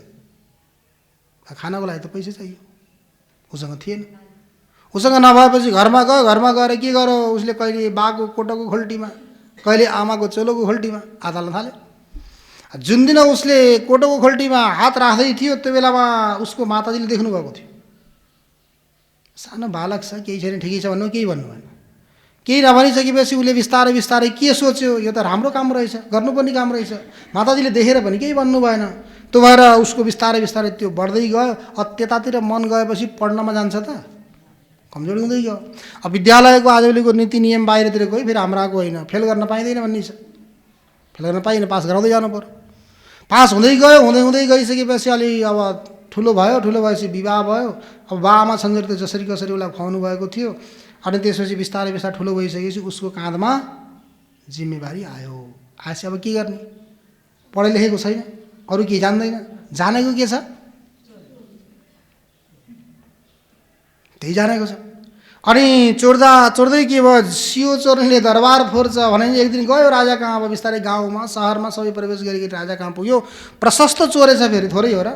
खानको लागि त पैसा चाहियो, उसँग थिएन। उसँग नभएपछि घरमा गयो। घरमा गएर के गर्यो, उसले कहिले बाको कोटोको खोल्टीमा, कहिले आमाको चोलोको खोल्टीमा हात हाल्न थाल्यो। जुन दिन उसले कोटोको खोल्टीमा हात राख्दै थियो त्यो बेलामा उसको माताजीले देख्नुभएको थियो। सानो बालक छ, केही छैन, ठिकै छ भन्नु, केही भन्नु भएन। केही नभनिसकेपछि उसले बिस्तारै बिस्तारै के सोच्यो, यो त राम्रो काम रहेछ, गर्नुपर्ने काम रहेछ। माताजीले देखेर पनि केही भन्नु भएन। त्यो भएर उसको बिस्तारै बिस्तारै त्यो बढ्दै गयो। त्यतातिर मन गएपछि पढ्नमा जान्छ त, कमजोरी हुँदै गयो। अब विद्यालयको आजभोलिको नीति नियम बाहिरतिर गयो, फेरि हाम्राको होइन, फेल गर्न पाइँदैन भन्ने छ। फेल गर्न पाइएन, पास गराउँदै जानु पर्यो। पास हुँदै गयो, हुँदै हुँदै गइसकेपछि अलि अब ठुलो भयो। ठुलो भएपछि विवाह भयो। अब बाआमा छन् त जसरी कसरी उसलाई खुवाउनु भएको थियो। अनि त्यसपछि बिस्तारै बिस्तारै ठुलो भइसकेपछि उसको काँधमा जिम्मेवारी आयो। आएपछि अब के गर्ने, पढे लेखेको छैन, अरू केही जान्दैन, जानेको के छ, त्यही जानेको छ। अनि चोर्दै के भयो, सियो चोर्नेले दरबार फोर्छ भने एक दिन गयो राजा कहाँ। अब बिस्तारै गाउँमा सहरमा सबै प्रवेश गरिकन राजा कहाँ पुग्यो। प्रशस्त चोरेछ, फेरि थोरै हो र।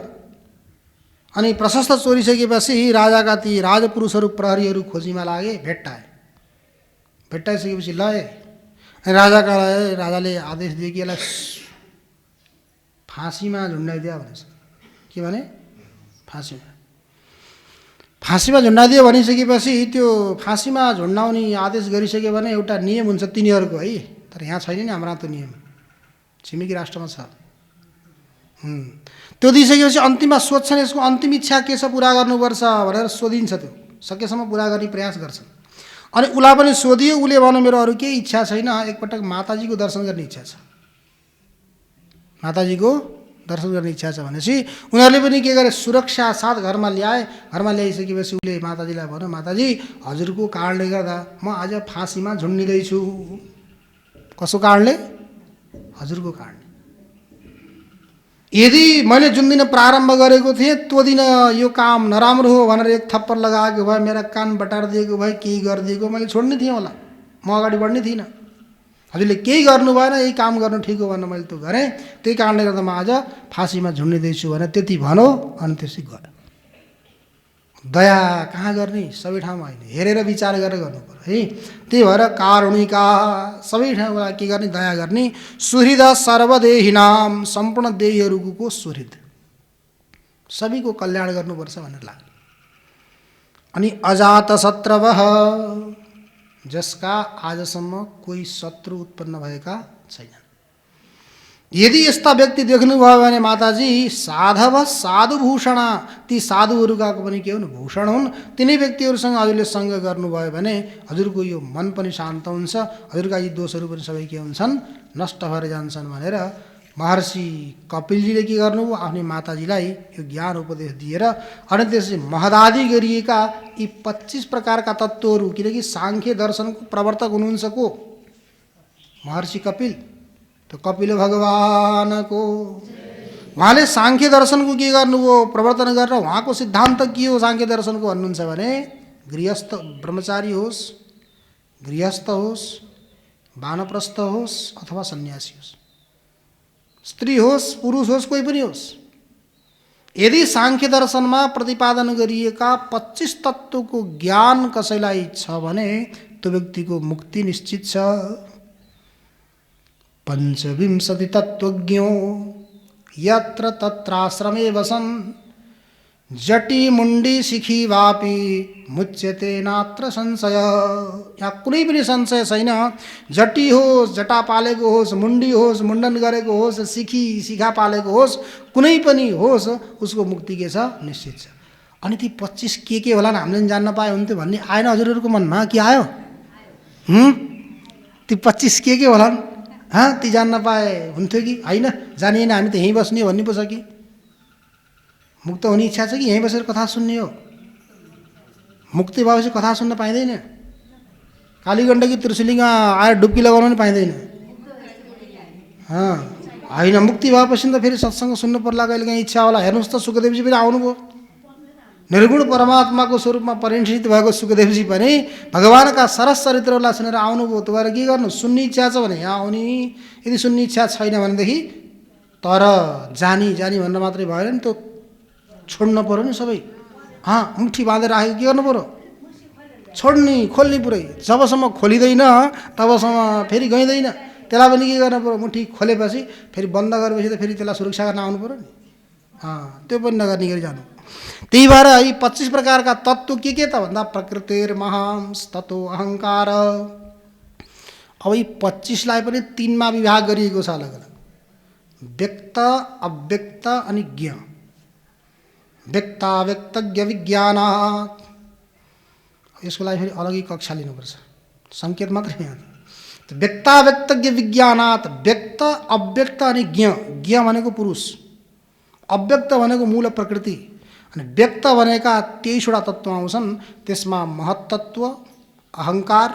अनि प्रशस्त चोरिसकेपछि राजाका ती राजपुरुषहरू प्रहरीहरू खोजीमा लागे, भेट्टाइसकेपछि लए। अनि राजाले आदेश दिए कि यसलाई फाँसीमा झुन्डाइदियो भनेछ। के भने, फाँसीमा झुन्डाइदियो भनिसकेपछि त्यो फाँसीमा झुन्डाउने आदेश गरिसक्यो भने एउटा नियम हुन्छ तिनीहरूको, है। तर यहाँ छैन नि हाम्रा त्यो नियम, छिमेकी राष्ट्रमा छ। त्यो दिइसकेपछि अन्तिममा सोध्छन् यसको अन्तिम इच्छा के छ, पुरा गर्नुपर्छ भनेर सोधिन्छ। त्यो सकेसम्म पुरा गर्ने प्रयास गर्छन्। अनि उसलाई पनि सोधियो। उसले भन्यो मेरो अरू केही इच्छा छैन, एकपटक माताजीको दर्शन गर्ने इच्छा छ। माताजीको दर्शन गर्ने इच्छा छ भनेपछि उनीहरूले पनि के गरे, सुरक्षा साथ घरमा ल्याए। घरमा ल्याइसकेपछि उसले माताजीलाई भन्यो, माताजी हजुरको कारणले गर्दा म आज फाँसीमा झुन्डिँदैछु। कसो कारणले? हजुरको कारणले। यदि मैले जुन दिन प्रारम्भ गरेको थिएँ त्यो दिन यो काम नराम्रो हो भनेर एक थप्पड लगाएको भए, मेरा कान बटार दिएको भए, केही गरिदिएको मैले छोड्ने थिएँ होला, म अगाडि बढ्ने थिइनँ। हजुरले केही गर्नु भएन, यही काम गर्नु ठिक हो भनेर मैले त्यो गरेँ, त्यही कारणले गर्दा म आज फाँसीमा झुन्डिँदैछु भनेर त्यति भन्यो। अनि त्यसै गयो। दया कहाँ गर्ने? सबै ठाउँमा होइन, हेरेर विचार गरेर गर्नु पर्यो है। त्यही भएर कारुणिका, सबै ठाउँमा के गर्ने? दया गर्ने। सुहृद सर्वदेहिनाम, सम्पूर्ण देहीहरूको सुहृद, सबैको कल्याण गर्नुपर्छ भनेर लाग्यो। अनि अजात शत्रवः, जसका आजसम्म कोही शत्रु उत्पन्न भएका छैनन्। यदि यस्ता व्यक्ति देख्नुभयो भने माताजी साधव साधुभूषण, ती साधुहरूका पनि के हुन्? भूषण हुन्। तिनै व्यक्तिहरूसँग हजुरले सङ्ग गर्नुभयो भने हजुरको यो मन पनि शान्त हुन्छ, हजुरका यी दोषहरू पनि सबै के हुन्छन्? नष्ट भएर जान्छन् भनेर महर्षि कपिलजीले के गर्नुभयो? आफ्नै माताजीलाई यो ज्ञान उपदेश दिएर अनि त्यसपछि महदादि गरिएका यी 25 प्रकारका तत्त्वहरू, किनकि सांख्य दर्शनको प्रवर्तक हुनुहुन्छ को? महर्षि कपिल। तो कपिल भगवानको उहाँले सांख्य दर्शनको के गर्नुभयो? प्रवर्तन गरेर उहाँको सिद्धान्त के हो सांख्य दर्शनको भन्नुहुन्छ भने गृहस्थ ब्रह्मचारी होस्, गृहस्थ होस्, वानप्रस्थ होस् अथवा सन्यासी होस्, स्त्री होस् पुरुष होस्, कोही पनि होस्, यदि सांख्य दर्शनमा प्रतिपादन गरिएका 25 तत्त्वको ज्ञान कसैलाई छ भने त्यो व्यक्तिको मुक्ति निश्चित छ। पंचविंशति तत्वज्ञो यत्र तत्राश्रमे वसन् जटी मुंडी शिखी वापी मुच्यते नात्र संशय। यहाँ कुनै पनि संशय छैन। जटी होस्, जटा पालेको होस्, मुंडी होस्, मुण्डन गरेको होस्, शिखी शिखा पालेको होस्, कुनै पनि होस्, उसको मुक्ति के छ? निश्चित छ। अनि ती 25 के होलान् हामीले जान्न पाए हुन्थ्यो भन्ने आएन हजुरहरूको मनमा? के आयो? ती 25 के होलान्? ती जान्न पाए हुन्थ्यो कि होइन? जानिएन, हामी त यहीँ बस्ने हो भन्ने पो छ कि? मुक्त हुने इच्छा छ कि यहीँ बसेर कथा सुन्ने हो? मुक्ति भएपछि कथा सुन्न पाइँदैन। कालीगण्डकी त्रिशुलीमा आएर डुब्की लगाउन पनि पाइँदैन। होइन, मुक्ति भएपछि त फेरि सत्सङ्ग सुन्नु पर्ला, कहिले काहीँ इच्छा होला। हेर्नुहोस् त सुखदेवजी पनि आउनुभयो, निर्गुण परमात्माको रूपमा परिणित भएको सुखदेवजी पनि भगवानका सरस चरित्रलाई सुनेर आउनुभयो। त्यो भएर के गर्नु? सुन्ने इच्छा छ भने यहाँ आउने, यदि सुन्ने इच्छा छैन भनेदेखि तर जानी भन्न मात्रै भएन नि, त्यो छोड्न पर्यो नि सबै। मुठी बाँधेर राखेको के गर्नु पर्यो? छोड्ने, खोल्ने पुरै। जबसम्म खोलिँदैन तबसम्म फेरि गइँदैन। त्यसलाई पनि के गर्नु पर्यो? मुठी खोलेपछि फेरि बन्द गरेपछि त फेरि त्यसलाई सुरक्षा गर्न आउनु पर्यो नि। त्यो पनि नगर्ने गरी जानु। त्यही भएर यी 25 प्रकारका तत्त्व के त भन्दा प्रकृतिर्महांस्ततो अहङ्कार। अब यी 25लाई पनि 3 मा विभाग गरिएको छ अलग अलग। व्यक्त, अव्यक्त अनि ज्ञ। व्यक्ताव्यक्तज्ञ विज्ञानात्। यसको लागि फेरि अलगै कक्षा लिनुपर्छ, सङ्केत मात्रै यहाँ। व्यक्ताव्यक्तज्ञ विज्ञानात्, व्यक्त अव्यक्त अनि ज्ञ। ज्ञ भनेको पुरुष, अव्यक्त भनेको मूल प्रकृति अनि व्यक्त भनेका 23वटा तत्त्व आउँछन्। त्यसमा महत्तत्व, अहङ्कार,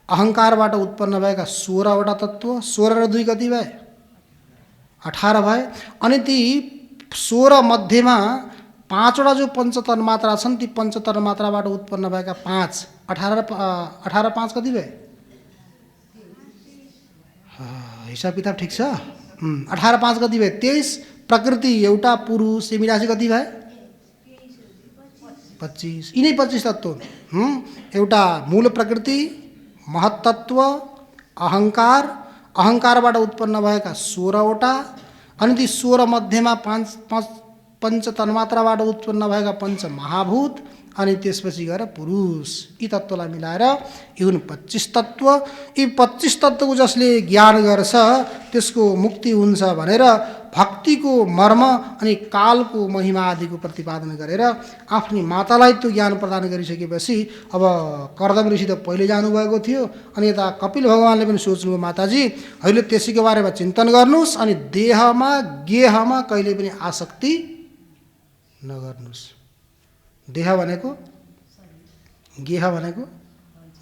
अहङ्कारबाट उत्पन्न भएका 16वटा तत्त्व, 16 र 2 कति भए? 18 भए। अनि ती 16 मध्येमा 5वटा जो पञ्चतन्मात्रा छन्, ती पञ्चतन्मात्राबाट उत्पन्न भएका 5, 18 र 5 कति भए? हिसाब किताब ठिक छ? 18 5 कति भए? 23। प्रकृति एउटा पुरुष, मिलासी कति भए? 25। यिनै 25 तत्त्व एउटा मूल प्रकृति, महत्तत्व, अहङ्कार, अहङ्कारबाट उत्पन्न भएका 16वटा, अनि ती 16 मध्येमा 5 पञ्चतन्मात्राबाट उत्पन्न भएका 5 महाभूत, अनि त्यसपछि गएर पुरुष। यी तत्त्वलाई मिलाएर यी हुन् 25 तत्त्व। यी 25 तत्त्वको जसले ज्ञान गर्छ त्यसको मुक्ति हुन्छ भनेर भक्तिको मर्म अनि कालको महिमा आदिको प्रतिपादन गरेर आफ्नी मातालाई त्यो ज्ञान प्रदान गरिसकेपछि अब कर्दम ऋषि त पहिले जानुभएको थियो अनि यता कपिल भगवानले पनि सोच्नुभयो माताजी अहिले त्यसैको बारेमा चिन्तन गर्नुहोस् अनि देहमा गेहमा कहिले पनि आसक्ति नगर्नुहोस्। देह भनेको गेह भनेको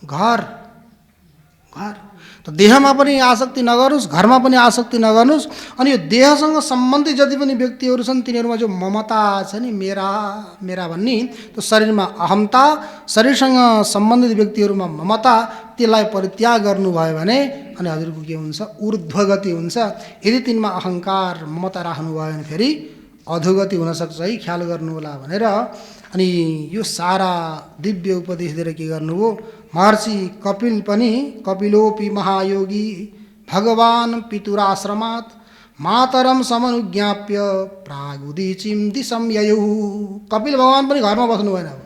घर घर त देहमा पनि आसक्ति नगर्नुहोस्, घरमा पनि आसक्ति नगर्नुहोस्। अनि यो देहसँग सम्बन्धित जति पनि व्यक्तिहरू छन् तिनीहरूमा जो ममता छ नि, मेरा मेरा भन्ने, त्यो शरीरमा अहमता, शरीरसँग सम्बन्धित व्यक्तिहरूमा ममता, त्यसलाई परित्याग गर्नुभयो भने अनि हजुरको के हुन्छ, ऊर्ध्वगति हुन्छ। यदि तिनमा अहङ्कार ममता राख्नुभयो भने फेरि अधोगति हुनसक्छ है, ख्याल गर्नु होला भनेर अनि यो सारा दिव्य उपदेश दिएर के गर्नुभयो महर्षि कपिल पनि कपिलोपि महायोगी भगवान पितुराश्रमात् मातरम समनुज्ञाप्य प्रागुदीचिम दिशम ययौ। कपिल भगवान पनि घरमा बस्नु भएन। अब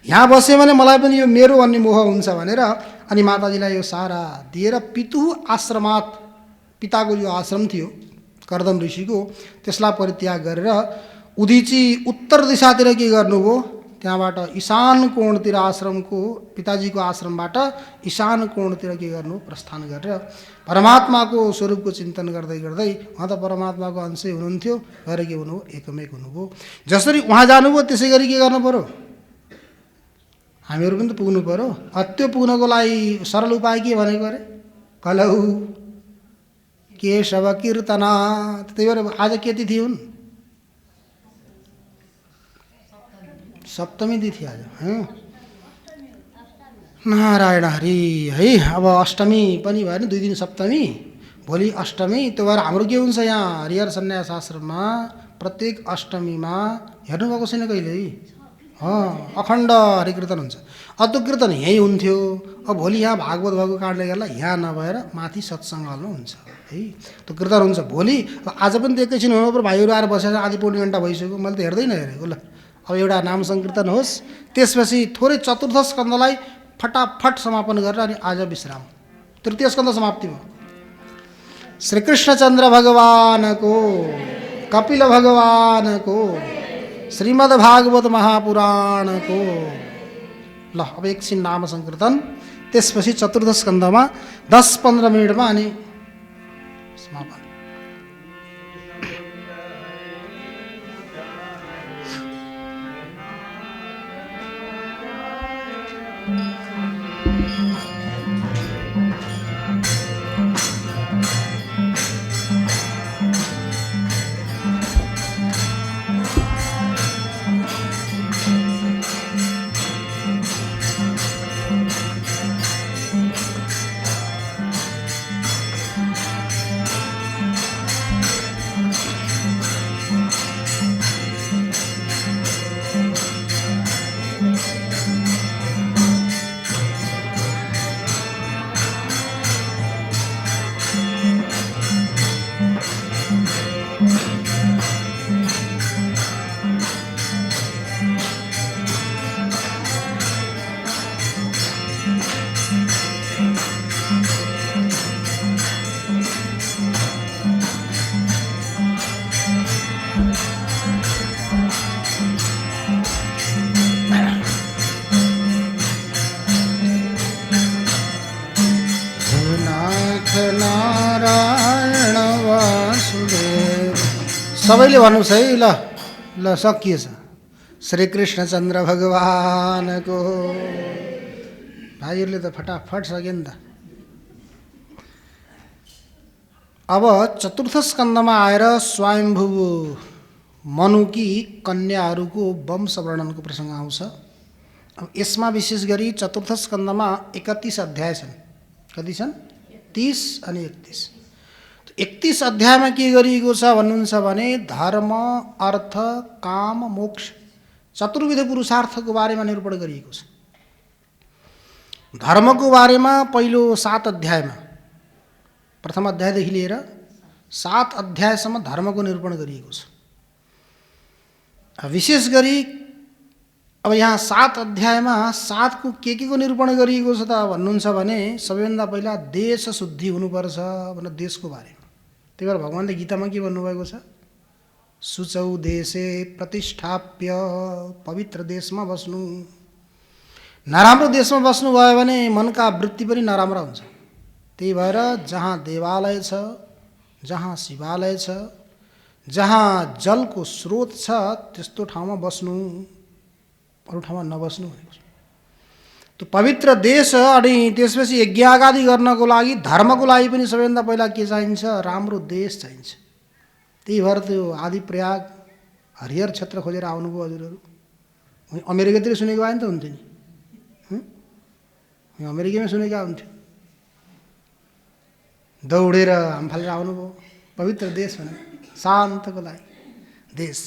यहाँ बस्यो भने मलाई पनि यो मेरो भन्ने मोह हुन्छ भनेर अनि माताजीलाई यो सारा दिएर पितु आश्रमात्, पिताको जो आश्रम थियो कर्दम ऋषिको, त्यसलाई परित्याग गरेर उदीची उत्तर दिशातिर के गर्नुभयो, त्यहाँबाट ईशान कोणतिर आश्रमको, पिताजीको आश्रमबाट ईशान कोणतिर के गर्नु, प्रस्थान गरेर परमात्माको स्वरूपको चिन्तन गर्दै गर्दै, उहाँ त परमात्माको अंशै हुनुहुन्थ्यो, गएर के हुनुभयो, एकमेक हुनुभयो। जसरी उहाँ जानुभयो त्यसै गरी के गर्नु पर्यो, हामीहरू पनि त पुग्नु पर्यो। त्यो पुग्नको लागि सरल उपाय के भनेको अरे, कलौ केशव कीर्तना। त्यही भएर आज के तिथि हुन्, सप्तमी तिथि आज। नारायण हरि है। अब अष्टमी पनि भयो नि, 2 दिन सप्तमी, भोलि अष्टमी। त्यो भएर हाम्रो के हुन्छ यहाँ हरिहर सन्यास आश्रममा प्रत्येक अष्टमीमा हेर्नुभएको छैन कहिले, अखण्ड हरिकीर्तन हुन्छ। त्यो कीर्तन यहीँ हुन्थ्यो। अब भोलि यहाँ भागवत भएको कारणले गर्दा यहाँ नभएर माथि सत्सङ्ग हलमा हुन्छ है, त्यो कीर्तन हुन्छ भोलि। आज पनि त एकैछिन हुनु पर्यो, भाइहरू आएर बसेर आधी पौनी घन्टा भइसक्यो, मैले त हेर्दै नहेरेको। ल अब एउटा नाम सङ्कीर्तन होस्, त्यसपछि थोरै चतुर्थ स्कन्धलाई फटाफट समापन गरेर अनि आज विश्राम। तृतीय स्कन्ध समाप्ति भयो। श्रीकृष्णचन्द्र भगवानको, कपिल भगवानको, श्रीमद् भागवत महापुराणको। ल अब एकछिन नाम सङ्कीर्तन, त्यसपछि चतुर्थ स्कन्धमा 10-15 मिनटमा अनि समापन। सबैले भन्नुहोस् है। ल ल सकिएछ। श्रीकृष्णचन्द्र भगवानको। भाइहरूले त फटाफट सक्यो नि त। अब चतुर्थ स्कन्धमा आएर स्वयम्भू मनुकी कन्याहरूको वंश वर्णनको प्रसङ्ग आउँछ। अब यसमा विशेष गरी चतुर्थ स्कन्धमा 31 अध्याय छन्। कति छन्? 30 अनि 31। 31 अध्यायमा के गरिएको छ भन्नुहुन्छ भने धर्म, अर्थ, काम, मोक्ष चतुर्विध पुरुषार्थको बारेमा निरूपण गरिएको छ। धर्मको बारेमा पहिलो 7 अध्यायमा, प्रथम अध्यायदेखि लिएर 7 अध्यायसम्म धर्मको निरूपण गरिएको छ। विशेष गरी अब यहाँ 7 अध्यायमा 7 को के को निरूपण गरिएको छ त भन्नुहुन्छ भने सबैभन्दा पहिला देश शुद्धि हुनुपर्छ भनेर देशको बारेमा। त्यही भएर भगवान्ले गीतामा के भन्नुभएको छ, शुचौ देशे प्रतिष्ठाप्य, पवित्र देशमा बस्नु। नराम्रो देशमा बस्नुभयो भने मनका वृत्ति पनि नराम्रा हुन्छ। त्यही भएर जहाँ देवालय छ, जहाँ शिवालय छ, जहाँ जलको स्रोत छ त्यस्तो ठाउँमा बस्नु, अरू ठाउँमा नबस्नु भनेको छ। त्यो पवित्र देश अनि त्यसपछि यज्ञागादि गर्नको लागि धर्मको लागि पनि सबैभन्दा पहिला के चाहिन्छ, राम्रो देश चाहिन्छ। त्यही भएर त्यो आदि प्रयाग हरिहर क्षेत्र खोजेर आउनुभयो हजुरहरू। अमेरिकातिर सुनेको भए नि त हुन्थ्यो नि, अमेरिकामै सुनेका हुन्थ्यो। दौडेर हामफालेर आउनुभयो, पवित्र देश भने शान्तको लागि देश।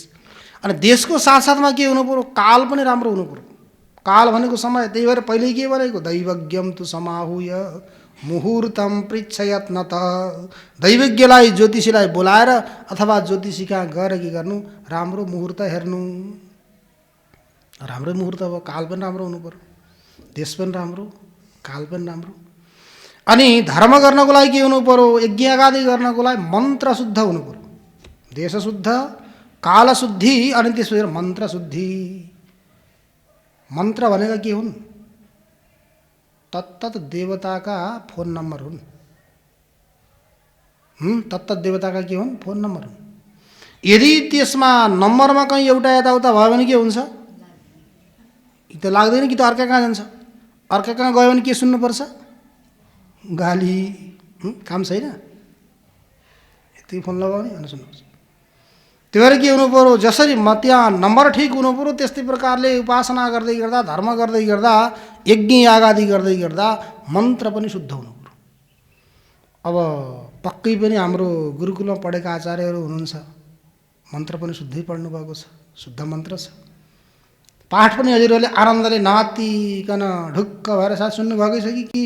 अनि देशको साथसाथमा के हुनु पर्यो, काल पनि राम्रो हुनु पर्यो। काल भनेको समय। त्यही भएर पहिले के भनेको, दैवज्ञम तु समाहूय मुहुर्तम पृच्छयत न त। दैवज्ञलाई ज्योतिषीलाई बोलाएर अथवा ज्योतिषी कहाँ गएर के गर्नु, राम्रो मुहुर्त हेर्नु। राम्रो मुहुर्त अब काल पनि राम्रो हुनु पर्यो, देश पनि राम्रो, काल पनि राम्रो। अनि धर्म गर्नको लागि के हुनु पर्यो, यज्ञागादि गर्नको लागि मन्त्र शुद्ध हुनु पर्यो। देश शुद्ध, काल शुद्धि अनि त्यसपछि मन्त्र शुद्धि। मन्त्र भनेका के हुन्, तत्तत देवताका फोन नम्बर हुन्। तत्तत देवताका के हुन्, फोन नम्बर हुन्। यदि त्यसमा नम्बरमा कहीँ एउटा यताउता भयो भने के हुन्छ, कि त लाग्दैन कि त अर्का कहाँ जान्छ। अर्का कहाँ गयो भने के सुन्नुपर्छ, गाली, काम छैन, यति फोन लगाउने भनेर सुन्नुपर्छ। त्यो भएर के हुनु पर्यो, जसरी त्यहाँ नम्बर ठिक हुनु पर्यो त्यस्तै प्रकारले उपासना गर्दै गर्दा, धर्म गर्दै गर्दा, यज्ञ यागादि गर्दै गर्दा मन्त्र पनि शुद्ध हुनु पर्यो। अब पक्कै पनि हाम्रो गुरुकुलमा पढेका आचार्यहरू हुनुहुन्छ, मन्त्र पनि शुद्धै पढ्नु भएको छ, शुद्ध मन्त्र छ। पाठ पनि हजुरहरूले आनन्दले नहातिकन ढुक्क भएर साथ सुन्नुभएकै छ कि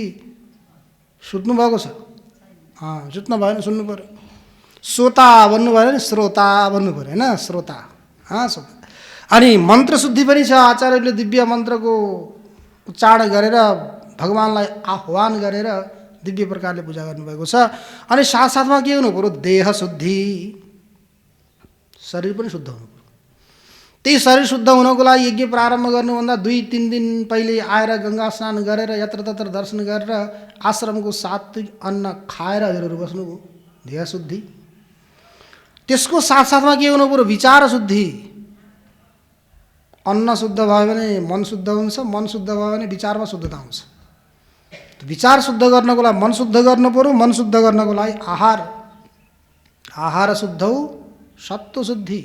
सुत्नु भएको छ। सुत्नु भएन, सुन्नु पऱ्यो। श्रोता भन्नु भयो भने श्रोता भन्नु पऱ्यो होइन, श्रोता। श्रोता। अनि मन्त्र शुद्धि पनि छ। आचार्यहरूले दिव्य मन्त्रको उच्चारण गरेर भगवान्लाई आह्वान गरेर दिव्य प्रकारले पूजा गर्नुभएको छ। अनि साथसाथमा के हुनु पऱ्यो, देह शुद्धि, शरीर पनि शुद्ध हुनु पऱ्यो। त्यही शरीर शुद्ध हुनको लागि यज्ञ प्रारम्भ गर्नुभन्दा 2-3 दिन पहिले आएर गङ्गा स्नान गरेर यत्र तत्र दर्शन गरेर आश्रमको सात्विक अन्न खाएर हजुरहरू बस्नुभयो, देह शुद्धि। त्यसको साथसाथमा के हुनु पऱ्यो, विचार शुद्धि। अन्न शुद्ध भयो भने मन शुद्ध हुन्छ, मन शुद्ध भयो भने विचारमा शुद्धता आउँछ। विचार शुद्ध गर्नको लागि मन शुद्ध गर्नु पऱ्यो, मन शुद्ध गर्नको लागि आहार शुद्धौ सत्व शुद्धि,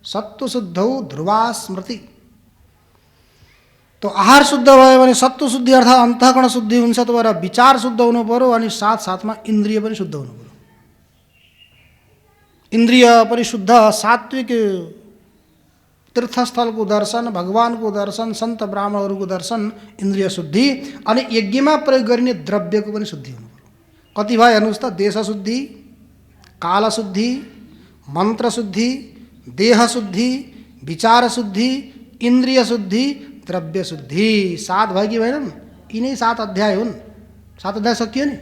सत्व शुद्धौ ध्रुवा स्मृति। तो आहार शुद्ध भयो भने सत्व शुद्धि अर्थात् अन्तःकरण शुद्धि हुन्छ। त्यो भएर विचार शुद्ध हुनु पऱ्यो अनि साथसाथमा इन्द्रिय पनि शुद्ध हुनु पऱ्यो। इन्द्रिय पनि शुद्ध, सात्विक तीर्थस्थलको दर्शन, भगवानको दर्शन, सन्त ब्राह्मणहरूको दर्शन, इन्द्रिय शुद्धि। अनि यज्ञमा प्रयोग गरिने द्रव्यको पनि शुद्धि हुनु पऱ्यो। कति भयो हेर्नुहोस् त, देश शुद्धि, काल शुद्धि, मन्त्र शुद्धि, देह शुद्धि, विचार शुद्धि, इन्द्रिय शुद्धि, द्रव्य शुद्धि। 7 भयो कि भएनन्? यिनै 7 अध्याय हुन्। 7 अध्याय सकियो नि।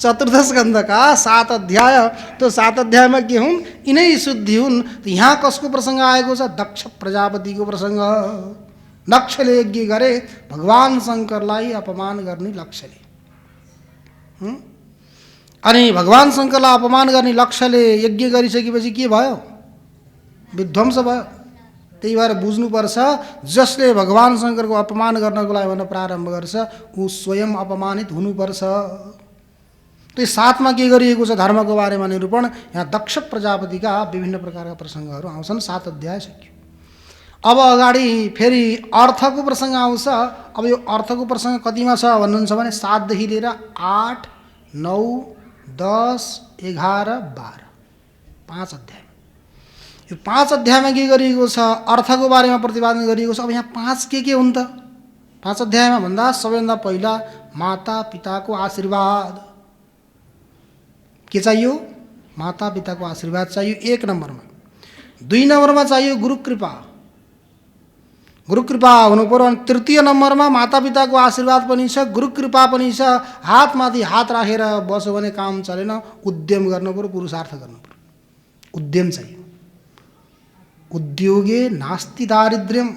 चतुर्थ स्कन्धका 7 अध्याय। त्यो 7 अध्यायमा के हुन्, यिनै शुद्धि हुन्। यहाँ कसको प्रसङ्ग आएको छ, दक्ष प्रजापतिको प्रसङ्ग। दक्षले यज्ञ गरे, भगवान शङ्करलाई अपमान गर्ने लक्ष्यले। अनि भगवान शङ्करलाई अपमान गर्ने लक्ष्यले यज्ञ गरिसकेपछि के भयो, विध्वंस भयो। त्यही भएर बुझ्नुपर्छ, जसले भगवान शङ्करको अपमान गर्नको लागि भन्न प्रारम्भ गर्छ ऊ स्वयं अपमानित हुनुपर्छ। त्यो 7 मा के गरिएको छ, धर्मको बारेमा निरूपण। यहाँ दक्ष प्रजापतिका विभिन्न प्रकारका प्रसङ्गहरू आउँछन्। 7 अध्याय सक्यो। अब अगाडि फेरि अर्थको प्रसङ्ग आउँछ। अब यो अर्थको प्रसङ्ग कतिमा छ भन्नुहुन्छ भने 7 देखि लिएर 8, 9, 10, 11, 12, 5 अध्याय। यो 5 अध्यायमा के गरिएको छ, अर्थको बारेमा प्रतिपादन गरिएको छ। अब यहाँ 5 के हुन् त 5 अध्यायमा भन्दा सबैभन्दा पहिला माता पिताको आशीर्वाद के चाहियो, माता पिताको आशीर्वाद चाहियो 1 नम्बरमा। 2 नम्बरमा चाहियो गुरु कृपा। गुरु कृपा हुनु पर्यो। अनि तृतीय नम्बरमा मातापिताको आशीर्वाद पनि छ, गुरु कृपा पनि छ। हातमाथि हात राखेर बस्यो भने काम चलेन, उद्यम गर्नु पर्यो, पुरुषार्थ गर्नु पर्यो, उद्यम चाहियो। उद्योगे नास्ति दारिद्र्यम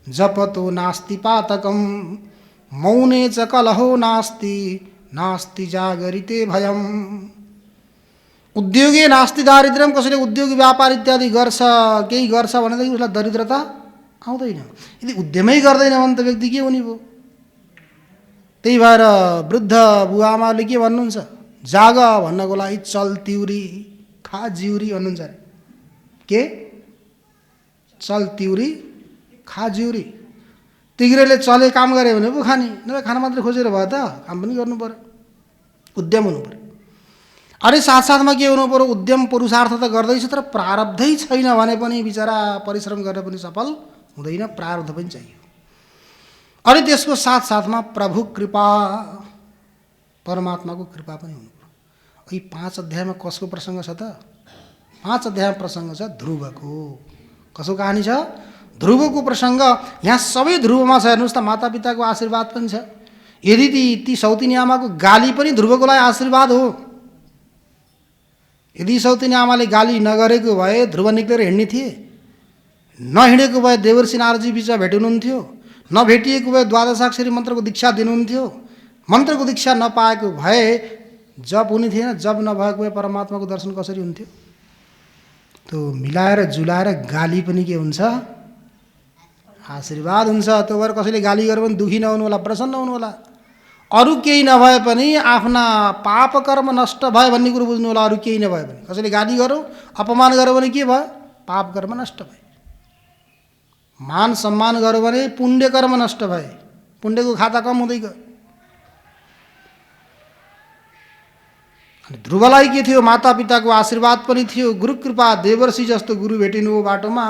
जपतो नास्ति पातकम मौने च कलहो नास्ति नास्ति जागरिते भयम। उद्योगे नास्ति दारिद्र्यम, कसैले उद्योग व्यापार इत्यादि गर्छ, केही गर्छ भनेदेखि उसलाई दरिद्रता आउँदैन। यदि उद्यमै गर्दैन भने त व्यक्ति के हुने भयो। त्यही भएर वृद्ध बुवाआमाले के भन्नुहुन्छ, जाग भन्नको लागि चल तिउरी खा जिउरी भन्नुहुन्छ अरे। के चल तिउरी खा जिउरी। तिग्रेले चले काम गरे भने पो खाने, नभए खाना मात्रै खोजेर भयो त, काम पनि गर्नु पर्यो, उद्यम हुनु पर्यो। अनि साथसाथमा के हुनु पर्यो, उद्यम पुरुषार्थ त गर्दैछ तर प्रारब्धै छैन भने पनि बिचरा परिश्रम गरेर पनि सफल हुँदैन, प्रारब्ध पनि चाहियो। अनि त्यसको साथसाथमा प्रभु कृपा, परमात्माको कृपा पनि हुनु पर्यो। यी 5 अध्यायमा कसको प्रसङ्ग छ त? 5 अध्यायमा प्रसङ्ग छ ध्रुवको। कसको कहानी छ? ध्रुवको प्रसङ्ग। यहाँ सबै ध्रुवमा छ। हेर्नुहोस् त, मातापिताको आशीर्वाद पनि छ। यदि ती सौतिनी आमाको गाली पनि ध्रुवको लागि आशीर्वाद हो। यदि सौतिनी आमाले गाली नगरेको भए ध्रुव निक्लेर हिँड्ने थिए, नहिँडेको भए देवर्षि नारदजी बिचमा भेट्नुहुन्थ्यो, नभेटिएको भए द्वादशाक्षरी मन्त्रको दीक्षा दिनुहुन्थ्यो, मन्त्रको दीक्षा नपाएको भए जप हुने थिएन, जप नभएको भए परमात्माको दर्शन कसरी हुन्थ्यो। त्यो मिलाएर जुलाएर गाली पनि के हुन्छ, आशीर्वाद हुन्छ। त्यो भएर कसैले गाली गरेर पनि दुखी नहुनु होला, प्रसन्न हुनु होला। अरू केही नभए पनि आफ्ना पाप कर्म नष्ट भयो भन्ने कुरो बुझ्नु होला। अरू केही नभए पनि कसैले गाली गर्यो, अपमान गर्यो भने के भयो, पाप कर्म नष्ट भयो। मान सम्मान गर्यो भने पुण्य कर्म नष्ट भए, पुण्यको खाता कम हुँदै गयो। अनि ध्रुवलाई के थियो, मातापिताको आशीर्वाद पनि थियो, गुरु कृपा, देवर्षि जस्तो गुरु भेटिनु बाटोमा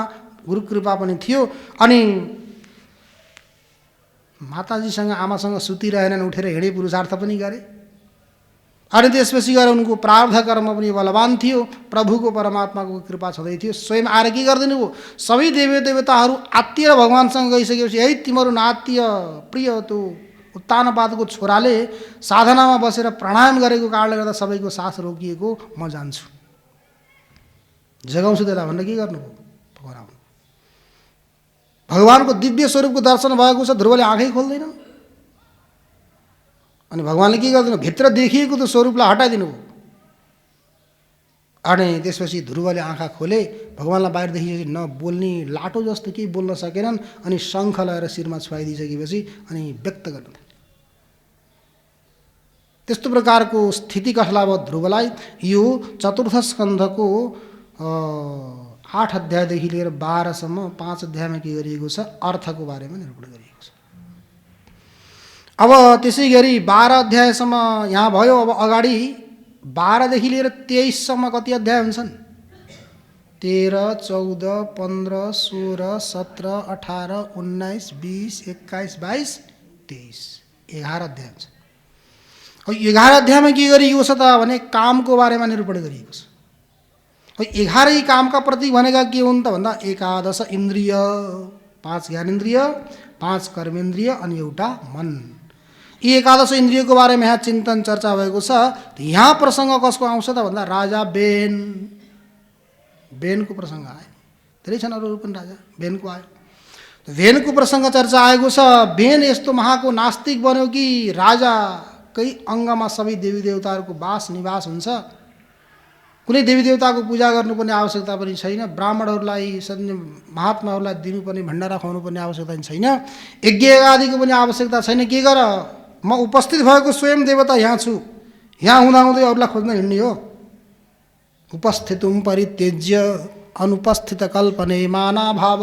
गुरु कृपा पनि थियो। अनि माताजीसँग आमासँग सुतिरहेनन्, उठेर हिँडे, पुरुषार्थ पनि गरे। अनि त्यसपछि गएर उनको प्रारब्ध कर्म पनि बलवान थियो। प्रभुको परमात्माको कृपा छँदै थियो। स्वयं आएर के गरिदिनु भयो, सबै देवी देवताहरू आत्तिएर भगवान्सँग गइसकेपछि, है तिम्रो नात्य प्रिय त्यो उत्तानपादको छोराले साधनामा बसेर प्राणायाम गरेको कारणले गर्दा सबैको सास रोकिएको, म जान्छु, जगाउँछु त्यसलाई भनेर के गर्नुभयो, भगवान। भगवानको दिव्य स्वरूपको दर्शन भएको छ, ध्रुवले आँखै खोल्दैन। अनि भगवानले के गर्दिनु, भित्र देखिएको त्यो स्वरूपलाई हटाइदिनु भयो। अनि त्यसपछि ध्रुवले आँखा खोले, भगवानलाई बाहिर देखिएपछि नबोल्ने लाटो जस्तो केही बोल्न सकेनन्। अनि शङ्ख लगाएर शिरमा छुवाइदिइसकेपछि अनि व्यक्त गर्नु। त्यस्तो प्रकारको स्थिति कसलाई भयो, ध्रुवलाई। यो चतुर्थ स्कन्धको 8 अध्यायदेखि लिएर 12 सम्म 5 अध्यायमा के गरिएको छ, अर्थको बारेमा निरूपण गरिएको छ। अब त्यसै गरी 12 अध्यायसम्म यहाँ भयो। अब अगाडि 12 देखि लिएर 23 सम्म कति अध्याय हुन्छन्, 13, 14, 15, 16, 17, 18, 19, 20, 21, 22, 23, 11 अध्याय हुन्छ। 11 अध्यायमा के गरिएको छ त भने कामको बारेमा निरूपण गरिएको छ। 11 कामका प्रतीक भनेका के हुन् त भन्दा, 11 इन्द्रिय, 5 ज्ञानेन्द्रिय, 5 कर्मेन्द्रिय अनि एउटा मन। यी 11 इन्द्रियको बारेमा यहाँ चिन्तन चर्चा भएको छ। यहाँ प्रसङ्ग कसको आउँछ त भन्दा, राजा बेन, बेनको प्रसङ्ग आयो। धेरै छन् अरू पनि राजा, बेनको आयो। बेनको प्रसङ्ग चर्चा आएको छ। बेन यस्तो महाको नास्तिक बन्यो कि राजाकै अङ्गमा सबै देवी देवताहरूको वास निवास हुन्छ। कुनै देवी देवताको पूजा गर्नुपर्ने आवश्यकता पनि छैन, ब्राह्मणहरूलाई महात्माहरूलाई दिनुपर्ने भण्डारा खुवाउनुपर्ने आवश्यकता पनि छैन, यज्ञ आदिको पनि आवश्यकता छैन। के गर, म उपस्थित भएको स्वयं देवता यहाँ छु, यहाँ हुँदाहुँदै अरूलाई खोज्न हिँड्ने हो। उपस्थितुम परित्यज्य अनुपस्थित कल्पने मानाभाव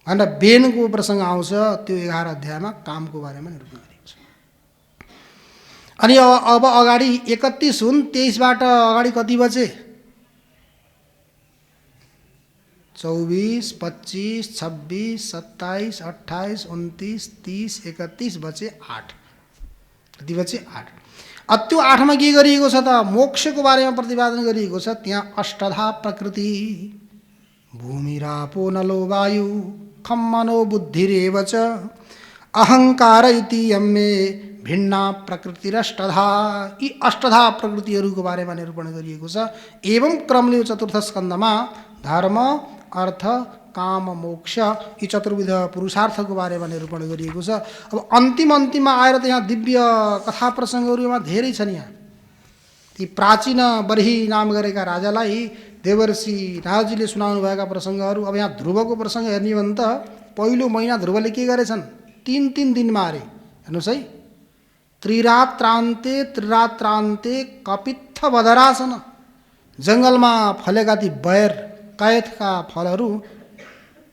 भनेर बेनको प्रसङ्ग आउँछ। त्यो 11 अध्यायमा कामको बारेमा निरूपण गरिएको छ। अनि अब अगाडि 31 हुन्, 23बाट अगाडि कति बचे, 24, 25, 26, 27, 28, 29, 30, 31 बचे 8। कति बचे, 8। त्यो 8मा के गरिएको छ त, मोक्षको बारेमा प्रतिपादन गरिएको छ। त्यहाँ अष्टधा प्रकृति भूमिरापो नलो वायु खम मनो बुद्धिरेव च अहंकार इति यम्मे भिन्ना प्रकृतिरष्टधा। यी अष्टधा प्रकृतिहरूको बारेमा निरूपण गरिएको छ। एवं क्रमले चतुर्थ स्कन्धमा धर्म अर्थ काम मोक्ष यी चतुर्विध पुरुषार्थको बारेमा निरूपण गरिएको छ। अब अन्तिममा आएर त यहाँ दिव्य कथा प्रसङ्गहरूमा धेरै छन्। यहाँ ती प्राचीन बर्ही नाम गरेका राजालाई देवर्षि नारदजीले सुनाउनु भएका प्रसङ्गहरू। अब यहाँ ध्रुवको प्रसङ्ग हेर्ने हो भने त पहिलो महिना ध्रुवले के गरेछन्, 3-3 दिनमा अरे। हेर्नुहोस् है, त्रिरात्रान्ते कपित्थ बदरासन, जङ्गलमा फलेका ती बयर कैथका फलहरू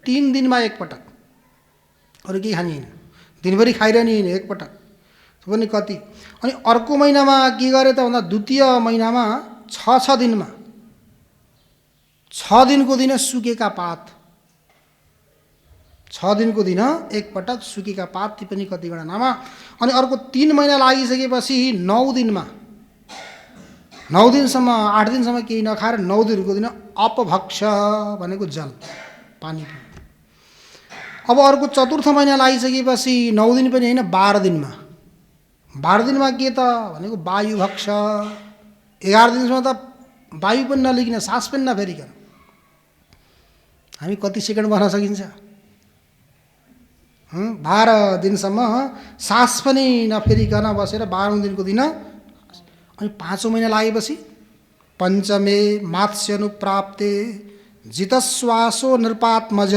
3 दिनमा एकपटक, अरू केही खाने होइन, दिनभरि खाइरहने होइन, एकपटक। त्यो पनि कति। अनि अर्को महिनामा के गरे त भन्दा द्वितीय महिनामा 6 दिनमा 6 दिनको दिन सुकेका पात, 6 दिनको दिन एकपटक सुकेका पात, ती पनि कति गणनामा। अनि अर्को 3 महिना लागिसकेपछि 9 दिनमा 9 दिनसम्म 8 दिनसम्म केही नखाएर 9 दिनको दिन अपभक्ष भनेको जल पानी। अब अर्को चतुर्थ महिना लागिसकेपछि 9 दिन पनि होइन, 12 दिनमा 12 दिनमा के त भनेको वायुभक्ष। 11 दिनसम्म त वायु पनि नलिकन, सास पनि नफेरिकन। हामी कति सेकेन्ड बस्न सकिन्छ? 12 दिनसम्म सास पनि नफेरिकन बसेर 12औं दिनको दिन। अनि 5औं महिना लागेपछि पञ्चमे मात्स्यनुप्राप्ते जितश्वासो नृपात्मज,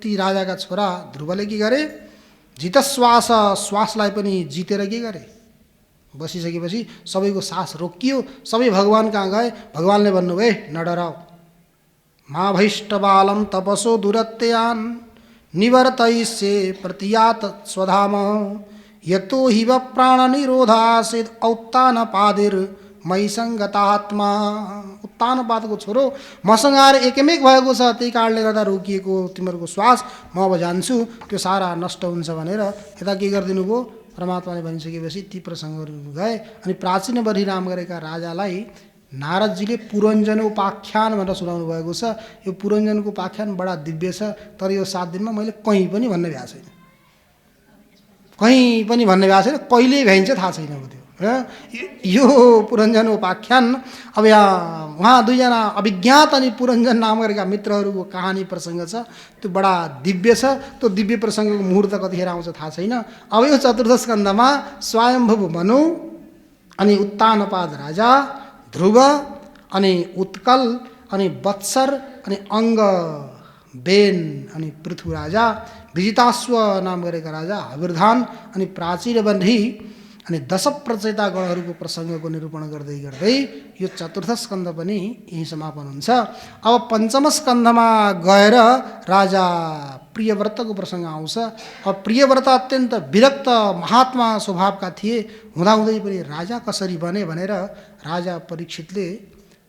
ती राजाका छोरा ध्रुवले के गरे, जितश्वास श्वासलाई पनि जितेर के गरे, बसिसकेपछि सबैको सास रोकियो, सबै भगवान कहाँ गए। भगवानले भन्नुभए नडराऊ, मा भैष्टबालम तपसो दुरत्यान निवर्तयिष्ये प्रतियात स्वधाम यतो हि व प्राण निरोधासिद औत्तानपादिर मयि सङ्गतात्मा। उत्तानपादको छोरो मसँग आएर एकमेक भएको छ, त्यही कारणले गर्दा रोकिएको तिमीहरूको श्वास, म अब जान्छु, त्यो सारा नष्ट हुन्छ भनेर यता के गरिदिनु भयो, परमात्माले भनिसकेपछि ती प्रसङ्गहरू गए। अनि प्राचीन बर्ही नाम गरेका राजालाई नारदजीले पुरञ्जनोपाख्यान भनेर सुनाउनु भएको छ। यो पुरञ्जनको उपाख्यान बडा दिव्य छ, तर यो 7 दिनमा मैले कहीँ पनि भन्ने भएको छैन, कहीँ पनि भन्ने भएको छैन, कहिले भ्याइन्छ थाहा छैन त्यो। यो पुरञ्जन उपाख्यान, अब यहाँ उहाँ 2 जना अभिज्ञात अनि पुरञ्जन नाम गरेका मित्रहरूको कहानी प्रसङ्ग छ, त्यो बडा दिव्य छ। त्यो दिव्य प्रसङ्गको मुहुर्त कतिखेर आउँछ थाहा छैन। अब यो चतुर्थ स्कन्धमा स्वयम्भुव मनु अनि उत्तानपाद राजा, ध्रुव अनि उत्कल अनि वत्सर अनि अङ्ग बेन अनि पृथु राजा, विजिताश्व नाम गरेका राजा हविर्धान अनि प्राचीन बन्धी अनि 10 प्रचेता गणहरूको प्रसङ्गको निरूपण गर्दै गर्दै यो चतुर्थ स्कन्ध पनि यही समापन हुन्छ। अब पञ्चम स्कन्धमा गएर राजा प्रियव्रतको प्रसङ्ग आउँछ। अब प्रियव्रत अत्यन्त विरक्त महात्मा स्वभावका थिए, हुँदाहुँदै पनि राजा कसरी बने भनेर राजा परीक्षितले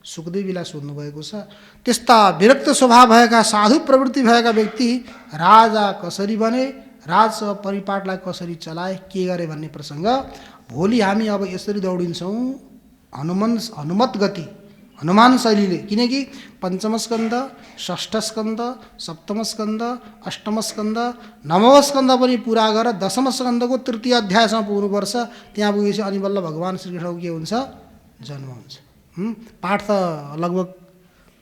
सुखदेवीलाई सोध्नुभएको छ। त्यस्ता विरक्त स्वभाव भएका, साधु प्रवृत्ति भएका व्यक्ति राजा कसरी बने, राज परिपाटलाई कसरी चलाए, के गरे भन्ने प्रसङ्ग भोलि हामी अब यसरी दौडिन्छौँ हनुमत गति, हनुमान शैलीले। किनकि पञ्चम स्कन्ध, षष्ठ स्कन्ध, सप्तम स्कन्ध, अष्टम स्कन्ध, नवम स्कन्ध पनि पुरा गरेर 10म स्कन्धको तृतीय अध्यायसम्म पुग्नुपर्छ। त्यहाँ पुगेपछि अनि बल्ल भगवान् श्रीकृष्णको के हुन्छ, जन्म हुन्छ। पाठ त लगभग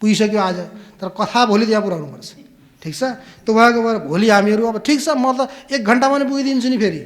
पुगिसक्यो आज, तर कथा भोलि त्यहाँ पुऱ्याउनुपर्छ। ठिक छ, त्यो भएको भएर भोलि हामीहरू अब ठिक छ, म त 1 घन्टामा नै पुगिदिन्छु नि फेरि।